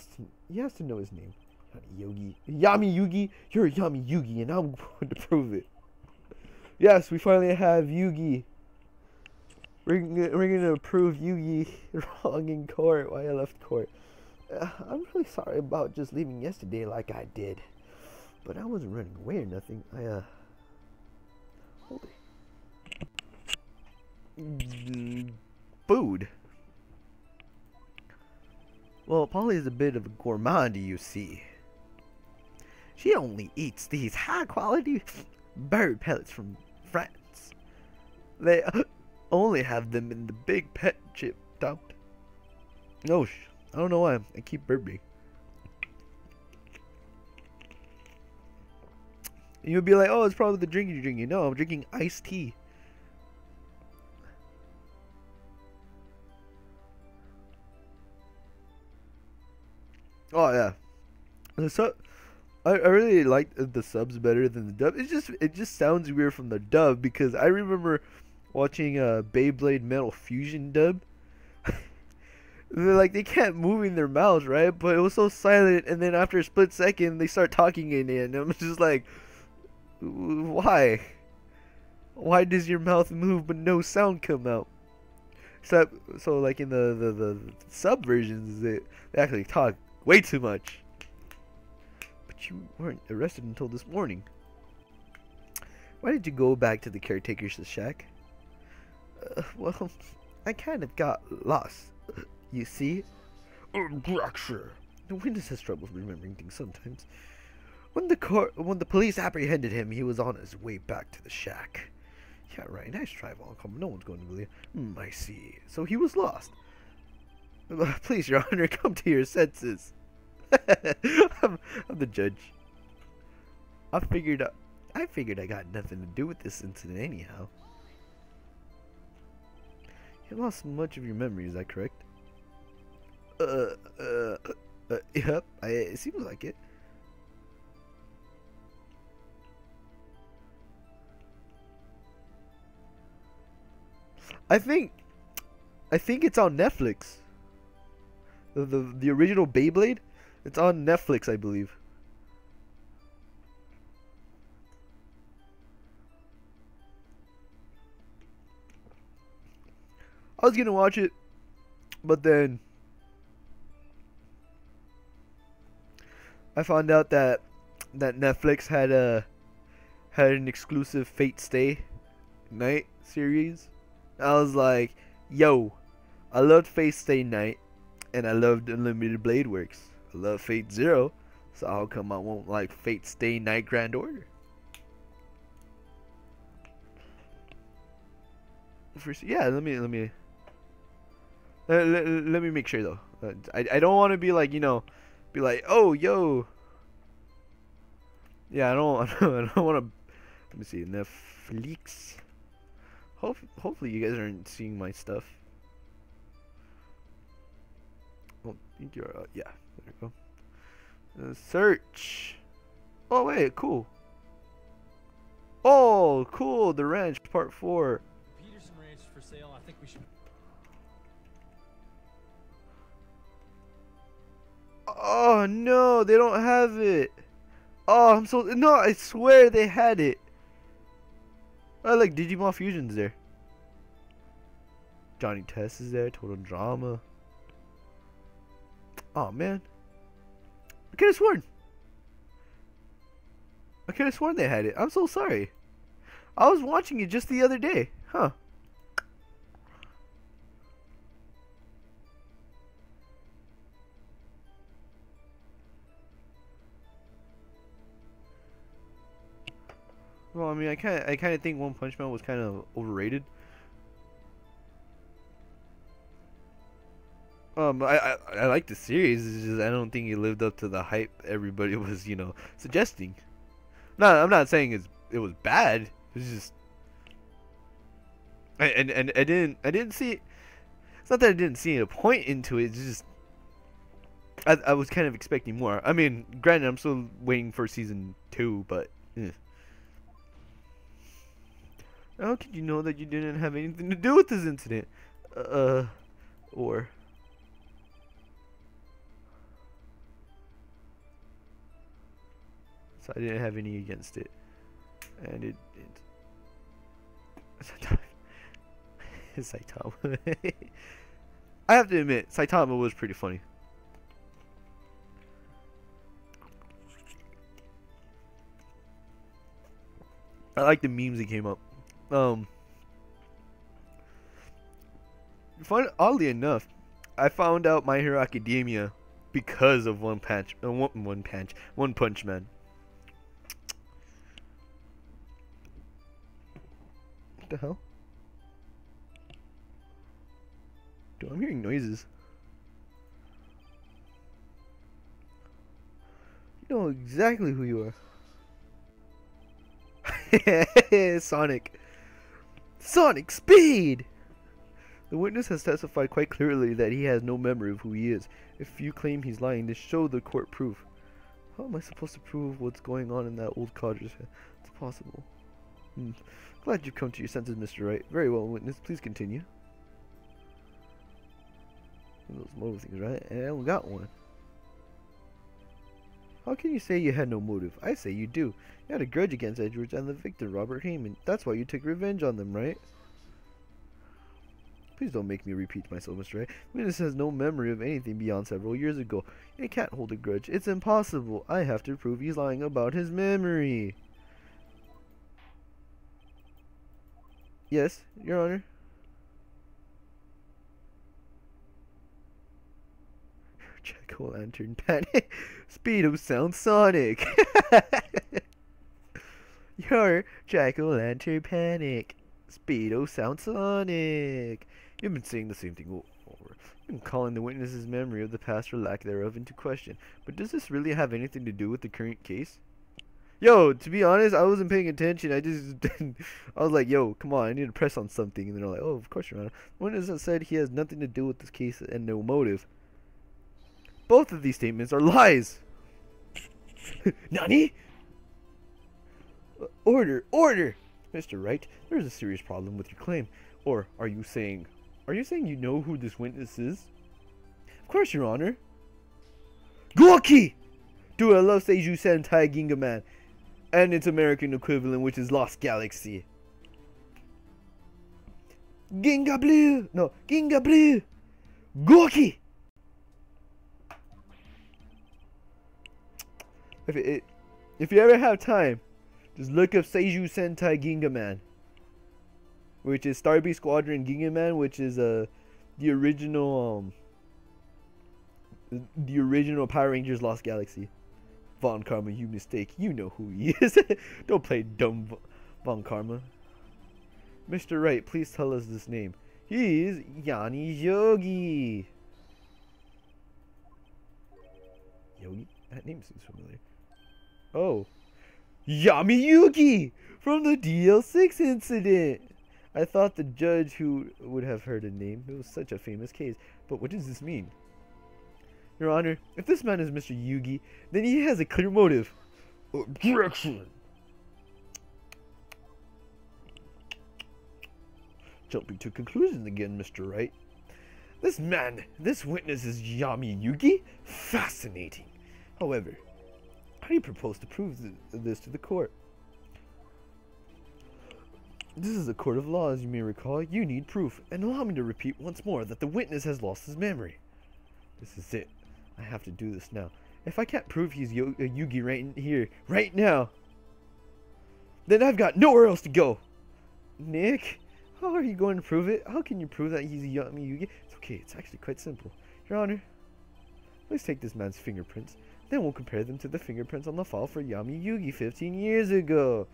has to know his name. Yami Yugi, you're Yami Yugi, and I'm going to prove it. Yes, we finally have Yugi. We're gonna prove Yugi wrong in court. Why I left court. I'm really sorry about just leaving yesterday like I did, but I wasn't running away or nothing. Hold it. Food. Well, Polly is a bit of a gourmand, you see. She only eats these high-quality bird pellets from France. They only have them in the big pet chip dump. No, I don't know why. I keep burping. You'll be like, oh, it's probably the drink you're drinking. No, I'm drinking iced tea. Oh yeah, I really like the subs better than the dub. It just sounds weird from the dub because I remember watching Beyblade Metal Fusion dub. They're like, they can't move in their mouths, right? But it was so silent, and then after a split second, they start talking in it, and I'm just like, why? Why does your mouth move but no sound come out? So like in the sub versions, they actually talk way too much. But you weren't arrested until this morning. Why did you go back to the caretaker's shack? Well, I kind of got lost. You see? Sure. The witness has trouble remembering things sometimes. When the police apprehended him, he was on his way back to the shack. Yeah, right. Nice try, Volcom. No one's going to believe. I see. So he was lost. Please, Your Honor, come to your senses. I'm the judge. I figured I got nothing to do with this incident anyhow. You lost much of your memory, is that correct? Yep, it seems like it. I think it's on Netflix. The original Beyblade, it's on Netflix, I believe. I was gonna watch it, but then I found out that Netflix had an exclusive Fate Stay Night series. I was like, yo, I loved Fate Stay Night, and I loved Unlimited Blade Works. I love Fate Zero, so how come I won't like Fate Stay Night Grand Order? Yeah, let me make sure though. I don't want to be like, be like, oh yo. Yeah, I don't want to. Let me see, Netflix. Hopefully you guys aren't seeing my stuff. Oh, think you're yeah. There we go. Search. Oh wait, cool. Oh, cool. The Ranch Part 4. Peterson Ranch is for sale. I think we should. Oh no, they don't have it. Oh, I'm so no. I swear they had it. Oh, look, Digimon Fusion's there. Johnny Test is there. Total Drama. Oh man, I could have sworn. They had it. I'm so sorry. I was watching it just the other day. Huh. Well, I mean, I kind of think One Punch Man was kind of overrated. I like the series. It's just I don't think it lived up to the hype everybody was, suggesting. No, I'm not saying it was bad. It's just and I didn't see. It's not that I didn't see a point into it. It's just I was kind of expecting more. I mean, granted, I'm still waiting for season 2, but how could you know that you didn't have anything to do with this incident? Or so I didn't have any against it, and it Saitama. I have to admit, Saitama was pretty funny. I like the memes that came up. Oddly enough, I found out My Hero Academia because of One Punch Man. What the hell? Dude, I'm hearing noises. You know exactly who you are. Sonic. Sonic Speed! The witness has testified quite clearly that he has no memory of who he is. If you claim he's lying, then show the court proof. How am I supposed to prove what's going on in that old codger's head? It's possible. Glad you've come to your senses, Mr. Wright. Very well, witness. Please continue. Those motive things, right? And I only got one. How can you say you had no motive? I say you do. You had a grudge against Edwards and the victim, Robert Heyman. That's why you took revenge on them, right? Please don't make me repeat myself, Mr. Wright. Witness has no memory of anything beyond several years ago. He can't hold a grudge. It's impossible. I have to prove he's lying about his memory. Yes, Your Honor. Jack-o'-lantern panic. Speedo sounds Sonic. Your Jack-o'-lantern panic. Speedo sounds Sonic. You've been saying the same thing over. You've been calling the witness's memory of the past or lack thereof into question. But does this really have anything to do with the current case? Yo, to be honest, I wasn't paying attention. I was like, yo, come on, I need to press on something. And they're like, oh, of course, Your Honor. The witness has said he has nothing to do with this case and no motive. Both of these statements are lies. Nani? Order, order! Mr. Wright, there's a serious problem with your claim. Or are you saying you know who this witness is? Of course, Your Honor. Gorky! Do I love Seiju Sentai Ginga Man and its American equivalent, which is Lost Galaxy. Ginga Blue! No, Ginga Blue! Gorky! If you ever have time, just look up Seiju Sentai Ginga Man, which is Starbeast Squadron Ginga Man, which is the original Power Rangers Lost Galaxy. Von Karma, you mistake. You know who he is. Don't play dumb, Von Karma. Mr. Wright, please tell us this name. He is Yanni Yogi. Yogi? That name seems familiar. Oh. Yami Yugi! From the DL6 incident! I thought the judge who would have heard a name. It was such a famous case. But what does this mean? Your Honor, if this man is Mr. Yugi, then he has a clear motive. Objection! Jumping to conclusions again, Mr. Wright. This witness is Yami Yugi? Fascinating. However, how do you propose to prove this to the court? This is a court of law, as you may recall. You need proof. And allow me to repeat once more that the witness has lost his memory. This is it. I have to do this now. If I can't prove he's Yugi right here, right now, then I've got nowhere else to go. Nick, how are you going to prove it? How can you prove that he's Yami Yugi? It's okay. It's actually quite simple. Your Honor, please take this man's fingerprints. Then we'll compare them to the fingerprints on the file for Yami Yugi 15 years ago.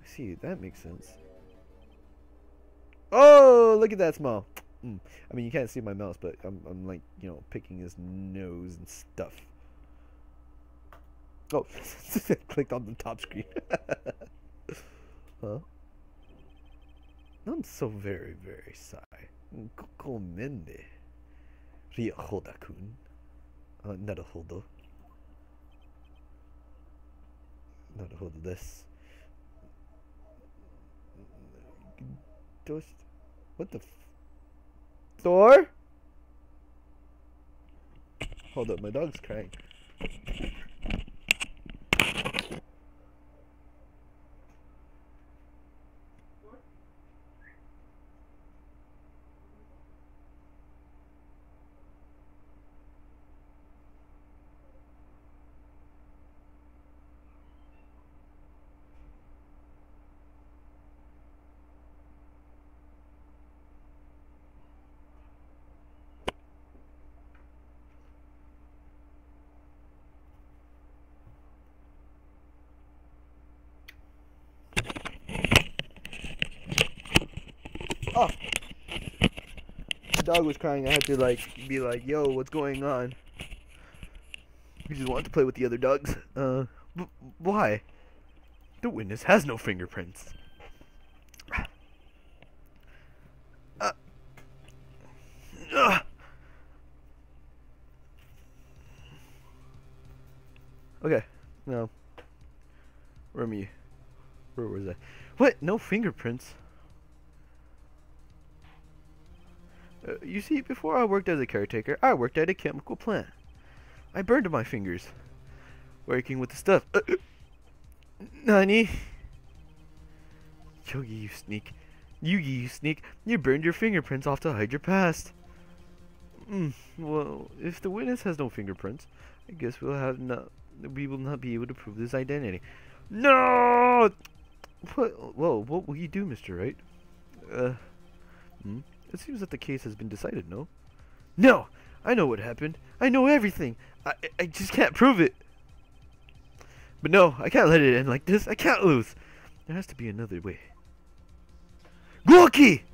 I see, that makes sense. Oh, look at that smile. I mean, you can't see my mouse, but I'm like, you know, picking his nose and stuff. Oh, clicked on the top screen. Huh? I'm so very, very sorry. Komende. Ryahoda-kun. Naruhodo. Naruhodo desu. What the Thor? Hold up, my dog's crying. Oh, the dog was crying. I had to be like, "Yo, what's going on?" He just wanted to play with the other dogs. Why? The witness has no fingerprints. Okay, now, where was I? What? No fingerprints? You see, before I worked as a caretaker, I worked at a chemical plant. I burned my fingers working with the stuff. Nani? Yogi, you sneak. Yugi, you sneak. You burned your fingerprints off to hide your past. Well, if the witness has no fingerprints, I guess we will not be able to prove this identity. No! Whoa, what will you do, Mr. Wright? It seems that the case has been decided, no? No! I know what happened. I know everything. I just can't prove it. But no, I can't let it end like this. I can't lose. There has to be another way. Gorky!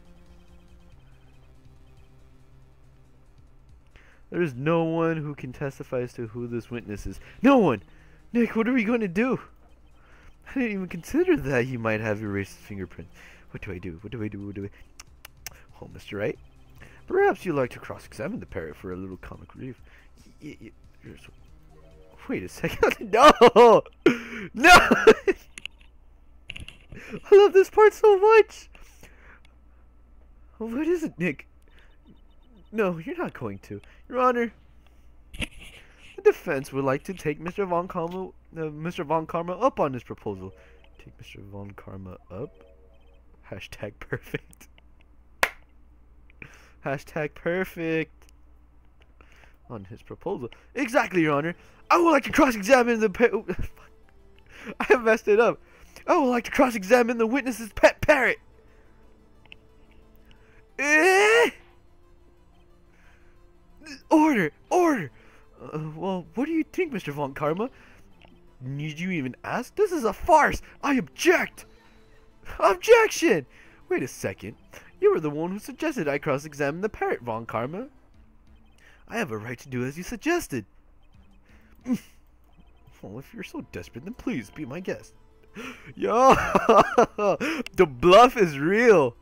There is no one who can testify as to who this witness is. No one! Nick, what are we going to do? I didn't even consider that he might have erased his fingerprint. What do I do? What do I do? What do I... Oh, Mr. Wright, perhaps you'd like to cross-examine the parrot for a little comic relief. Wait a second. No! No! I love this part so much! What is it, Nick? No, you're not going to. Your Honor, the defense would like to take Mr. Von Karma up on his proposal. Take Mr. Von Karma up? Hashtag perfect. Hashtag perfect. On his proposal. Exactly, Your Honor. I would like to cross-examine the I have messed it up. I would like to cross-examine the witness's pet parrot. Order! Order! Well, what do you think, Mr. Von Karma? Need you even ask? This is a farce! I object! Objection! Wait a second. You were the one who suggested I cross-examine the parrot, Von Karma. I have a right to do as you suggested. Well, if you're so desperate, then please be my guest. Yo! The bluff is real!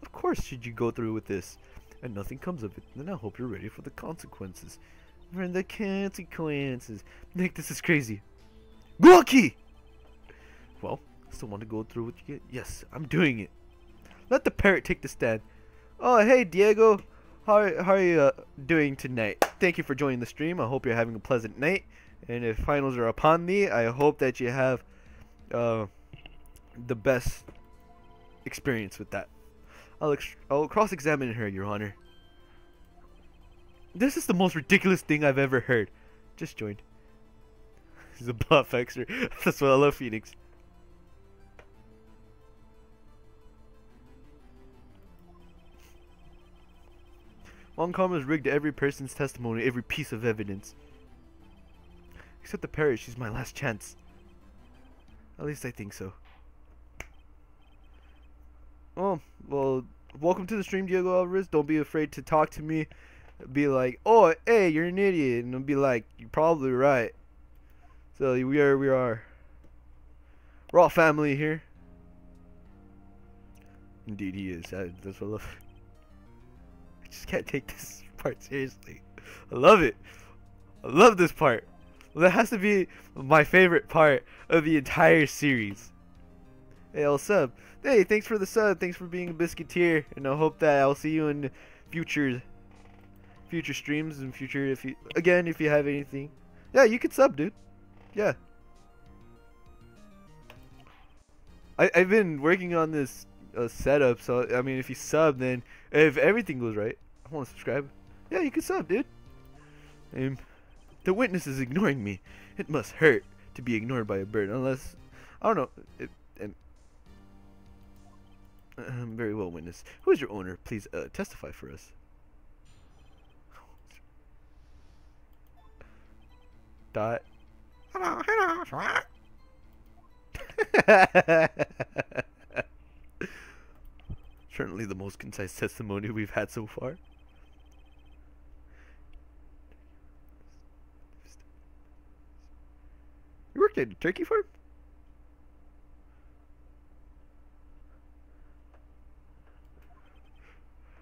Of course should you go through with this. And nothing comes of it, then I hope you're ready for the consequences. For the consequences. Nick, this is crazy. Rocky! Well, still want to go through with you? Yes, I'm doing it. Let the parrot take the stand. Oh, hey, Diego. How are you doing tonight? Thank you for joining the stream. I hope you're having a pleasant night. And if finals are upon thee, I hope that you have the best experience with that. I'll cross-examine her, Your Honor. This is the most ridiculous thing I've ever heard. Just joined. He's a bluff exer. That's why I love Phoenix. Von Karma's rigged every person's testimony, every piece of evidence. Except the parrot, she's my last chance. At least I think so. Oh, well, welcome to the stream, Diego Alvarez. Don't be afraid to talk to me. Be like, oh, hey, you're an idiot, and I'll be like, you're probably right. So we are. We're all family here. Indeed, he is. That's what I love. I just can't take this part seriously. I love it. I love this part. Well, that has to be my favorite part of the entire series. Hey, I'll sub. Hey, thanks for the sub. Thanks for being a biscuiteer, and I hope that I'll see you in future streams and future if you have anything. Yeah, you can sub, dude. Yeah. I've been working on this setup, so I mean, if you sub, then if everything goes right, I want to subscribe. Yeah, you can sub, dude. The witness is ignoring me. It must hurt to be ignored by a bird, unless I don't know. Very well, witness. Who is your owner? Please testify for us. Dot. Hello. Certainly the most concise testimony we've had so far. You worked at a turkey farm?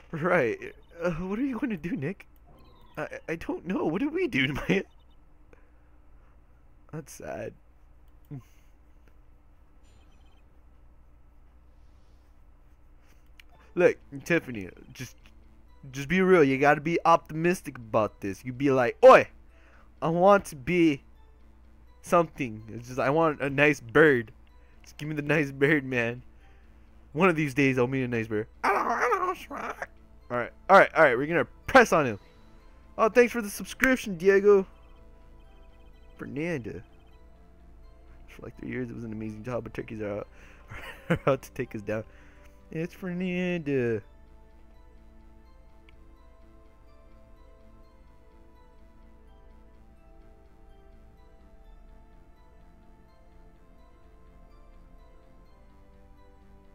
Right. What are you going to do, Nick? I don't know. What did we do to my... That's sad. Look, Tiffany, just be real. You gotta be optimistic about this. You be like, oi, I want to be something. It's just I want a nice bird. Just give me the nice bird, man. One of these days I'll meet a nice bird. Alright. We're gonna press on him. Oh, thanks for the subscription, Diego. Fernanda. For like 3 years, it was an amazing job, but turkeys are out to take us down. It's Fernanda.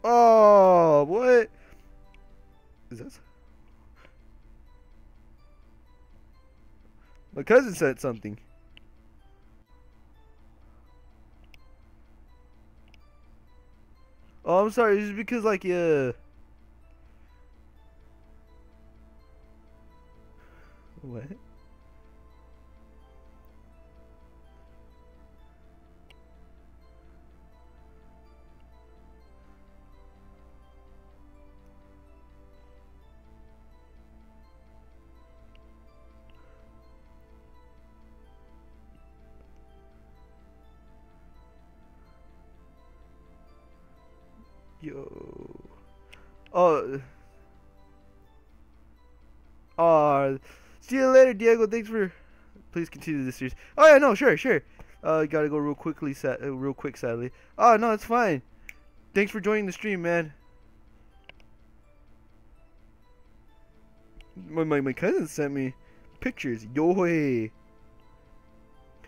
Oh, what? Is this? My cousin said something. Oh, I'm sorry. It's just because, like, yeah. What? Yo. Oh. Oh. See you later, Diego. Thanks for. Please continue this series. Oh yeah, no, sure. Gotta go real quickly. Real quick, sadly. Oh no, it's fine. Thanks for joining the stream, man. My cousin sent me pictures. Yo, hey.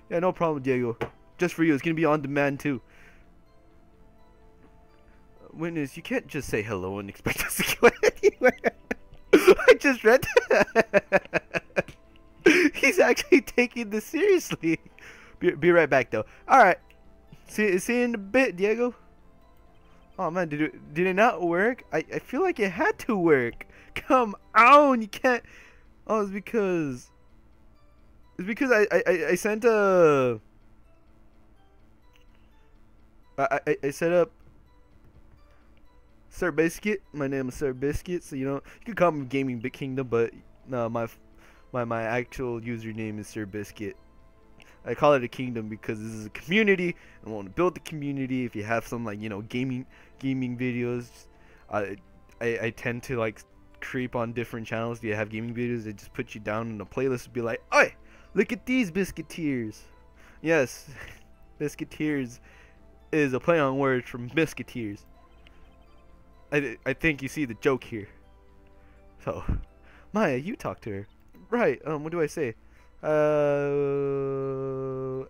Yeah, no problem, Diego. Just for you. It's gonna be on demand too. Witness, you can't just say hello and expect us to go anywhere. I just read that. He's actually taking this seriously. Be right back, though. Alright. See you in a bit, Diego. Oh, man, did it not work? I feel like it had to work. Come on, you can't... Oh, it's because I sent a... I set up Sir Biscuit. My name is Sir Biscuit, so you can call me Gaming Big Kingdom, but no, my actual username is Sir Biscuit. I call it a kingdom because this is a community. I want to build the community. If you have some like gaming videos, I tend to like creep on different channels. Do you have gaming videos? They just put you down in a playlist and be like, "Oi, look at these biscuiteers." Yes, biscuiteers is a play on words from biscuiteers. I think you see the joke here. So, Maya, you talk to her. Right, what do I say?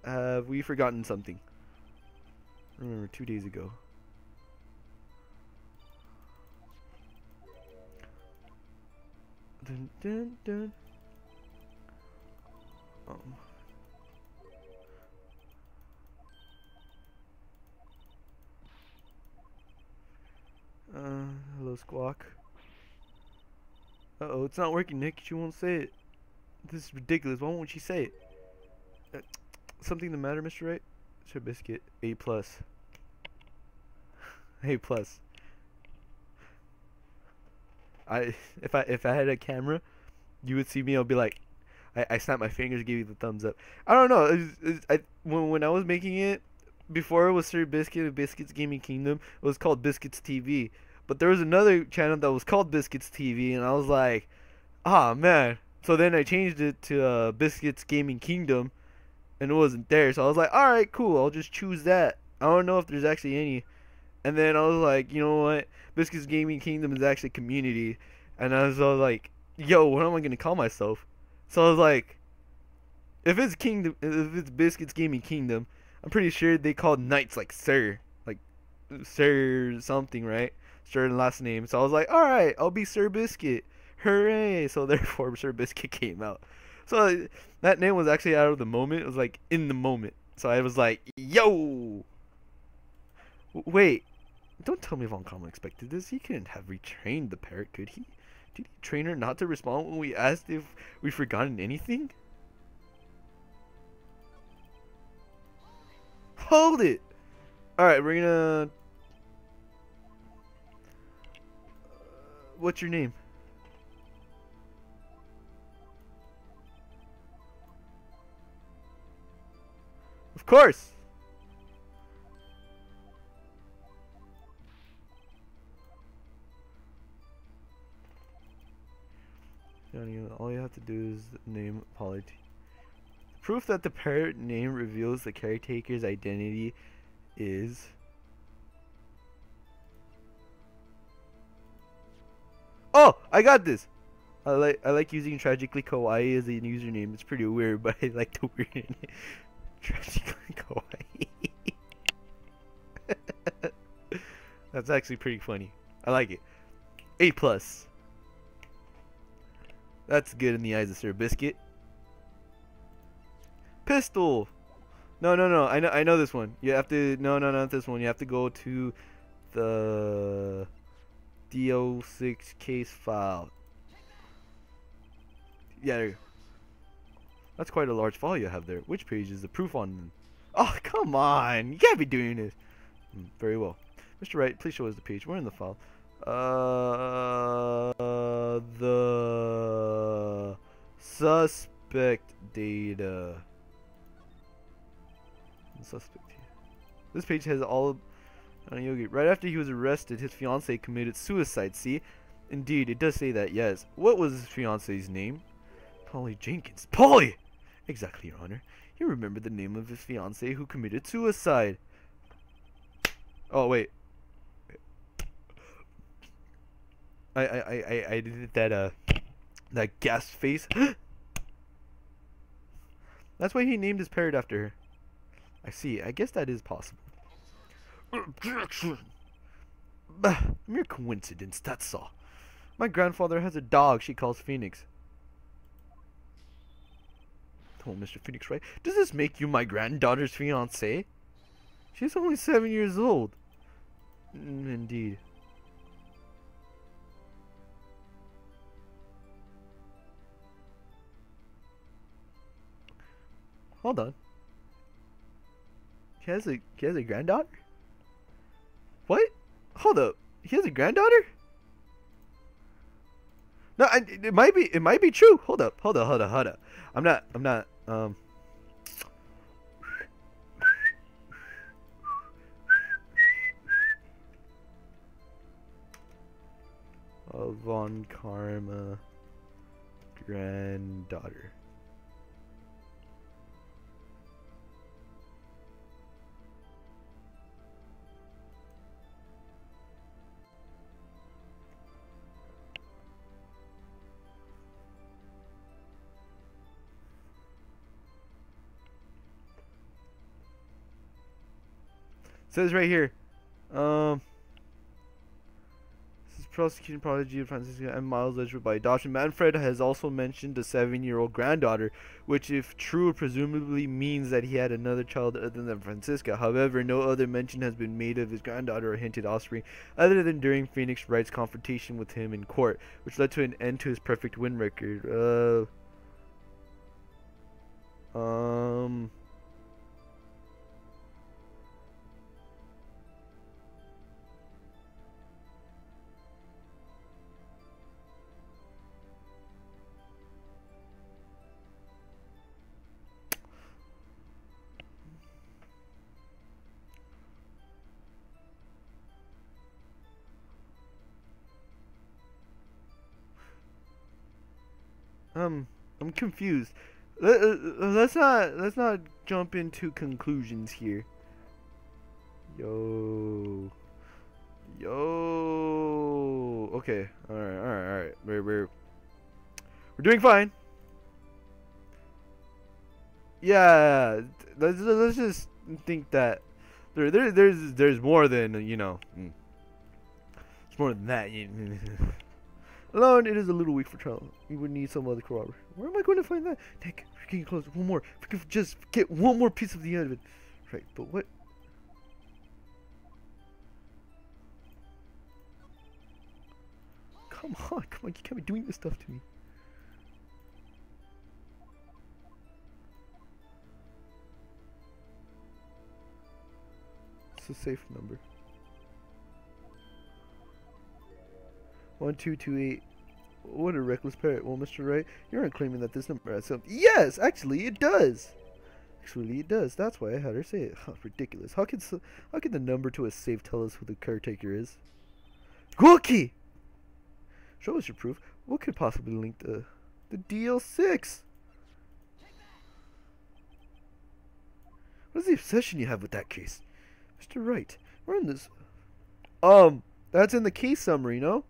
Have we forgotten something? Remember 2 days ago. Dun, dun, dun. Hello, Squawk. Uh-oh, it's not working, Nick. She won't say it. This is ridiculous. Why won't she say it? Something the matter, Mr. Wright? Sir Biscuit, A+. A+. If I had a camera, you would see me. I'll be like, I snap my fingers, give you the thumbs up. I don't know. When I was making it, before it was Sir Biscuit of Biscuits Gaming Kingdom, it was called Biscuits TV. But there was another channel that was called Biscuits TV, and I was like, ah, man. So then I changed it to Biscuits Gaming Kingdom, and it wasn't there. So I was like, alright, cool. I'll just choose that. I don't know if there's actually any. And then I was like, you know what? Biscuits Gaming Kingdom is actually community. And I was all like, yo, what am I going to call myself? So I was like, if it's Biscuits Gaming Kingdom, I'm pretty sure they called Knights like Sir. Like, Sir something, right? Sir last name. So I was like, alright, I'll be Sir Biscuit. Hooray! So therefore, Sir Biscuit came out. So that name was actually out of the moment. It was like in the moment. So I was like, yo! Wait. Don't tell me Von Common expected this. He couldn't have retrained the parrot, could he? Did he train her not to respond when we asked if we'd forgotten anything? Hold it! Alright, we're gonna... what's your name? Of course! All you have to do is name Polly. Proof that the parrot name reveals the caretaker's identity is... oh! I got this! I like using Tragically Kawaii as a username. It's pretty weird, but I like the weird name. Tragically Kawaii. That's actually pretty funny. I like it. A+. That's good in the eyes of Sir Biscuit. Pistol. No. I know this one. You have to not this one. You have to go to the DO6 case file. Yeah, there you go. That's quite a large file you have there. Which page is the proof on? Oh, come on. You can't be doing this. Very well. Mr. Wright, please show us the page. We're in the file. The suspect data. Suspect. This page has all of Yogi. Right after he was arrested, his fiancée committed suicide. See? Indeed, it does say that, yes. What was his fiancée's name? Polly Jenkins. Polly! Exactly, Your Honor. You remember the name of his fiancée who committed suicide. Oh, wait. I did that gas face. That's why he named his parrot after her. I see. I guess that is possible. Objection! Mere coincidence, that's all. My grandfather has a dog she calls Phoenix. Oh, Mr. Phoenix, right? Does this make you my granddaughter's fiancé? She's only 7 years old. Indeed. Hold on. He has a granddaughter? What? Hold up. He has a granddaughter? No, it might be true. Hold up. I'm not Von Karma granddaughter. Says right here, this is prosecuting prodigy of Francisco and Miles Edgewood by adoption. Manfred has also mentioned a 7-year-old granddaughter, which, if true, presumably means that he had another child other than Francisca. However, no other mention has been made of his granddaughter or hinted offspring, other than during Phoenix Wright's confrontation with him in court, which led to an end to his perfect win record. I'm confused. Let's not jump into conclusions here. Yo. Okay. All right. We're doing fine. Yeah. Let's just think that there's more than, you know. It's more than that. Alone, it is a little weak for trial. You would need some other corroboration. Where am I going to find that? Nick, we're getting close. One more. If we could just get one more piece of the end of it. Right, but what? Come on. You can't be doing this stuff to me. It's a safe number. 1228. What a reckless parrot. Well, Mr. Wright, you aren't claiming that this number has something. Yes, actually, it does. That's why I had her say it. Huh, ridiculous. How can the number to a safe tell us who the caretaker is? Cookie! Show us your proof. What could possibly link the DL6? What is the obsession you have with that case? Mr. Wright, we're in this. That's in the case summary, no?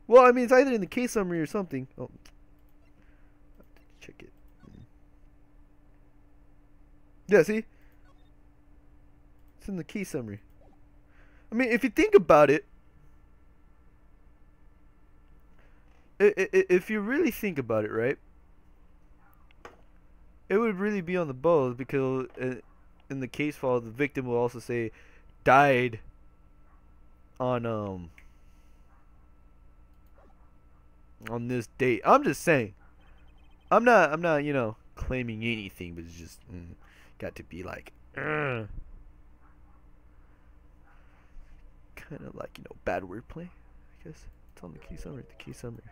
Well, I mean, it's either in the case summary or something. Oh, check it. Yeah, see? It's in the case summary. I mean, if you think about it, if you really think about it, right? It would really be on the both, because in the case file, the victim will also say died on this date. I'm just saying. I'm not, you know, claiming anything, but it's just got to be like kind of like, you know, bad wordplay, I guess. It's on the case summary. The case summary.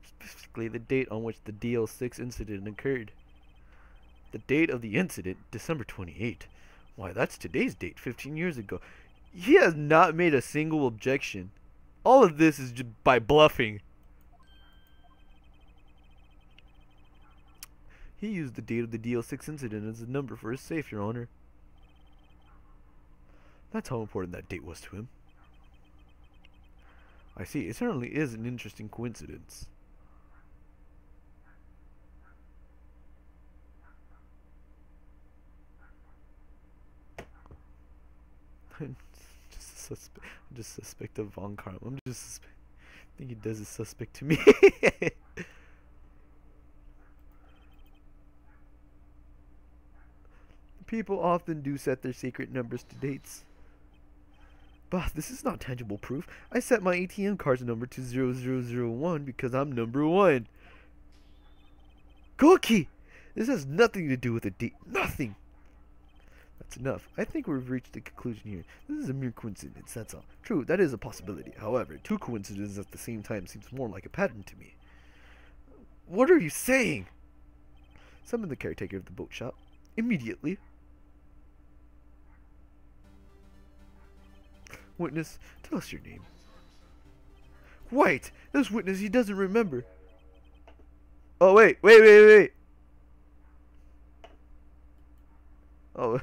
Specifically the date on which the DL6 incident occurred. The date of the incident, December 28. Why, that's today's date, 15 years ago. He has not made a single objection. All of this is just by bluffing. He used the date of the DL6 incident as a number for his safe, Your Honor. That's how important that date was to him. I see. It certainly is an interesting coincidence. I'm just suspect of Von Karm. I think he does a suspect to me. People often do set their secret numbers to dates. But this is not tangible proof. I set my ATM card's number to 0001 because I'm number 1. Cookie! This has nothing to do with a date. Nothing! That's enough. I think we've reached the conclusion here. This is a mere coincidence, that's all. True, that is a possibility. However, two coincidences at the same time seems more like a pattern to me. What are you saying? Summon the caretaker of the boat shop. Immediately. Witness, tell us your name. Wait, this witness, he doesn't remember. Oh, wait. Oh,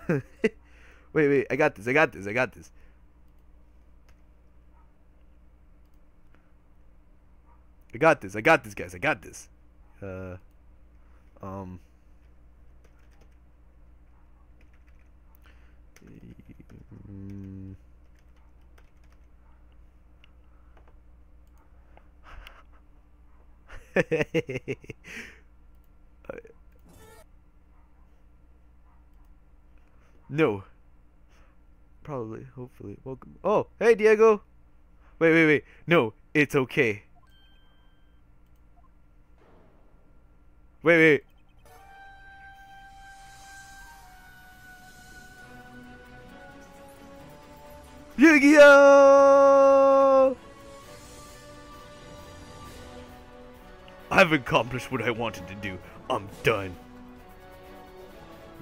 wait, I got this. I got this, guys. I got this. No. Probably. Hopefully. Welcome. Oh, hey, Diego. Wait. No, it's okay. Wait. Yu-Gi-Oh! I've accomplished what I wanted to do. I'm done.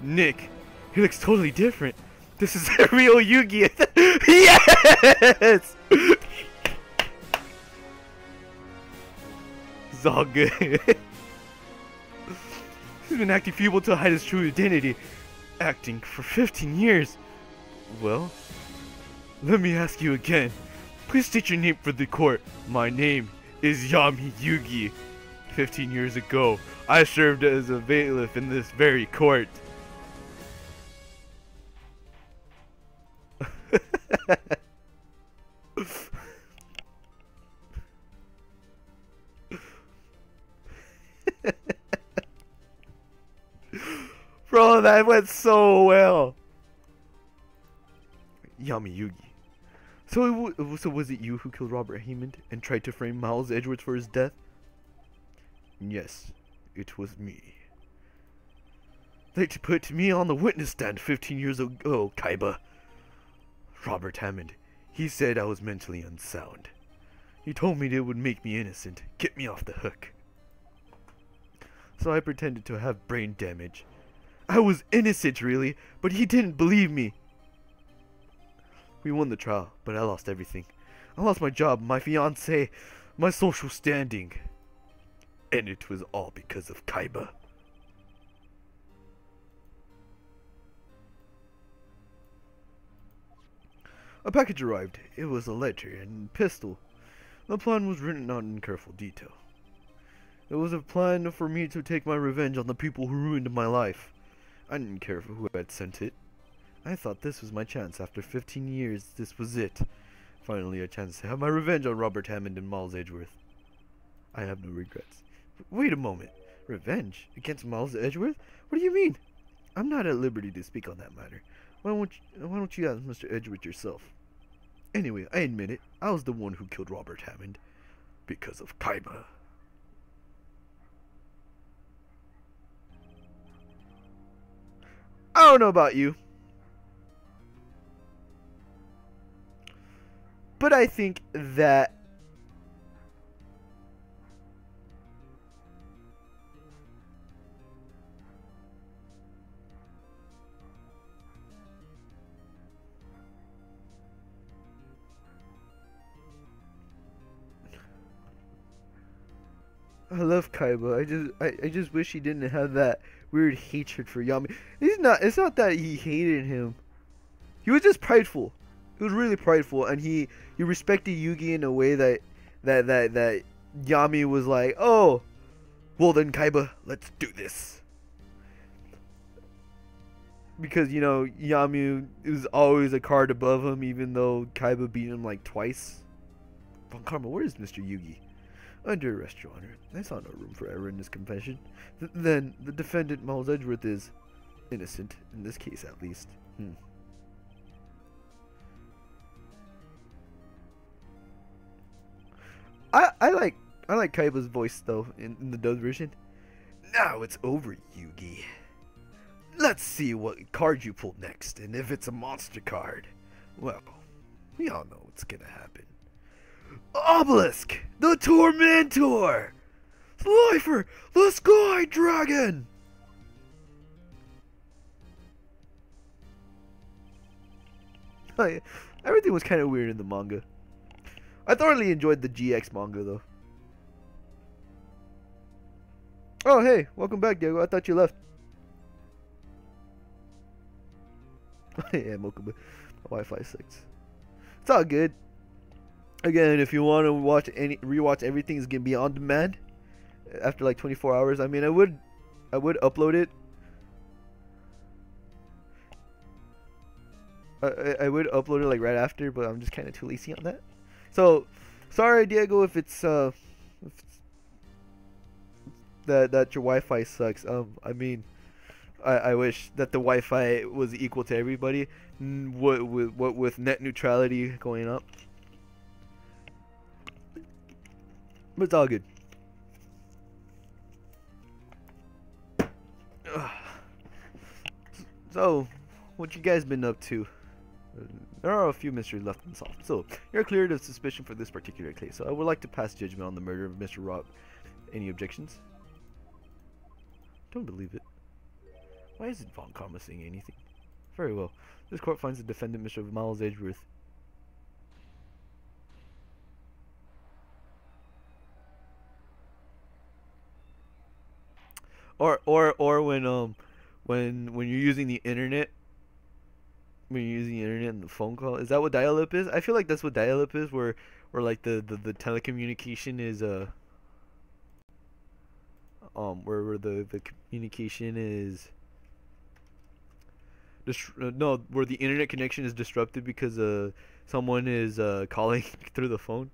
Nick, he looks totally different. This is a real Yu-Gi-Oh! Yes! It's all good. He's been acting feeble to hide his true identity. Acting for 15 years. Well, let me ask you again. Please state your name for the court. My name is Yami Yugi. 15 years ago, I served as a bailiff in this very court. Bro, that went so well. Yami Yugi. So was it you who killed Robert Hammond and tried to frame Miles Edgeworth for his death? Yes, it was me. They put me on the witness stand 15 years ago, Kaiba. Robert Hammond, he said I was mentally unsound. He told me it would make me innocent, get me off the hook. So I pretended to have brain damage. I was innocent, really, but he didn't believe me. We won the trial, but I lost everything. I lost my job, my fiancé, my social standing. And it was all because of Kaiba. A package arrived. It was a letter and a pistol. The plan was written out in careful detail. It was a plan for me to take my revenge on the people who ruined my life. I didn't care who had sent it. I thought this was my chance. After 15 years, this was it. Finally, a chance to have my revenge on Robert Hammond and Miles Edgeworth. I have no regrets. Wait a moment. Revenge? Against Miles Edgeworth? What do you mean? I'm not at liberty to speak on that matter. Why don't you ask Mr. Edgeworth yourself? Anyway, I admit it. I was the one who killed Robert Hammond. Because of Kaiba. I don't know about you, but I think that I love Kaiba. I just wish he didn't have that weird hatred for Yami. It's not that he hated him. He was just prideful. He was really prideful, and he respected Yugi in a way that Yami was like, "Oh, well then Kaiba, let's do this." Because, you know, Yami was always a card above him, even though Kaiba beat him like twice. Von Karma, where is Mr. Yugi? Under arrest, Your Honor. I saw no room for error in this confession. Then, the defendant, Miles Edgeworth, is innocent, in this case at least. I like Kaiba's voice, though, in the dubbed version. Now it's over, Yugi. Let's see what card you pull next, and if it's a monster card, well, we all know what's gonna happen. Obelisk, the Tormentor! Slifer, the Sky Dragon! Everything was kind of weird in the manga. I thoroughly enjoyed the GX manga, though. Oh, hey, welcome back, Diego. I thought you left. Yeah, welcome back. My Wi-Fi sucks. It's all good. Again, if you want to rewatch everything, is gonna be on demand after like 24 hours. I mean, I would upload it. I would upload it like right after, but I'm just kind of too lazy on that. So, sorry, Diego, if it's that your Wi-Fi sucks. I mean, I wish that the Wi-Fi was equal to everybody. What with net neutrality going up, but it's all good. So, what you guys been up to? There are a few mysteries left unsolved. So, you're cleared of suspicion for this particular case. So, I would like to pass judgment on the murder of Mr. Rob. Any objections? Don't believe it. Why isn't Von Karma saying anything? Very well. This court finds the defendant, Mr. Miles Edgeworth. Or when you're using the internet, when you're using the internet and the phone call, is that what dial-up is? I feel like that's what dial-up is, where like the telecommunication is where the communication is no, where the internet connection is disrupted because someone is calling through the phone.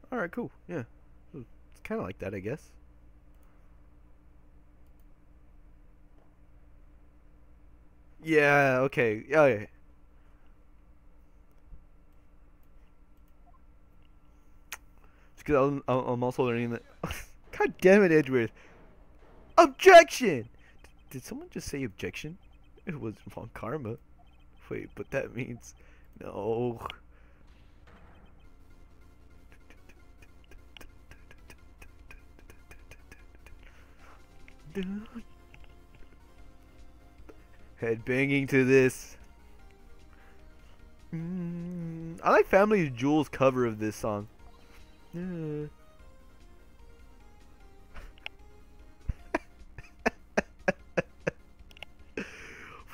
Alright, cool. Yeah. It's kind of like that, I guess. Yeah, okay. Yeah, yeah. It's because I'm also learning that. God damn it, Edgeworth. Objection! Did someone just say objection? It was Von Karma. Wait, but that means. No. Head banging to this. I like Family Jewel's cover of this song.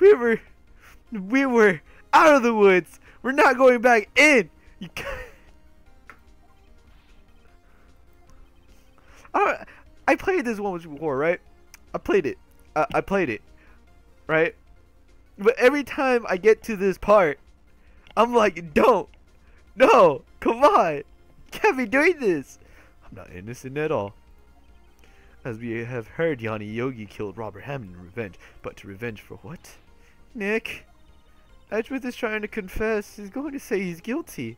We were out of the woods. We're not going back in. You I played this one before, right? I played it. I played it, right? But every time I get to this part, I'm like, don't. No. Come on. Can't be doing this. I'm not innocent at all. As we have heard, Yanni Yogi killed Robert Hammond in revenge. But to revenge for what? Nick. Edgeworth is trying to confess. He's going to say he's guilty.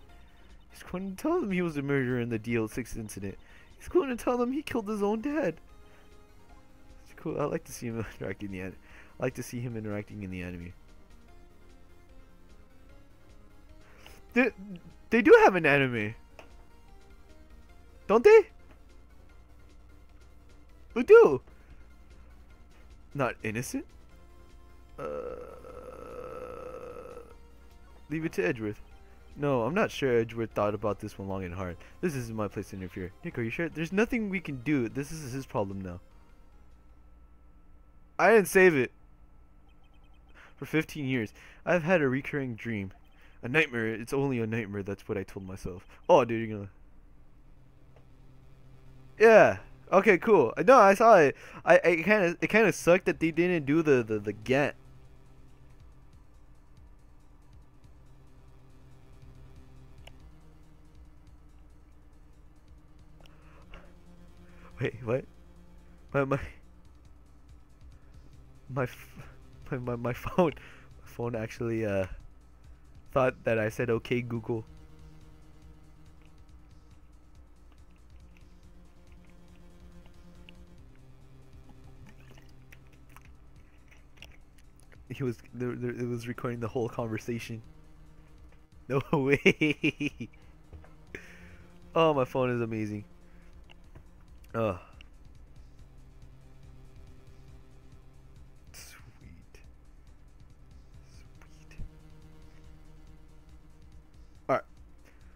He's going to tell them he was the murderer in the DL6 incident. He's going to tell them he killed his own dad. It's cool. I like to see him interacting in the anime. I like to see him interacting in the anime. They do have an anime, don't they? They do. Not innocent. Leave it to Edgeworth. No, I'm not sure Edgeworth thought about this one long and hard. This isn't my place to interfere. Nick, are you sure? There's nothing we can do. This is his problem now. I didn't save it. For 15 years, I've had a recurring dream. A nightmare. It's only a nightmare. That's what I told myself. Oh, dude, you're gonna... Yeah. Okay, cool. No, I saw it. It kind of sucked that they didn't do the get. Wait, what? My phone actually thought that I said okay Google. It was recording the whole conversation. No way. Oh, my phone is amazing. Oh. Sweet. Alright.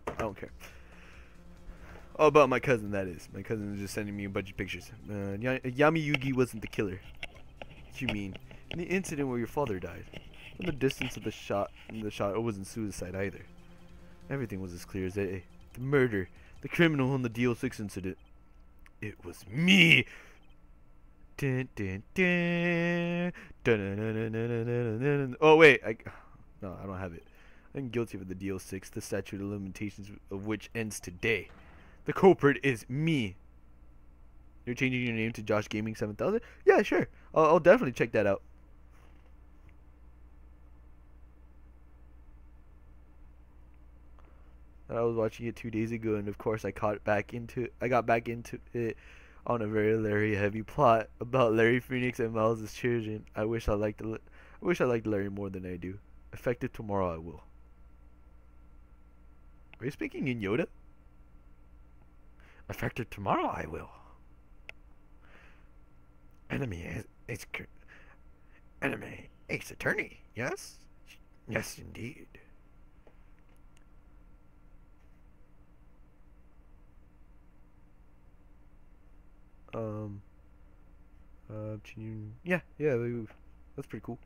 I don't care. Oh, about my cousin, that is. My cousin is just sending me a bunch of pictures. Yami Yugi wasn't the killer. You mean in the incident where your father died? From the distance of the shot, it wasn't suicide either. Everything was as clear as day. The murder, the criminal in the DO6 incident. It was me. Dun, dun, dun. Dun, dun, dun, dun, dun, dun, dun. Oh wait, no, I don't have it. I'm guilty of the DO6, the statute of limitations of which ends today. The culprit is me. You're changing your name to Josh Gaming 7000? Yeah, sure. I'll definitely check that out. I was watching it 2 days ago, and of course I got back into it on a very Larry heavy plot about Larry Phoenix and Miles' children. I wish I liked Larry more than I do. Effective tomorrow, I will. Are you speaking in Yoda? Effective tomorrow, I will. Enemy Ace Attorney, yes? Yes, indeed. Yeah, that's pretty cool.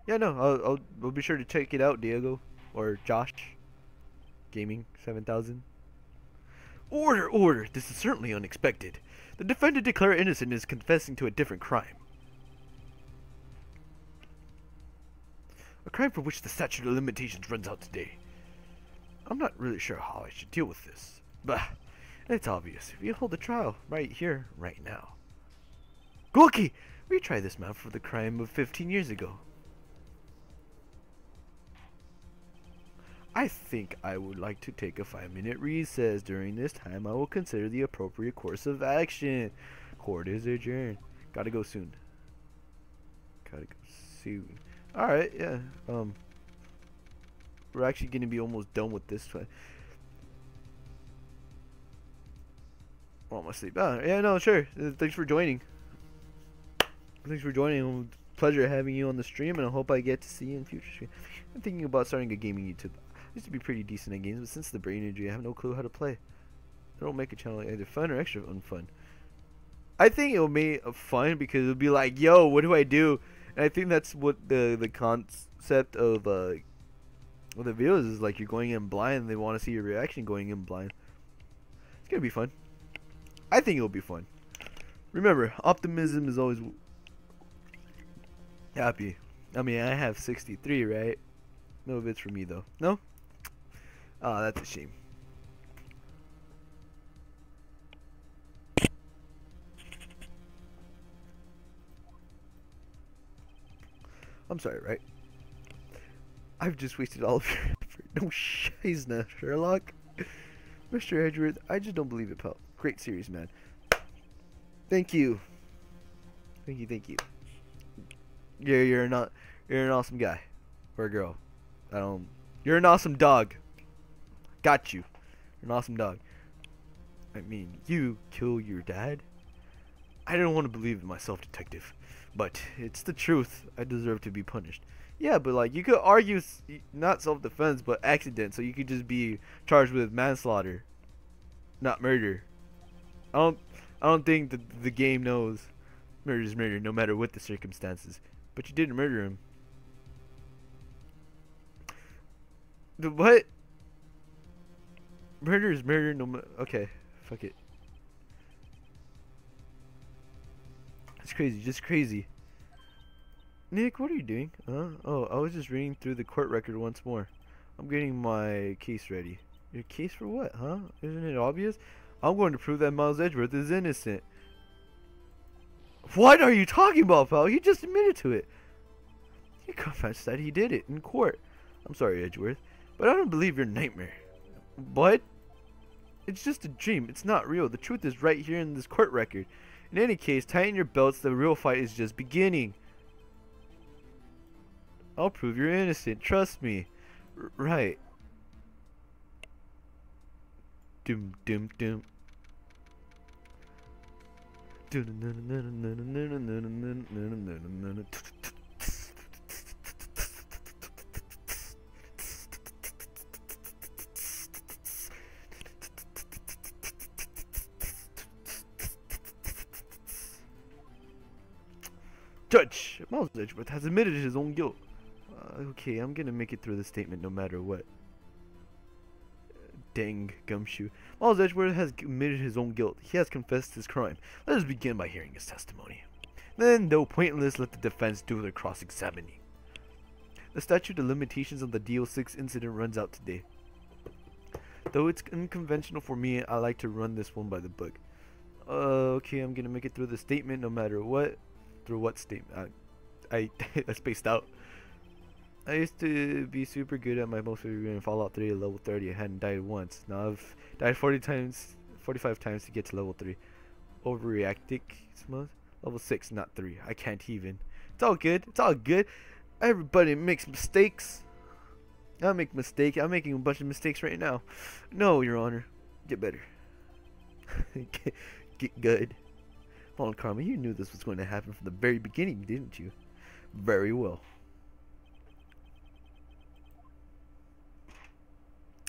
Yeah, no, I'll be sure to check it out, Diego or Josh Gaming 7000. Order! This is certainly unexpected. The defendant declared innocent and is confessing to a different crime. A crime for which the statute of limitations runs out today. I'm not really sure how I should deal with this. Bah, it's obvious. We hold the trial right here, right now. Gorky! We tried this man for the crime of 15 years ago. I think I would like to take a 5-minute recess. During this time, I will consider the appropriate course of action. Court is adjourned. Gotta go soon. Alright, yeah. We're actually gonna be almost done with this one. Almost sleep. Oh, yeah, no, sure. Thanks for joining. Pleasure having you on the stream, and I hope I get to see you in future streams. I'm thinking about starting a gaming YouTube. I used to be pretty decent at games, but since the brain injury, I have no clue how to play. I don't make a channel either fun or extra unfun. I think it'll make fun because it'll be like, yo, what do I do? And I think that's what the concept of the videos is, like. You're going in blind, and they want to see your reaction going in blind. It's gonna be fun. I think it'll be fun. Remember, optimism is always happy. I mean, I have 63, right? No bits for me though. No? Oh, that's a shame. I'm sorry, right? I've just wasted all of your effort. No shiznah, Sherlock. Mr. Edgeworth, I just don't believe it, pal. Great series, man. Thank you. Thank you. You're an awesome guy. Or girl. You're an awesome dog. Got you. You're an awesome dog. I mean, you kill your dad? I don't want to believe in myself, detective. But it's the truth. I deserve to be punished. Yeah, but like, you could argue not self-defense, but accident. So you could just be charged with manslaughter, not murder. I don't think that the game knows murder is murder, no matter what the circumstances. But you didn't murder him. The what? Murder is murder, no matter. Okay, fuck it. It's crazy, just crazy. Nick, what are you doing? Oh, I was just reading through the court record once more. I'm getting my case ready. Your case for what, huh? Isn't it obvious? I'm going to prove that Miles Edgeworth is innocent. What are you talking about, pal? He just admitted to it. He confessed that he did it in court. I'm sorry, Edgeworth, but I don't believe your nightmare. What? It's just a dream. It's not real. The truth is right here in this court record. In any case, tighten your belts. The real fight is just beginning. I'll prove you're innocent. Trust me. Right. Doom, doom, doom. Judge, Miles Edgeworth has admitted his own guilt. Okay, I'm gonna make it through the statement no matter what. Dang gumshoe. Miles Edgeworth has admitted his own guilt. He has confessed his crime. Let us begin by hearing his testimony. Then, though pointless, let the defense do their cross-examining. The statute of limitations of the DO6 incident runs out today. Though it's unconventional for me, I like to run this one by the book. Okay, I'm gonna make it through the statement no matter what. Through what statement? I spaced out. I used to be super good at my most in Fallout 3 at level 30. I hadn't died once. Now I've died 45 times to get to level 3. Overreacting, level 6, not 3. I can't even. It's all good. It's all good. Everybody makes mistakes. I make mistakes. I'm making a bunch of mistakes right now. No, Your Honor. Get better. Get good. Fallen Karma, you knew this was going to happen from the very beginning, didn't you? Very well.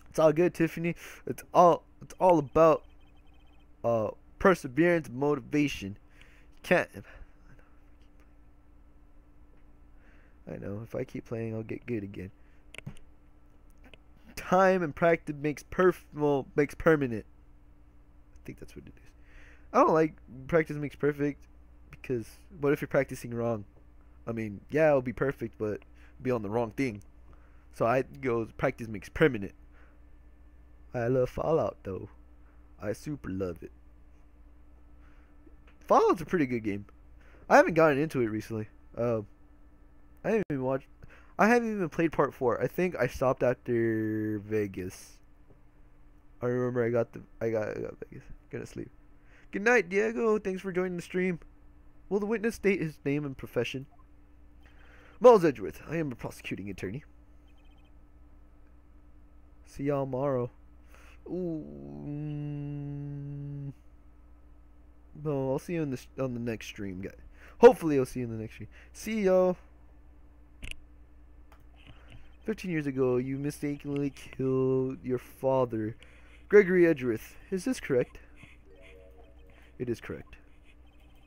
It's all good, Tiffany. It's all about perseverance and motivation. Can't. I know. If I keep playing, I'll get good again. Time and practice makes permanent. I think that's what it is. I don't like practice makes perfect because what if you're practicing wrong? I mean, yeah, it'll be perfect, but be on the wrong thing. So I go practice makes permanent. I love Fallout though. I super love it. Fallout's a pretty good game. I haven't gotten into it recently. I haven't even played part 4. I think I stopped after Vegas. I remember I got Vegas. Gonna sleep. Good night, Diego. Thanks for joining the stream. Will the witness state his name and profession? Miles Edgeworth. I am a prosecuting attorney. See y'all tomorrow. Ooh. No, I'll see you on the next stream, guys. Hopefully, I'll see you in the next stream. See y'all. 13 years ago, you mistakenly killed your father, Gregory Edgeworth. Is this correct? It is correct.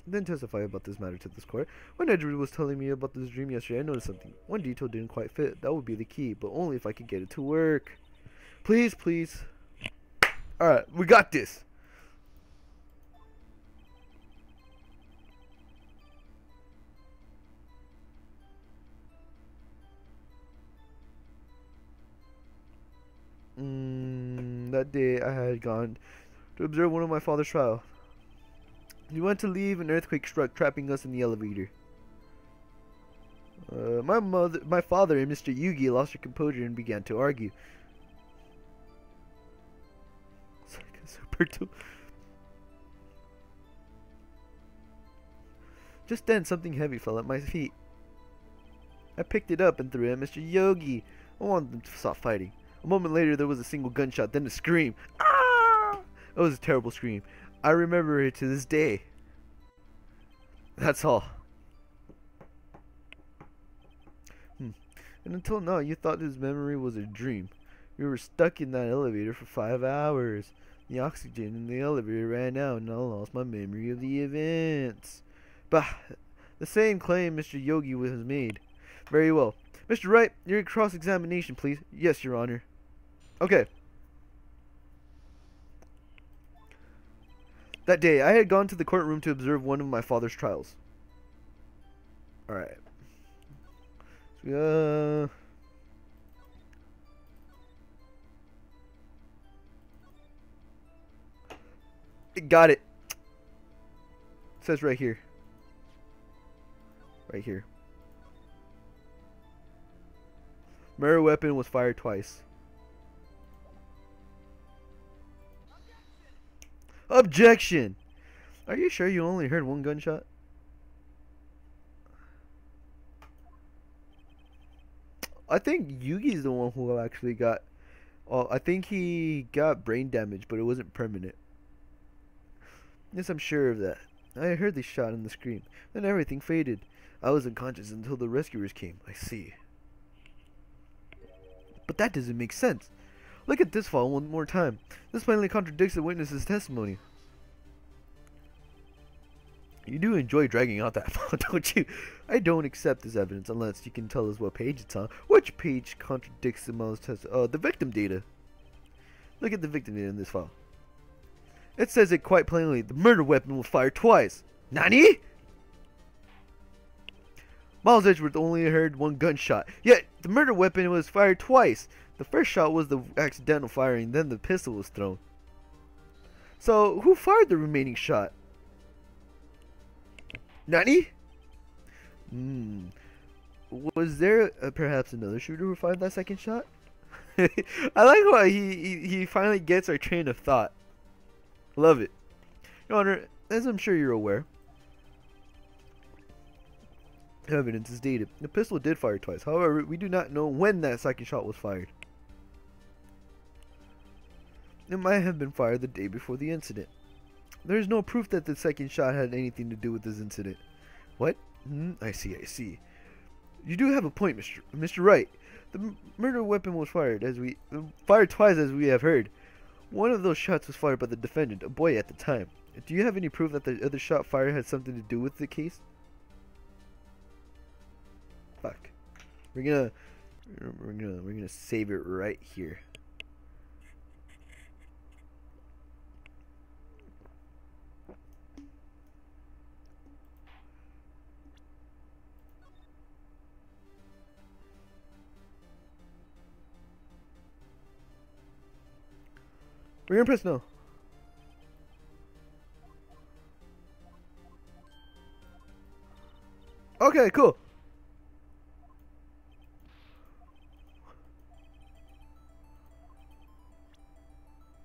Then testify about this matter to this court. When Edgeworth was telling me about this dream yesterday, I noticed something. One detail didn't quite fit. That would be the key, but only if I could get it to work. Please, please. Alright, we got this. That day I had gone to observe one of my father's trial. He went to leave, an earthquake struck, trapping us in the elevator. My father and Mr. Yugi lost their composure and began to argue. Just then, something heavy fell at my feet. I picked it up and threw it at Mr. Yogi. I wanted them to stop fighting. A moment later, there was a single gunshot, then a scream. Ah! It was a terrible scream. I remember it to this day. That's all. And until now, you thought his memory was a dream. We were stuck in that elevator for 5 hours. The oxygen in the elevator ran out and I lost my memory of the events. Bah! The same claim Mr. Yogi has made. Very well. Mr. Wright, your cross-examination, please. Yes, Your Honor. Okay. That day, I had gone to the courtroom to observe one of my father's trials. Alright. So, got it. It says right here. Right here. Murder weapon was fired twice. Objection! Are you sure you only heard one gunshot? I think Yugi's the one who actually got... I think he got brain damage, but it wasn't permanent. Yes, I'm sure of that. I heard the shot and the scream. Then everything faded. I was unconscious until the rescuers came. I see. But that doesn't make sense. Look at this file one more time. This plainly contradicts the witness's testimony. You do enjoy dragging out that file, don't you? I don't accept this evidence unless you can tell us what page it's on. Which page contradicts the most test? The victim data. Look at the victim data in this file. It says it quite plainly. The murder weapon was fired twice. Nani? Miles Edgeworth only heard one gunshot. Yet, the murder weapon was fired twice. The first shot was the accidental firing, then the pistol was thrown. So, who fired the remaining shot? Nani? Was there perhaps another shooter who fired that second shot? I like how he finally gets our train of thought. Love it. Your Honor, as I'm sure you're aware, evidence is dated. The pistol did fire twice. However, we do not know when that second shot was fired. It might have been fired the day before the incident. There is no proof that the second shot had anything to do with this incident. What? I see. You do have a point, Mr. Wright. The murder weapon was fired twice, as we have heard. One of those shots was fired by the defendant, a boy at the time. Do you have any proof that the other shot fired had something to do with the case? Fuck. We're gonna save it right here. We're gonna press no. Okay, cool.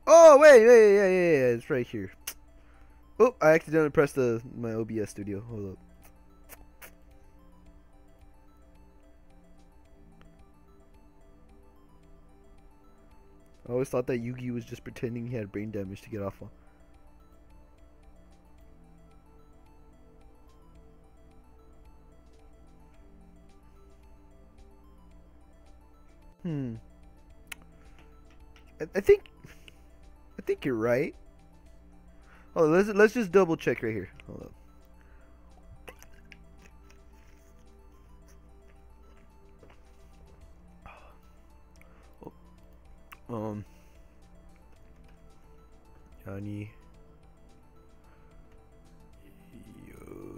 Oh wait, yeah, it's right here. Oh, I accidentally pressed my OBS studio. Hold up. I always thought that Yugi was just pretending he had brain damage to get off on. I think you're right. Oh, let's just double check right here. Hold up. Yanni Yogi.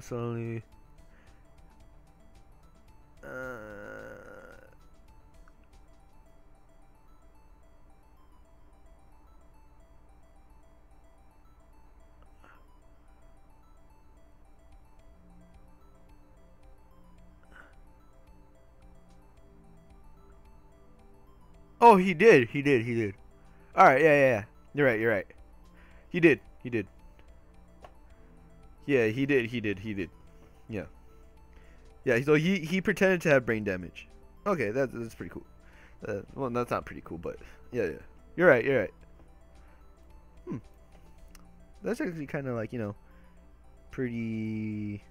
Suddenly. Oh, he did. All right, yeah. You're right. He did. Yeah, he did. Yeah. Yeah, so he pretended to have brain damage. Okay, that's pretty cool. Well, that's not pretty cool, but yeah. You're right. That's actually kind of like, pretty.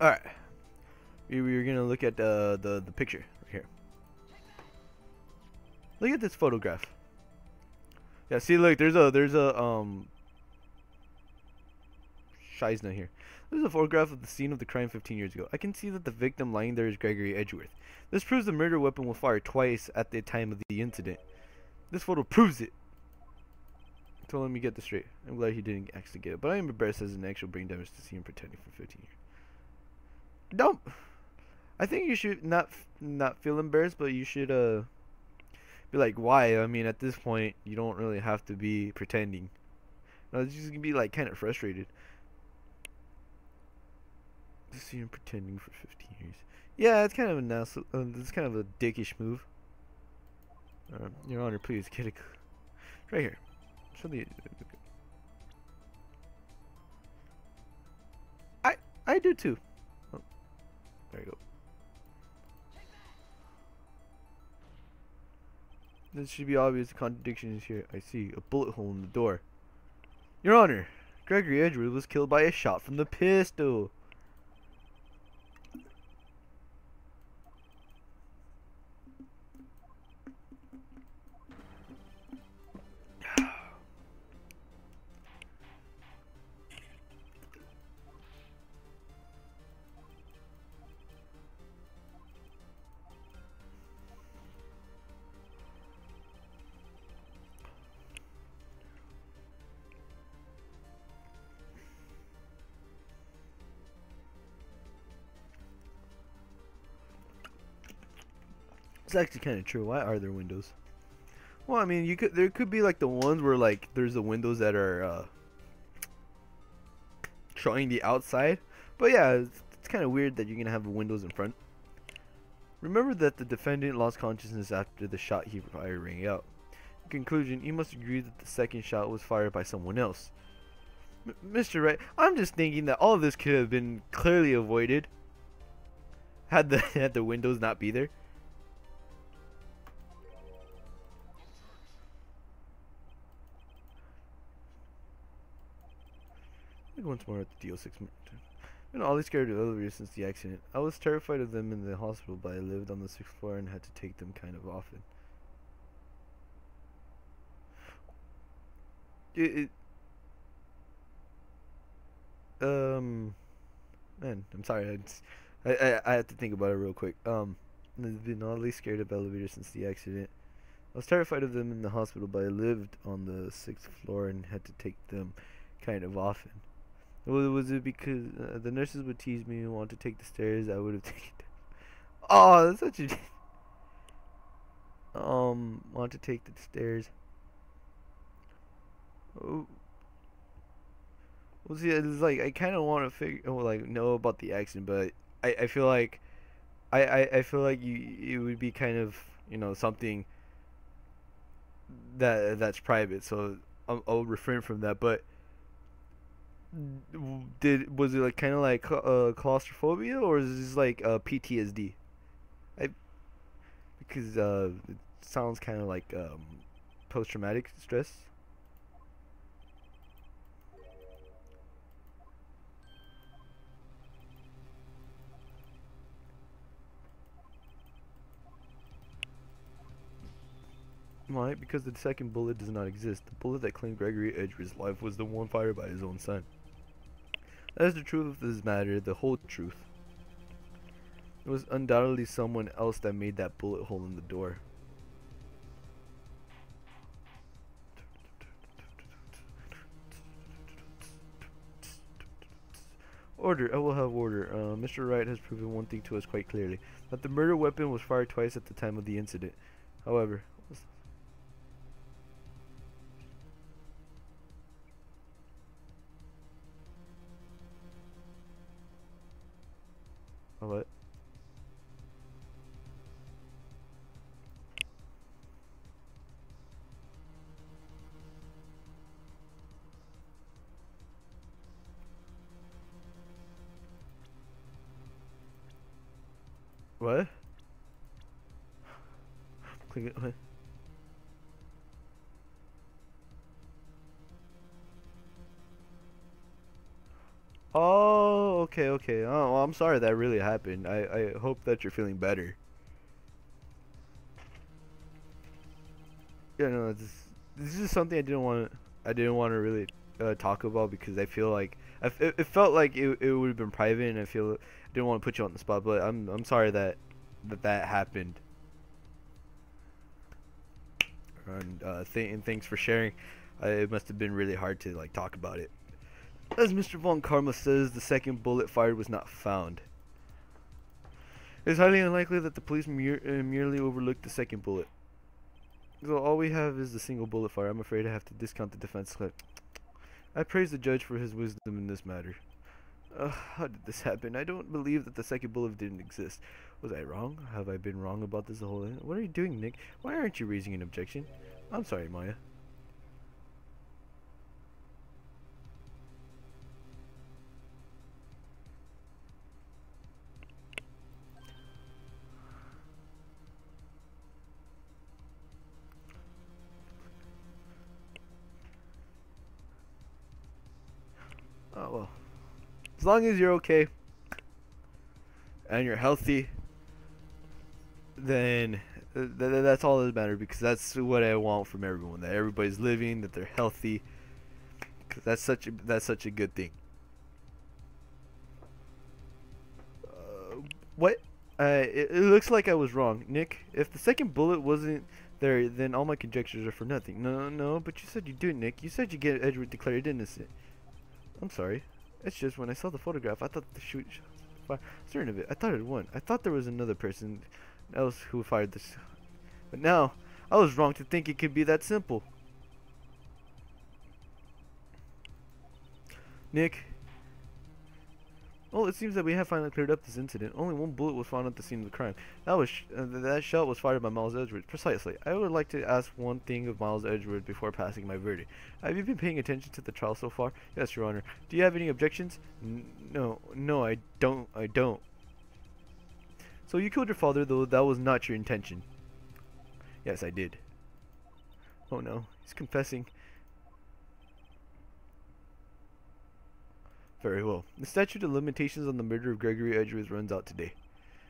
All right. We're gonna look at the picture right here. Look at this photograph. Yeah, see, look, there's a Shiesna here. This is a photograph of the scene of the crime 15 years ago. I can see that the victim lying there is Gregory Edgeworth. This proves the murder weapon was fired twice at the time of the incident. This photo proves it. So let me get this straight. I'm glad he didn't actually get it, but I am embarrassed as an actual brain damage to see him pretending for 15 years. Don't. I think you should not feel embarrassed, but you should be like, why? I mean, at this point, you don't really have to be pretending. No, it's just gonna be like kind of frustrated. To see him pretending for 15 years. Yeah, it's kind of a it's kind of a dickish move. Your Honor, please get it right here. Show the. I do too. Oh, there you go. This should be obvious. The contradiction is here. I see a bullet hole in the door. Your Honor, Gregory Edgeworth was killed by a shot from the pistol. It's actually kind of true. Why are there windows? Well, I mean, there could be like the ones where like there's the windows that are showing the outside, but yeah, it's kind of weird that you're gonna have windows in front. Remember that the defendant lost consciousness after the shot he fired rang out. In conclusion, you must agree that the second shot was fired by someone else. Mr. Wright, I'm just thinking that all of this could have been clearly avoided had the windows not be there. Once more at the DO6. I've been always scared of elevators since the accident. I was terrified of them in the hospital, but I lived on the 6th floor and had to take them kind of often. Man, I'm sorry. I had to think about it real quick. I've been oddly scared of elevators since the accident. I was terrified of them in the hospital, but I lived on the 6th floor and had to take them kind of often. Was it because the nurses would tease me and want to take the stairs? I would have taken them. Oh, that's such a want to take the stairs. Oh, well, see, it's like I kind of want to know about the accident, but I feel like I feel like it would be kind of something that's private, so I'll refrain from that. But was it like kind of like claustrophobia, or is this like PTSD? Because it sounds kind of like post-traumatic stress. Why? Because the second bullet does not exist. The bullet that claimed Gregory Edgeworth's life was the one fired by his own son. That is the truth of this matter, the whole truth. It was undoubtedly someone else that made that bullet hole in the door. Order, I will have order. Mr. Wright has proven one thing to us quite clearly, that the murder weapon was fired twice at the time of the incident. However, what? What? Click it. What? Oh, okay, okay. Oh, well, I'm sorry that really happened. I hope that you're feeling better. Yeah, no, this is something I didn't want to really talk about because I feel like it felt like it would have been private, and I didn't want to put you on the spot, but I'm sorry that happened. And and thanks for sharing. It must have been really hard to like talk about it. As Mr. Von Karma says, the second bullet fired was not found. It is highly unlikely that the police merely overlooked the second bullet. So all we have is the single bullet fire. I'm afraid I have to discount the defense clip. I praise the judge for his wisdom in this matter. How did this happen? I don't believe that the second bullet didn't exist. Was I wrong? Have I been wrong about this the whole thing? What are you doing, Nick? Why aren't you raising an objection? I'm sorry, Maya. As long as you're okay and you're healthy, then that's all that matters, because that's what I want from everyone. That everybody's living, that they're healthy, because that's such a good thing. What? It looks like I was wrong, Nick. If the second bullet wasn't there, then all my conjectures are for nothing. No, but you said you do, Nick. You said you get Edward declared innocent. I'm sorry. It's just when I saw the photograph, I thought the shoot certain of it. I thought it won. I thought there was another person else who fired this. But now, I was wrong to think it could be that simple. Nick. Well, it seems that we have finally cleared up this incident. Only one bullet was found at the scene of the crime. That shot was fired by Miles Edgeworth. Precisely. I would like to ask one thing of Miles Edgeworth before passing my verdict. Have you been paying attention to the trial so far? Yes, Your Honor. Do you have any objections? No, I don't. So you killed your father, though that was not your intention. Yes, I did. Oh no, he's confessing. Very well. The statute of limitations on the murder of Gregory Edgeworth runs out today.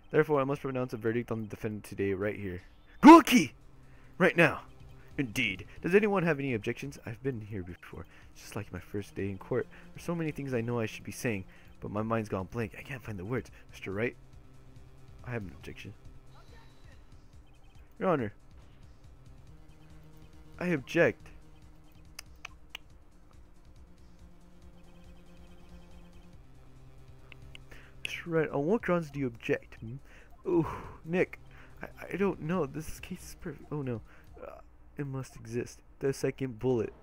Therefore, I must pronounce a verdict on the defendant today, right here. Gulki! Right now. Indeed. Does anyone have any objections? I've been here before. It's just like my first day in court. There's so many things I know I should be saying, but my mind's gone blank. I can't find the words. Mr. Wright? I have an objection. Your Honor. I object. Right. On what grounds do you object? Oh, Nick, I don't know. This case is perfect. Oh no, it must exist. The second bullet.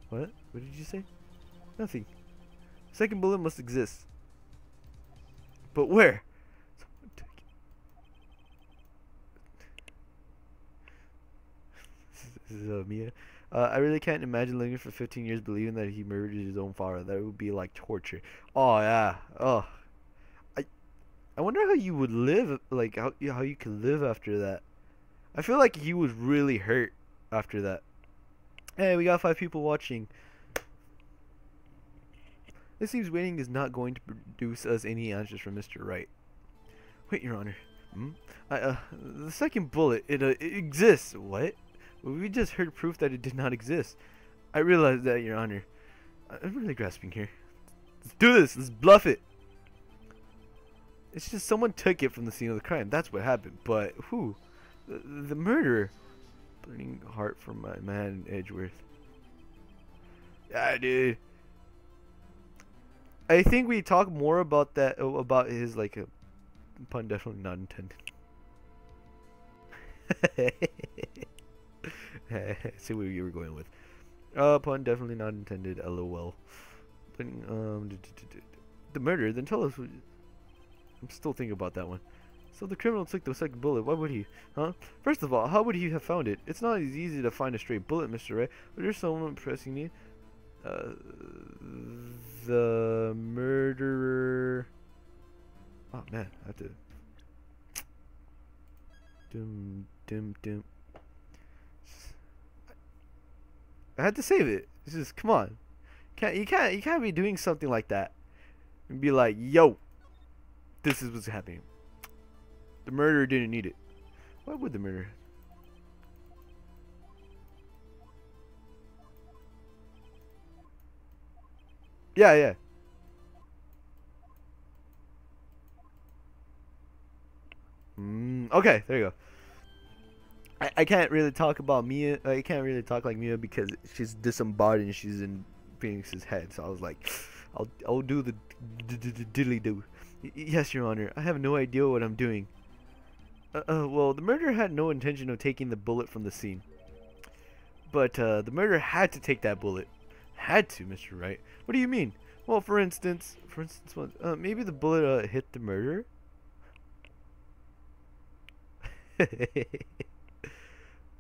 What? What did you say? Nothing. Second bullet must exist. But where? Someone took it. This is Mia. I really can't imagine living for 15 years believing that he murdered his own father. That would be like torture. Oh yeah. Oh. I wonder how you would live, like how you could live after that. I feel like he was really hurt after that. Hey, we got 5 people watching. It seems waiting is not going to produce us any answers from Mr. Wright. Wait, Your Honor. The second bullet, it exists. What? Well, we just heard proof that it did not exist. I realize that, Your Honor. I'm really grasping here. Let's do this. Let's bluff it. It's just someone took it from the scene of the crime. That's what happened. But who? The murderer. Burning heart from my man Edgeworth. Yeah, dude. I think we talk more about that, about his, like, a pun definitely not intended. See what you were going with. Pun definitely not intended. LOL. But, the murder. Then tell us. I'm still thinking about that one. So the criminal took the second bullet. Why would he? Huh? First of all, how would he have found it? It's not as easy to find a straight bullet, Mr. Wright. But there's someone pressing you. The murderer. Oh man, I have to. Dum. I had to save it. It's just, come on. You can't be doing something like that and be like, yo, this is what's happening. The murderer didn't need it. Why would the murderer? Yeah. Okay, there you go. I can't really talk about Mia. I can't really talk like Mia because she's disembodied and she's in Phoenix's head. So I was like, I'll do the diddly do. Yes, Your Honor. I have no idea what I'm doing. Well, the murderer had no intention of taking the bullet from the scene. But the murderer had to take that bullet. Had to, Mr. Wright. What do you mean? Well, for instance, what? Maybe the bullet hit the murderer.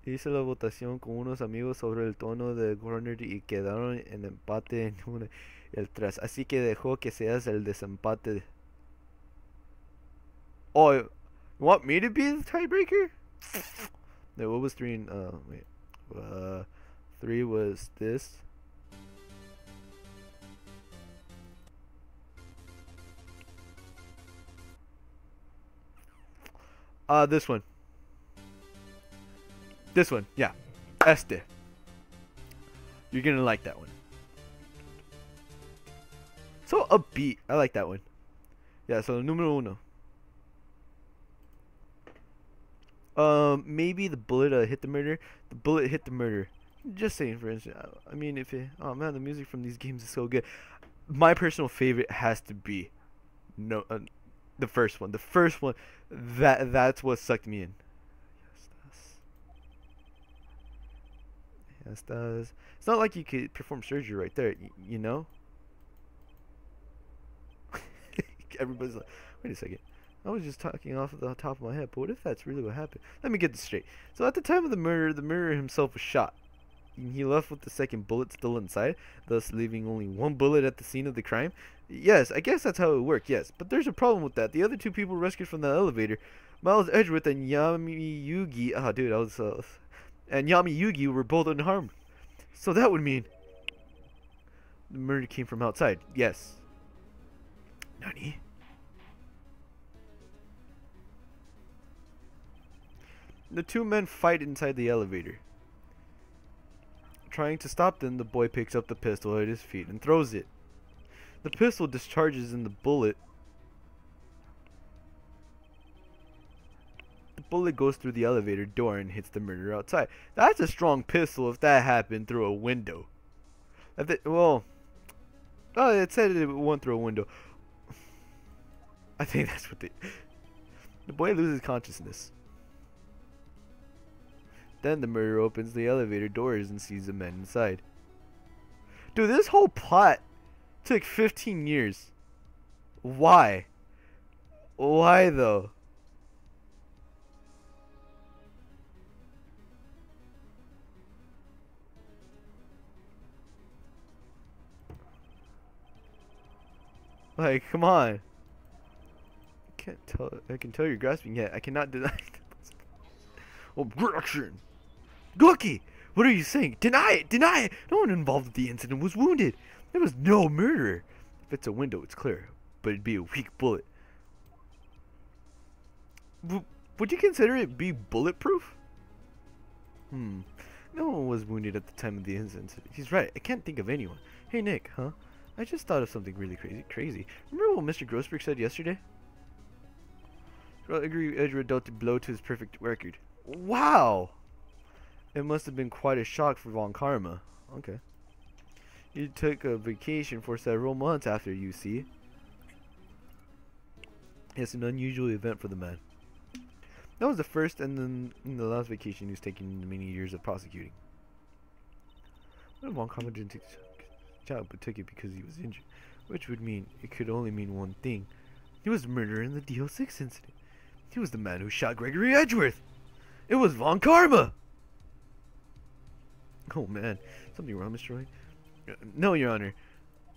Hice la votación con unos amigos sobre el tono de Warner y quedaron en empate en uno y el 3. Así que dejó que seas el desempate. Oh, you want me to be the tiebreaker? No, what was 3 and wait. 3 was this. This one. This one, yeah. Este. You're gonna like that one. So upbeat. I like that one. Yeah, so numero uno. Maybe the bullet hit the murder. The bullet hit the murder. Just saying, for instance. I mean, if it, oh man, the music from these games is so good. My personal favorite has to be the first one. The first one, that's what sucked me in. Yes, does. It's not like you could perform surgery right there, you know? Everybody's like, wait a second. I was just talking off the top of my head, but what if that's really what happened? Let me get this straight. So at the time of the murderer himself was shot. He left with the second bullet still inside, thus leaving only one bullet at the scene of the crime. Yes, I guess that's how it worked, yes. But there's a problem with that. The other two people rescued from the elevator, Miles Edgeworth and Yami Yugi. Oh, dude, I was... and Yami Yugi were both unharmed. So that would mean the murder came from outside. Yes. Nani? The two men fight inside the elevator. Trying to stop them, the boy picks up the pistol at his feet and throws it. The pistol discharges in the bullet. The bullet goes through the elevator door and hits the murderer outside. That's a strong pistol if that happened through a window. Well, oh, it said it went through a window. I think that's what the boy loses consciousness. Then the murderer opens the elevator doors and sees the men inside. Dude, this whole plot took 15 years. Why? Why though? Like, come on. I can tell you're grasping yet. I cannot deny objection. Gookie, what are you saying? Deny it! Deny it! No one involved with the incident was wounded. There was no murder. If it's a window, it's clear. But it'd be a weak bullet. Would you consider it be bulletproof? No one was wounded at the time of the incident. He's right. I can't think of anyone. Hey, Nick, huh? I just thought of something really crazy. Remember what Mr. Grossberg said yesterday? I agree Edgeworth dealt a blow to his perfect record. Wow! It must have been quite a shock for Von Karma. Okay. You took a vacation for several months after UC. It's an unusual event for the man. That was the first and then the last vacation he was taking in the many years of prosecuting. What if Von Karma didn't take the job but took it because he was injured? Which would mean it could only mean one thing. He was the murderer in the DO6 incident. He was the man who shot Gregory Edgeworth. It was Von Karma. Oh man, something wrong, Mr. Wright? No, Your Honor.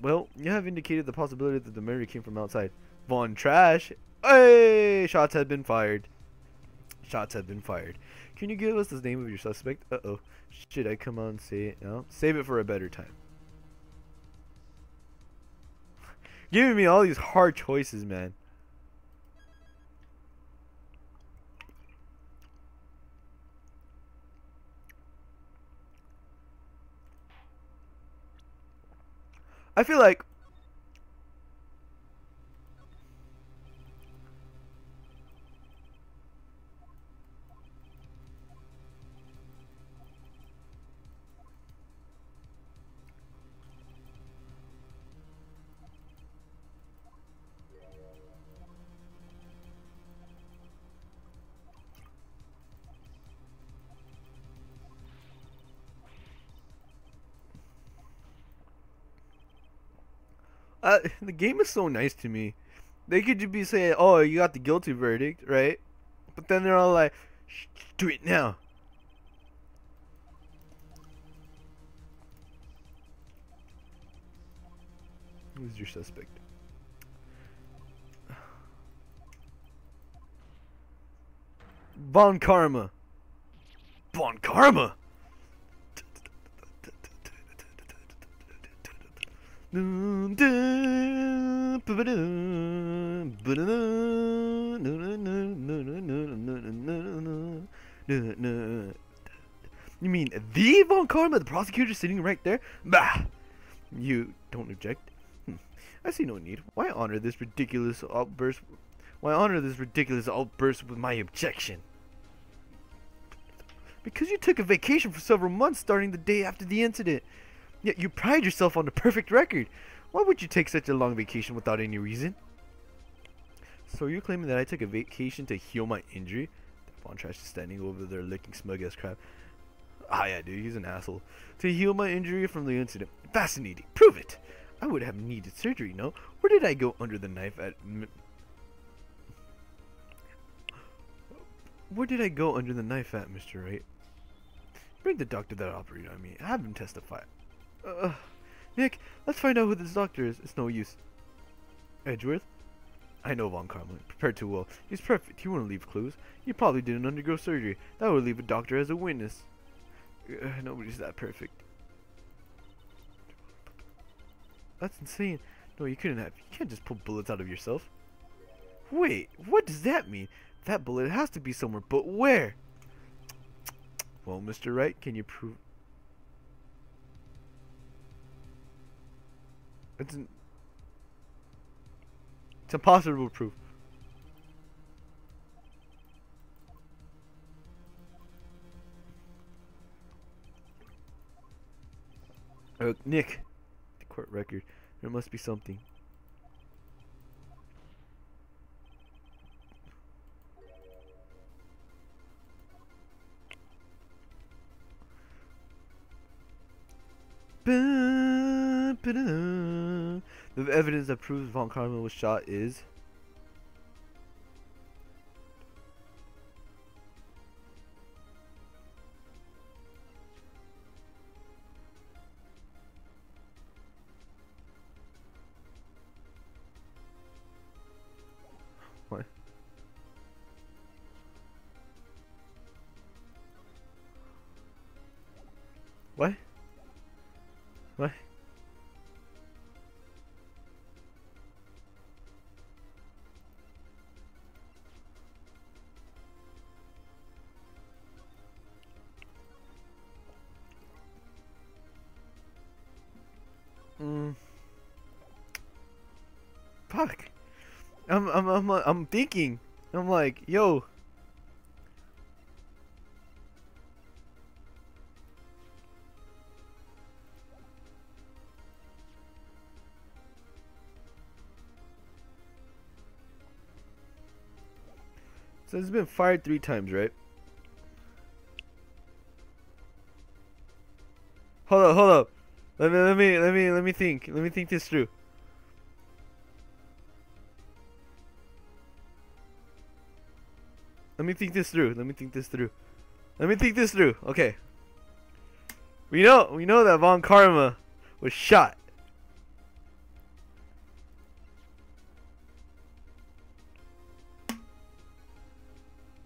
Well, you have indicated the possibility that the murder came from outside. Von Trash. Hey, shots have been fired. Shots have been fired. Can you give us the name of your suspect? Uh-oh. Should I come on and say it now? Save it for a better time. Giving me all these hard choices, man. I feel like the game is so nice to me. They could just be saying, "Oh, you got the guilty verdict, right?" But then they're all like, "Shh, do it now." Who's your suspect? Von Karma. Von Karma. You mean the Von Karma, the prosecutor sitting right there? Bah! You don't object? I see no need. Why honor this ridiculous outburst? Why honor this ridiculous outburst with my objection? Because you took a vacation for several months starting the day after the incident. Yet you pride yourself on the perfect record. Why would you take such a long vacation without any reason? So you're claiming that I took a vacation to heal my injury? Von Trash is standing over there looking smug as crap. Ah yeah, dude, he's an asshole. To heal my injury from the incident. Fascinating. Prove it. I would have needed surgery, no? Where did I go under the knife at... Where did I go under the knife at, Mr. Wright? Bring the doctor that operated on me. Have him testify. Nick, let's find out who this doctor is. It's no use. Edgeworth? I know Von Karma. Prepared too well. He's perfect. He wouldn't leave clues. He probably didn't undergo surgery. That would leave a doctor as a witness. Nobody's that perfect. That's insane. No, you couldn't have. You can't just pull bullets out of yourself. Wait, what does that mean? That bullet has to be somewhere, but where? Well, Mr. Wright, can you prove... It's impossible to prove. Nick, the court record. There must be something. The evidence that proves Von Karma was shot is... What? What? What? Fuck. I'm thinking. I'm like, yo. So it's been fired 3 times, right? Hold up. Let me think. Let me think this through. Let me think this through. Okay. We know that Von Karma was shot.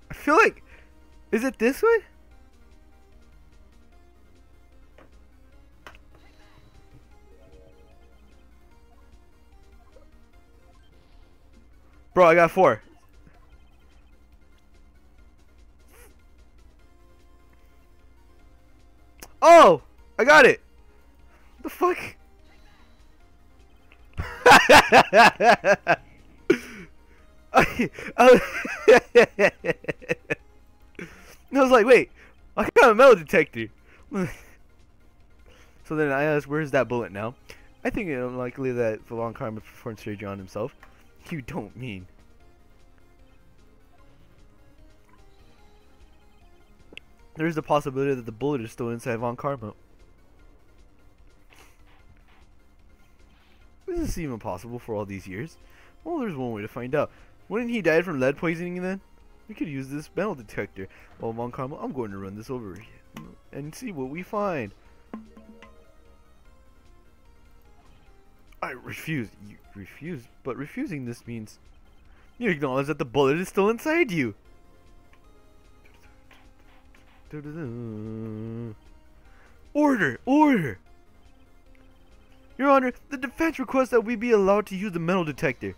I feel like, is it this way? Bro, I got 4. Oh! I got it! What the fuck? I was like, wait, I got a metal detector. So then I asked, where's that bullet now? I think it's unlikely that Von Karma performed surgery on himself. You don't mean. There's the possibility that the bullet is still inside Von Karma. Is this even possible for all these years? Well, there's one way to find out. Wouldn't he die from lead poisoning then? We could use this metal detector. Well, Von Karma, I'm going to run this over and see what we find. I refuse. You refuse? But refusing this means you acknowledge that the bullet is still inside you. Order! Order! Your Honor, the defense requests that we be allowed to use the metal detector.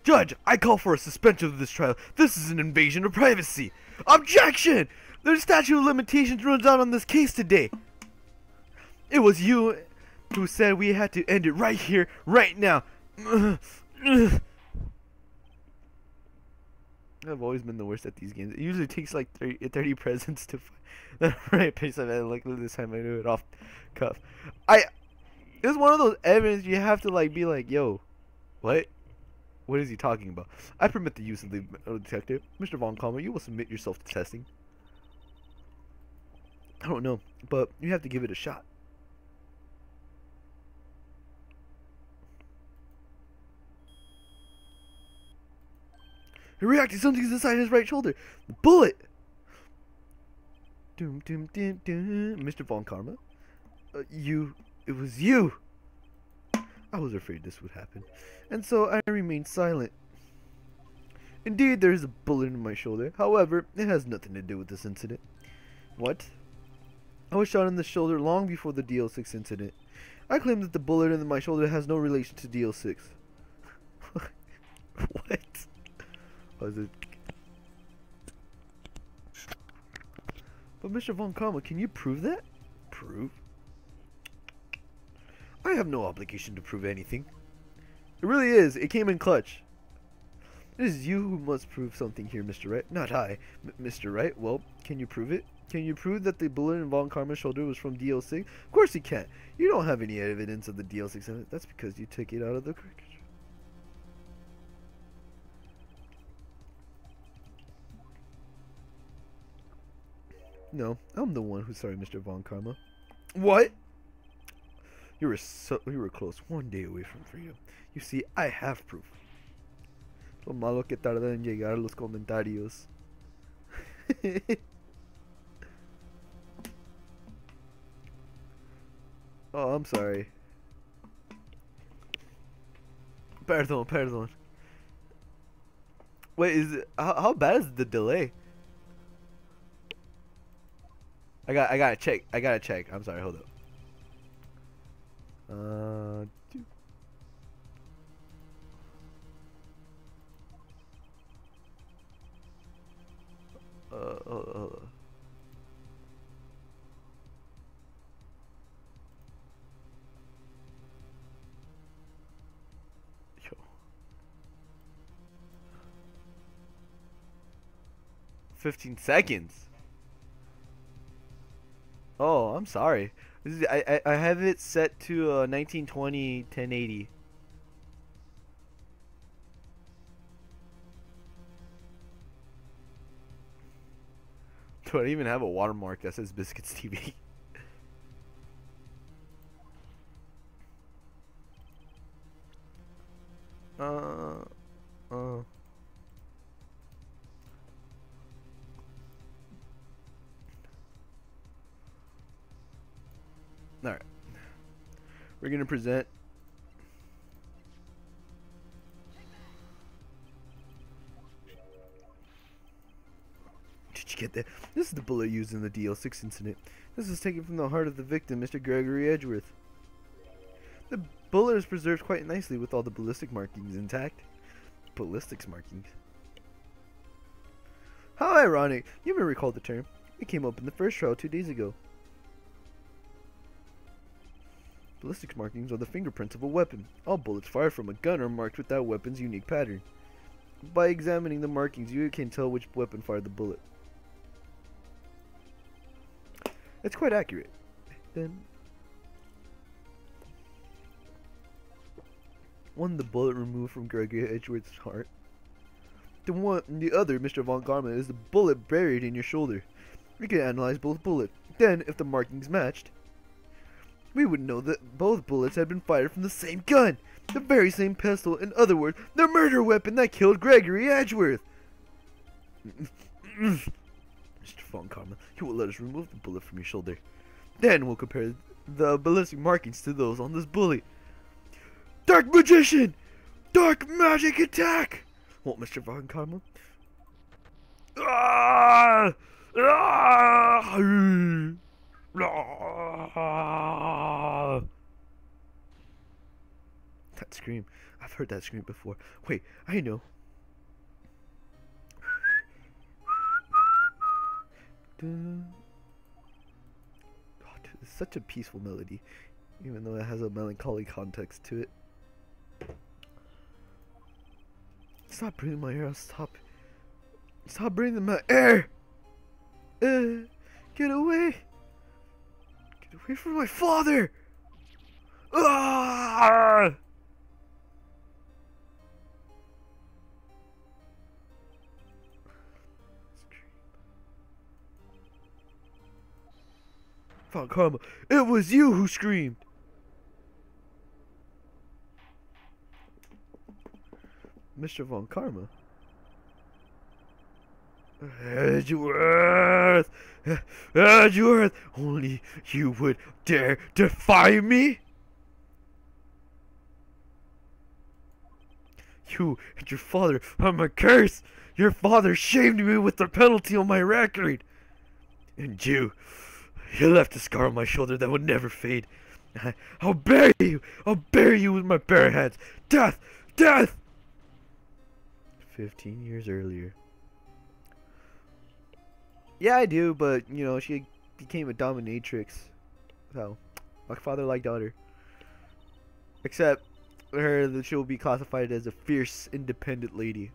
Judge, I call for a suspension of this trial. This is an invasion of privacy. Objection! The statute of limitations runs out on this case today. It was you who said we had to end it right here, right now. I've always been the worst at these games. It usually takes like 30 presents to find the right piece of it. Like this time I do it off cuff. It's one of those evidence you have to like be like, yo, what? What is he talking about? I permit the use of the metal detector. Mr. Von Kalmer, you will submit yourself to testing. I don't know, but you have to give it a shot. He reacted. Something's inside his right shoulder. The bullet. Doom, doom, doom, doom. Mr. Von Karma. It was you. I was afraid this would happen, and so I remained silent. Indeed, there is a bullet in my shoulder. However, it has nothing to do with this incident. What? I was shot in the shoulder long before the DL6 incident. I claim that the bullet in my shoulder has no relation to DL6. What? Was it? But Mr. Von Karma, can you prove that? Prove? I have no obligation to prove anything. It really is. It came in clutch. It is you who must prove something here, Mr. Wright. Not I. Mr. Wright, well, can you prove it? Can you prove that the bullet in Von Karma's shoulder was from DL6? Of course you can't. You don't have any evidence of the DL6 in it. That's because you took it out of the cartridge. No, I'm the one who's sorry, Mr. Von Karma. What? You were close, one day away from freedom. You see, I have proof. Lo malo que tarda en llegar los comentarios. Oh, I'm sorry. Perdón. Wait, is it how bad is the delay? I gotta check. I'm sorry, hold up. Two. Yo. 15 seconds. Oh, I'm sorry. I have it set to 1920 1080. Do I even have a watermark that says Biscuits TV? Alright. We're gonna present. Did you get that? This is the bullet used in the DL6 incident. This is taken from the heart of the victim, Mr. Gregory Edgeworth. The bullet is preserved quite nicely with all the ballistic markings intact. Ballistics markings? How ironic. You may recall the term. It came up in the first trial 2 days ago. Ballistics markings are the fingerprints of a weapon. All bullets fired from a gun are marked with that weapon's unique pattern. By examining the markings, you can tell which weapon fired the bullet. It's quite accurate. Then, one the bullet removed from Gregory Edgeworth's heart. The other, Mr. Von Karma, is the bullet buried in your shoulder. We can analyze both bullets. Then, if the markings matched, we would know that both bullets had been fired from the same gun, the very same pistol. In other words, the murder weapon that killed Gregory Edgeworth. Mr. Von Karma, you will let us remove the bullet from your shoulder. Then we'll compare the ballistic markings to those on this bullet. Dark Magician! Dark Magic Attack! What, Mr. Von Karma? Ah! Ah! scream. I've heard that scream before. Wait, I know. God, it's such a peaceful melody, even though it has a melancholy context to it. Stop breathing my air. Stop breathing my air. Get away. Get away from my father. Ah! Von Karma, it was you who screamed. Mr. Von Karma. Edgeworth! Edgeworth! Only you would dare defy me? You and your father are my curse! Your father shamed me with the penalty on my record! And you left a scar on my shoulder that would never fade. I'll bury you! I'll bury you with my bare hands! Death! Death! 15 years earlier. Yeah, I do, but, you know, she became a dominatrix. So, like father, like daughter. Except, that she'll be classified as a fierce, independent lady.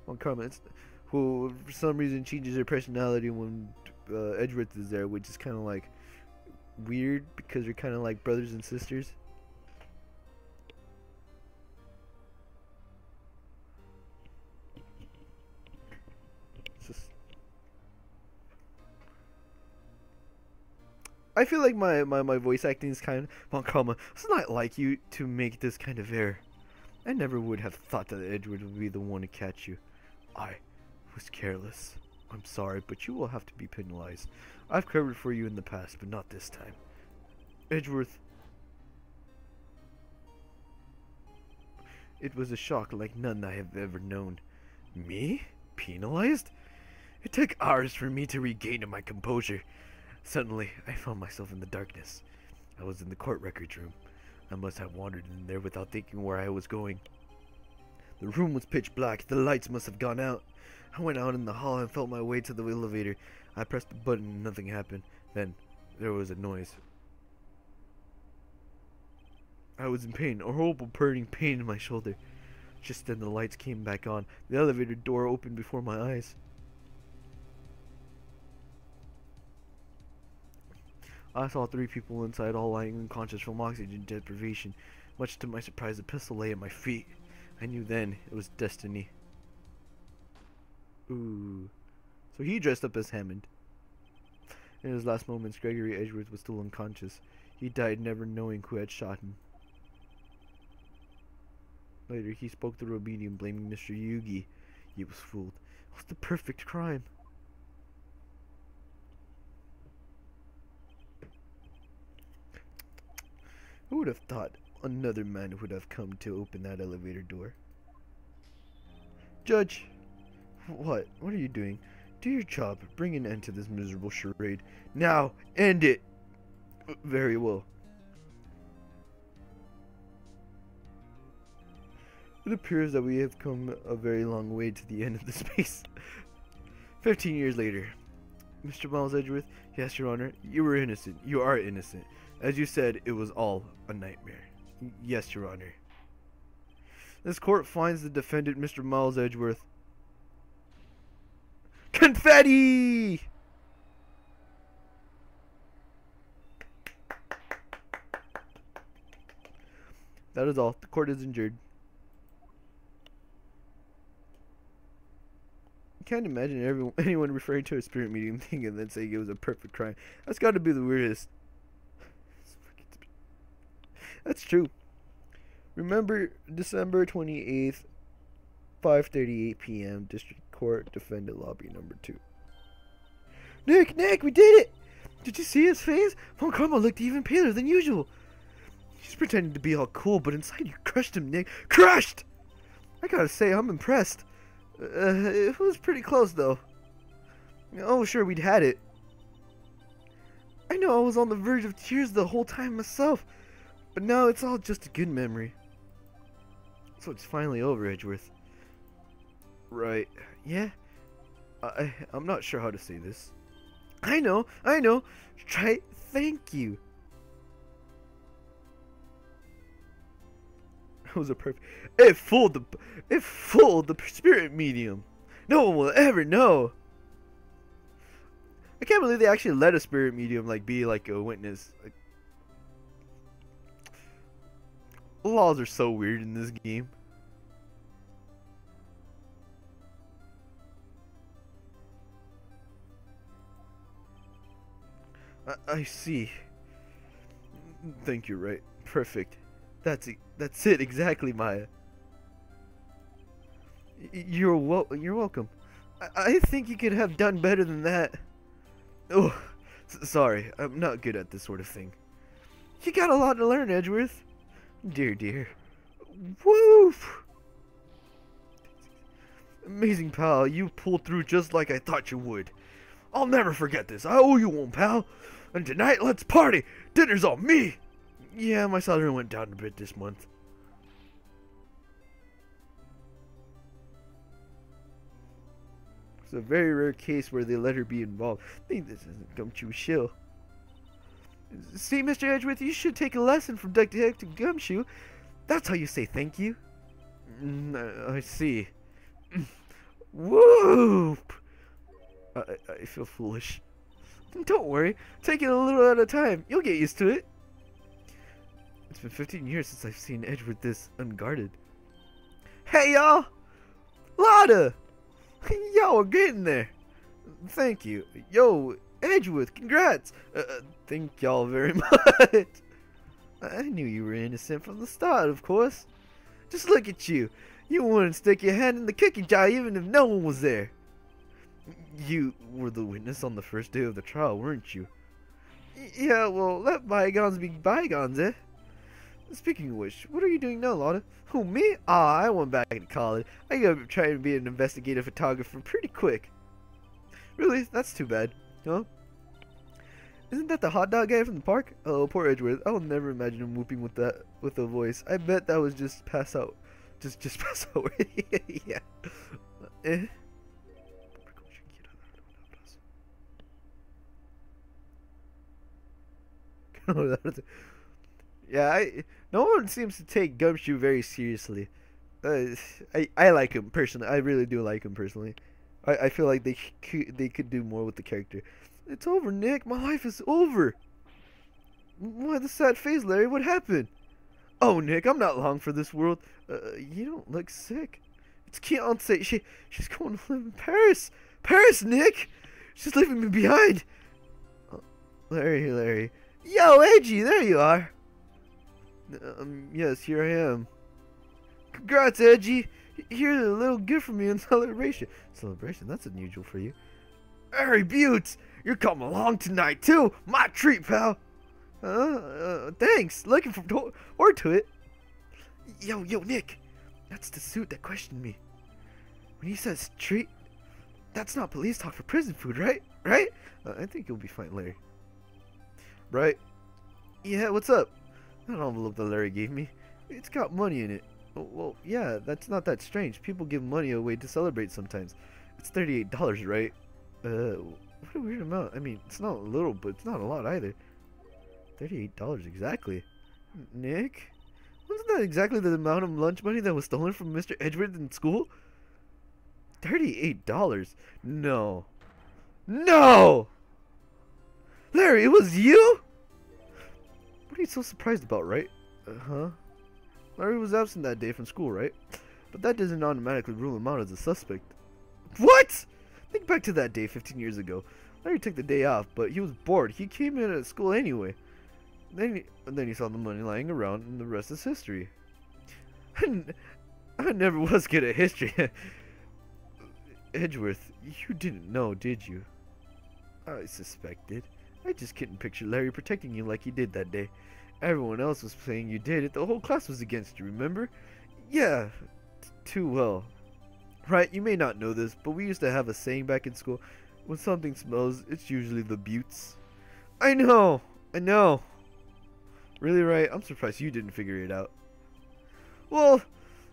Von Karma, who, for some reason, changes her personality when Edgeworth is there, which is kind of, like, weird, because they're kind of like brothers and sisters. I feel like my voice acting is kind of Von Karma. It's not like you to make this kind of error. I never would have thought that Edward would be the one to catch you. I was careless. I'm sorry, but you will have to be penalized. I've covered for you in the past, but not this time. Edgeworth. It was a shock like none I have ever known. Me? Penalized? It took hours for me to regain my composure. Suddenly, I found myself in the darkness. I was in the court records room. I must have wandered in there without thinking where I was going. The room was pitch black. The lights must have gone out. I went out in the hall and felt my way to the elevator. I pressed the button and nothing happened. Then, there was a noise. I was in pain, a horrible burning pain in my shoulder. Just then the lights came back on. The elevator door opened before my eyes. I saw 3 people inside, all lying unconscious from oxygen deprivation. Much to my surprise, a pistol lay at my feet. I knew then it was destiny. Ooh. So he dressed up as Hammond. In his last moments, Gregory Edgeworth was still unconscious. He died never knowing who had shot him. Later, he spoke through a medium, blaming Mr. Yugi. He was fooled. It was the perfect crime. Who would have thought another man would have come to open that elevator door? Judge! What? What are you doing? Do your job. Bring an end to this miserable charade. Now! End it! Very well. It appears that we have come a very long way to the end of the space. 15 years later. Mr. Miles Edgeworth, yes, Your Honor, you were innocent. You are innocent. As you said, it was all a nightmare. Yes, Your Honor. This court finds the defendant, Mr. Miles Edgeworth. Confetti! That is all. The court is adjourned. I can't imagine anyone referring to a spirit medium thing and then saying it was a perfect crime. That's got to be the weirdest. That's true. Remember December 28th, 5:38 p.m. District Court, Defendant Lobby number 2. Nick, we did it! Did you see his face? Von Karma looked even paler than usual. He's pretending to be all cool, but inside you crushed him, Nick. Crushed! I gotta say, I'm impressed. It was pretty close, though. Oh, sure, we'd had it. I know I was on the verge of tears the whole time myself. But now it's all just a good memory. So it's finally over, Edgeworth. Right. Yeah? I'm not sure how to say this. I know. Try thank you. It was a perfect. It fooled the spirit medium. No one will ever know. I can't believe they actually let a spirit medium be like a witness. Laws are so weird in this game. I see. Thank you, Wright. Perfect. That's it exactly, Maya. You're welcome. I think you could have done better than that. Oh, sorry. I'm not good at this sort of thing. You got a lot to learn, Edgeworth. Dear. Woof! Amazing, pal. You pulled through just like I thought you would. I'll never forget this. I owe you one, pal. And tonight, let's party. Dinner's on me. Yeah, my salary went down a bit this month. It's a very rare case where they let her be involved. I think this isn't Gumshoe shill. See, Mr. Edgeworth, you should take a lesson from Detective Gumshoe. That's how you say thank you. I see. Whoop! I feel foolish. Don't worry. Take it a little at a time. You'll get used to it. It's been 15 years since I've seen Edgeworth this unguarded. Hey, y'all! Lotta! Y'all are getting there. Thank you. Yo, Edgeworth, congrats. Thank y'all very much. I knew you were innocent from the start, of course. Just look at you. You wouldn't stick your hand in the cookie jar even if no one was there. You were the witness on the first day of the trial, weren't you? Yeah, well, let bygones be bygones, eh? Speaking of which, what are you doing now, Lotta? Who, me? I went back to college. I got to try to be an investigative photographer pretty quick. Really? That's too bad. Huh? Isn't that the hot dog guy from the park? Oh, poor Edgeworth. I'll never imagine him whooping with a voice. I bet that was just pass out. Just pass out. Yeah. Eh? Yeah, no one seems to take Gumshoe very seriously. I like him personally. I really do like him personally. I feel like they could do more with the character. It's over, Nick. My life is over. Why the sad face, Larry? What happened? Oh, Nick, I'm not long for this world. You don't look sick. It's Keontae. She's going to live in Paris. Paris, Nick. She's leaving me behind. Larry. Yo, Edgy, there you are. Yes, here I am. Congrats, Edgy. Here's a little gift from me in celebration. Celebration? That's unusual for you. Harry Buttes, you're coming along tonight, too. My treat, pal. Thanks. Looking forward to it. Yo, Nick. That's the suit that questioned me. When he says treat, that's not police talk for prison food, right? Right? I think you'll be fine, Larry. Right? Yeah, what's up? That envelope that Larry gave me. It's got money in it. Well, yeah, that's not that strange. People give money away to celebrate sometimes. It's $38, right? What a weird amount. I mean, it's not a little, but it's not a lot either. $38 exactly. Nick? Wasn't that exactly the amount of lunch money that was stolen from Mr. Edgeworth in school? $38? No. No! Larry, it was you? What are you so surprised about, right? Huh? Larry was absent that day from school, right? But that doesn't automatically rule him out as a suspect. What? Think back to that day 15 years ago. Larry took the day off, but he was bored. He came in at school anyway. Then he saw the money lying around, and the rest is history. I never was good at history. Edgeworth, you didn't know, did you? I suspected. I just couldn't picture Larry protecting you like he did that day. Everyone else was saying you did it. The whole class was against you, remember? Yeah, too well. Right, you may not know this, but we used to have a saying back in school. When something smells, it's usually the buttes. I know. Really, right? I'm surprised you didn't figure it out. Well,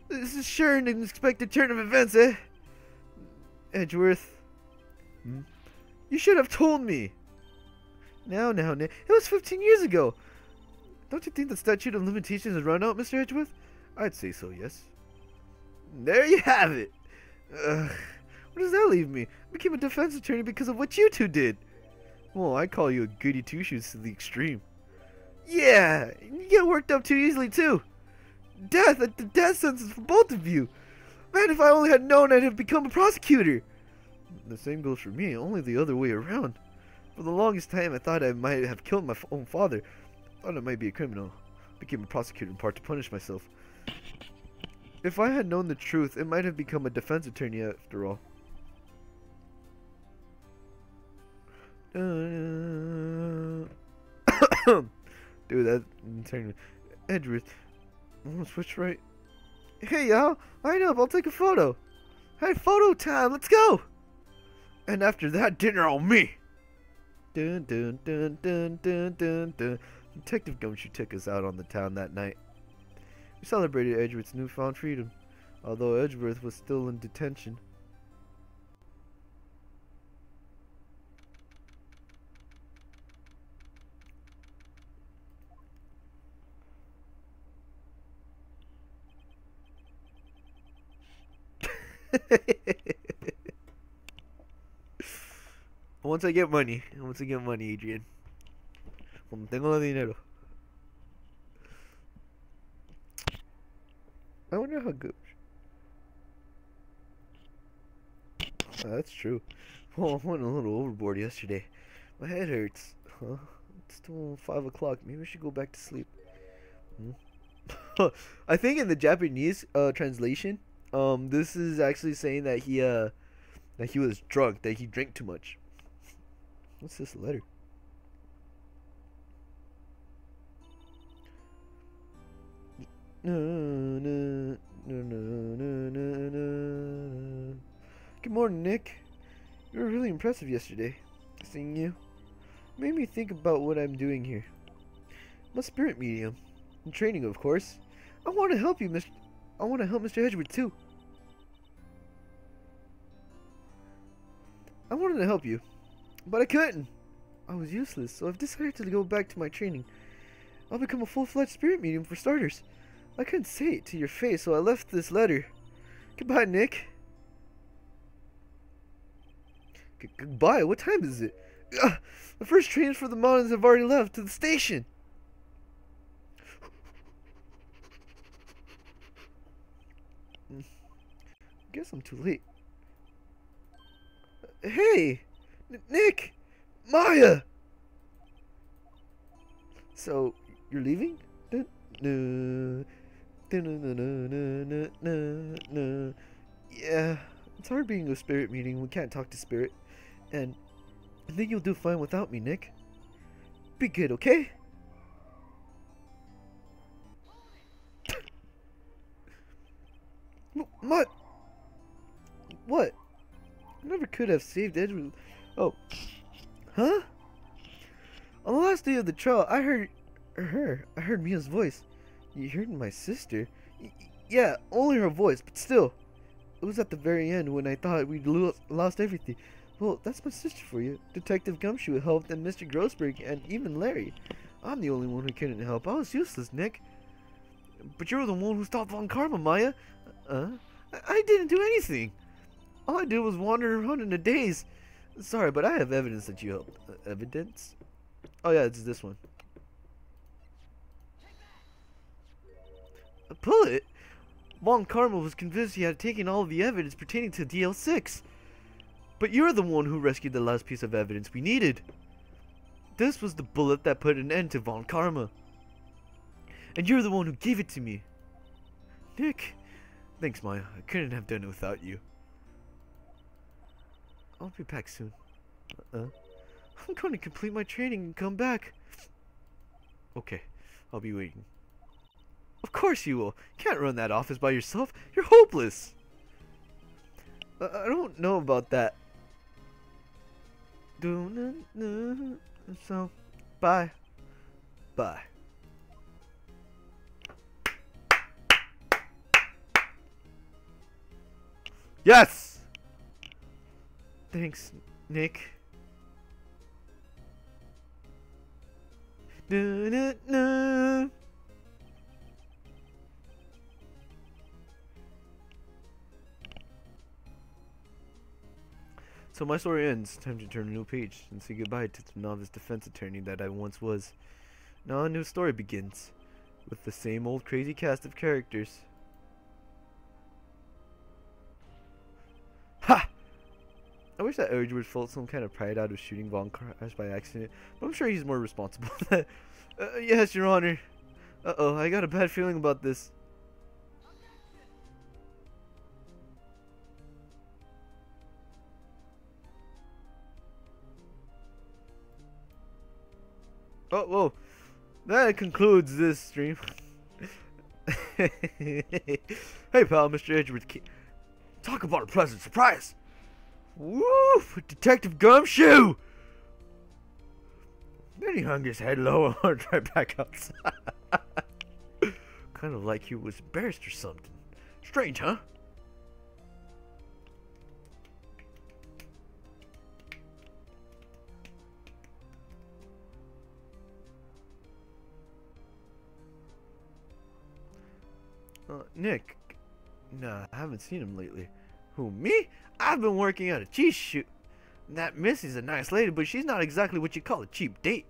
This is sure an unexpected turn of events, eh? Edgeworth. Hmm? You should have told me. Now, Nick. It was 15 years ago. Don't you think the statute of limitations has run out, Mr. Edgeworth? I'd say so, yes. There you have it. What does that leave me? I became a defense attorney because of what you two did. Well, I call you a goody two-shoes to the extreme. Yeah, you get worked up too easily, too. The death sentence for both of you. Man, if I only had known, I'd have become a prosecutor. The same goes for me, only the other way around. For the longest time, I thought I might have killed my own father. I thought I might be a criminal. Became a prosecutor in part to punish myself. If I had known the truth, it might have become a defense attorney after all. Dude, that attorney. Edgeworth. I'm gonna switch right. Hey, y'all. Line up. I'll take a photo. Hey, photo time. Let's go. And after that, dinner on me. Dun dun dun dun dun dun dun. Detective Gumshoe took us out on the town that night. We celebrated Edgeworth's newfound freedom, although Edgeworth was still in detention. Once I get money, Adrian. Cuando tengo el dinero. I wonder how good. Oh, that's true. Well, I went a little overboard yesterday. My head hurts. Huh? It's still 5 o'clock. Maybe I should go back to sleep. I think in the Japanese translation, this is actually saying that he was drunk, that he drank too much. What's this letter? No. Good morning, Nick. You were really impressive yesterday. Seeing you made me think about what I'm doing here. I'm a spirit medium. In training, of course. I want to help you, I want to help Mr. Edgeworth too. I wanted to help you, but I couldn't. I was useless, so I've decided to go back to my training. I'll become a full-fledged spirit medium for starters. I couldn't say it to your face, so I left this letter. Goodbye, Nick. Goodbye? What time is it? The first trains for the mountains have already left to the station. Guess I'm too late. Hey! Nick! Maya! So, you're leaving? Yeah, it's hard being a spirit meeting. We can't talk to spirit. And I think you'll do fine without me, Nick. Be good, okay? What? What? I never could have saved Edward. Oh. Huh? On the last day of the trial, I heard Mia's voice. You heard my sister? Yeah, only her voice, but still. It was at the very end when I thought we'd lost everything. Well, that's my sister for you. Detective Gumshoe helped, and Mr. Grossberg, and even Larry. I'm the only one who couldn't help. I was useless, Nick. But you're the one who stopped Von Karma, Maya. I didn't do anything. All I did was wander around in a daze. Sorry, but I have evidence that you helped. Evidence? Oh yeah, it's this one. Pull it? Von Karma was convinced he had taken all of the evidence pertaining to DL6. But you're the one who rescued the last piece of evidence we needed. This was the bullet that put an end to Von Karma. And you're the one who gave it to me. Nick. Thanks, Maya. I couldn't have done it without you. I'll be back soon. I'm going to complete my training and come back. Okay, I'll be waiting. Of course you will. You can't run that office by yourself. You're hopeless. I don't know about that. So, bye. Bye. Yes! Thanks, Nick. Da-da-da. So my story ends. Time to turn a new page and say goodbye to the novice defense attorney that I once was. Now a new story begins, with the same old crazy cast of characters. Ha! I wish that Edgeworth felt some kind of pride out of shooting Von Crash by accident, but I'm sure he's more responsible. Yes, Your Honor. Uh-oh, I got a bad feeling about this. Oh, whoa. That concludes this stream. Hey, pal, Mr. Edgeworth. Talk about a pleasant surprise. Woo! Detective Gumshoe! Then he hung his head low and walked right back outside. Kind of like he was embarrassed or something. Strange, huh? Nick. Nah, I haven't seen him lately. Who, me? I've been working at a cheese shoot. That Missy's a nice lady, but she's not exactly what you call a cheap date.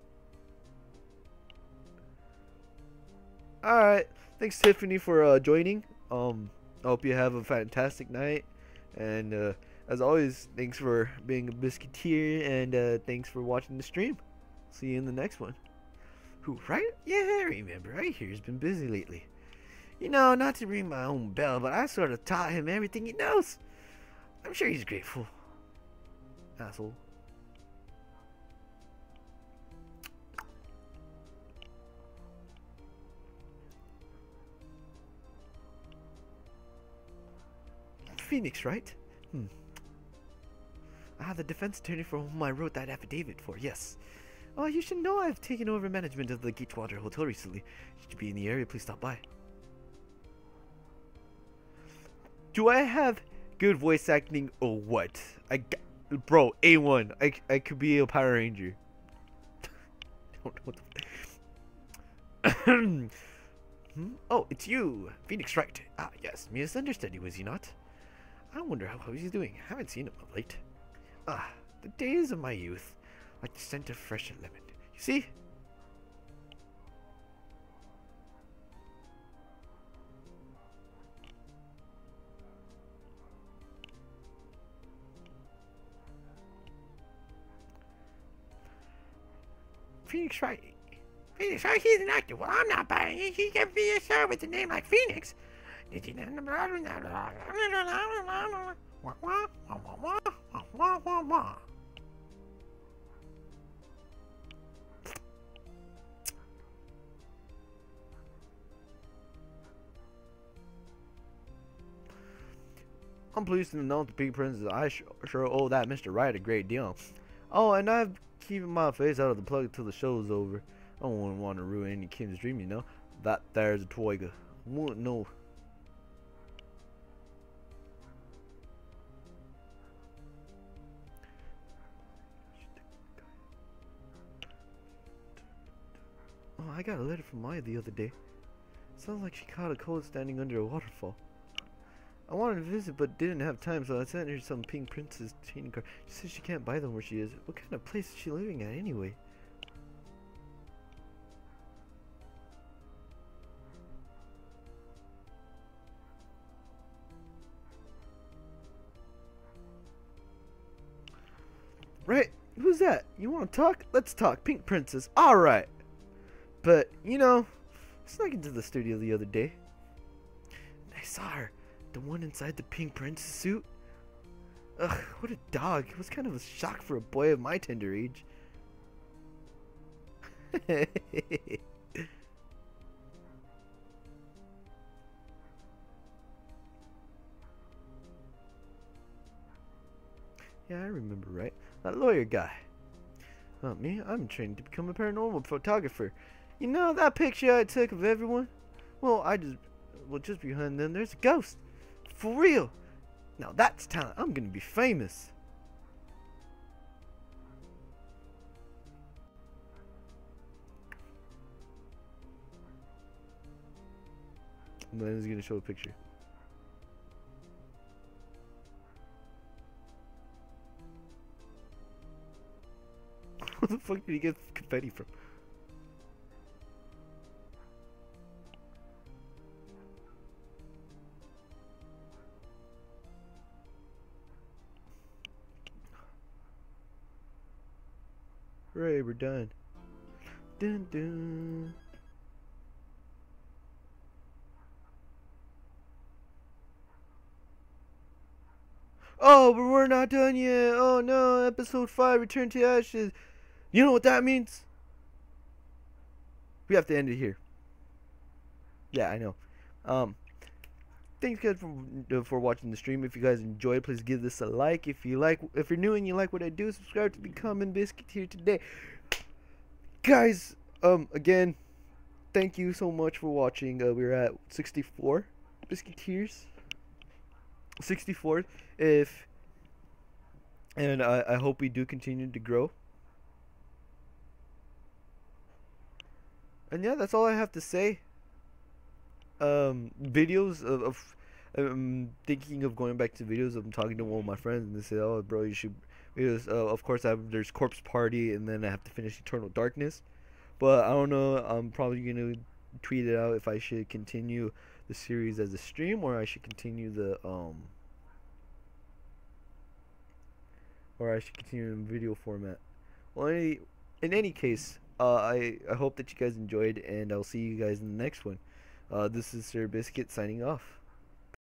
Alright. Thanks, Tiffany, for joining. I hope you have a fantastic night. And as always, thanks for being a biscuiteer. And thanks for watching the stream. See you in the next one. Who, Wright? Yeah, I remember. Right here has been busy lately. You know, not to ring my own bell, but I sort of taught him everything he knows. I'm sure he's grateful. Asshole. Phoenix, right? I have the defense attorney for whom I wrote that affidavit for, yes. Oh, you should know I've taken over management of the Gatewater Hotel recently. Should you be in the area, please stop by. Do I have good voice acting or what? Bro, A1. I could be a Power Ranger. Don't know what the Oh, it's you, Phoenix, right? Ah, yes, misunderstood, was he not? I wonder how he's doing. Haven't seen him of late. Ah, the days of my youth, like the scent of fresh lemon. You see? Phoenix Wright. Phoenix Wright, he's an actor. Well, I'm not buying it. He can be a star with a name like Phoenix. I'm pleased to announce the Pink Princess. I sure owe that Mr. Wright a great deal. Oh, and I've keeping my face out of the plug until the show's over. I don't want to ruin any kid's dream, you know. That there's a Twiga. Won't know. Oh, I got a letter from Maya the other day. Sounds like she caught a cold standing under a waterfall. I wanted to visit but didn't have time, so I sent her some Pink Princess trading card. She says she can't buy them where she is. What kind of place is she living at anyway? Right, who's that? You want to talk? Let's talk. Pink Princess. Alright. But, you know, I snuck into the studio the other day. And I saw her. The one inside the Pink Princess suit? Ugh, what a dog. It was kind of a shock for a boy of my tender age. Yeah, I remember, right? That lawyer guy. Not me. I'm training to become a paranormal photographer. You know that picture I took of everyone? Well, just behind them, there's a ghost. For real. Now that's talent. I'm gonna be famous. And then he's gonna show a picture. Where the fuck did he get confetti from? Hooray, we're done. Dun dun. Oh, but we're not done yet. Oh no, episode 5, Return to Ashes. You know what that means? We have to end it here. Yeah, I know. Thanks guys for watching the stream. If you guys enjoyed, please give this a like. If you're new and you like what I do, subscribe to become a biscuit here today. Guys, again, thank you so much for watching. We're at 64 biscuiteers. 64. And I hope we do continue to grow. And yeah, that's all I have to say. Videos of I'm thinking of going back to videos. I'm talking to one of my friends and they say, "Oh, bro, you should." Because of course there's Corpse Party and then I have to finish Eternal Darkness. But I don't know. I'm probably gonna tweet it out if I should continue the series as a stream or I should continue the in video format. Well, in any case, I hope that you guys enjoyed, and I'll see you guys in the next one. This is Sir Biscuit signing off.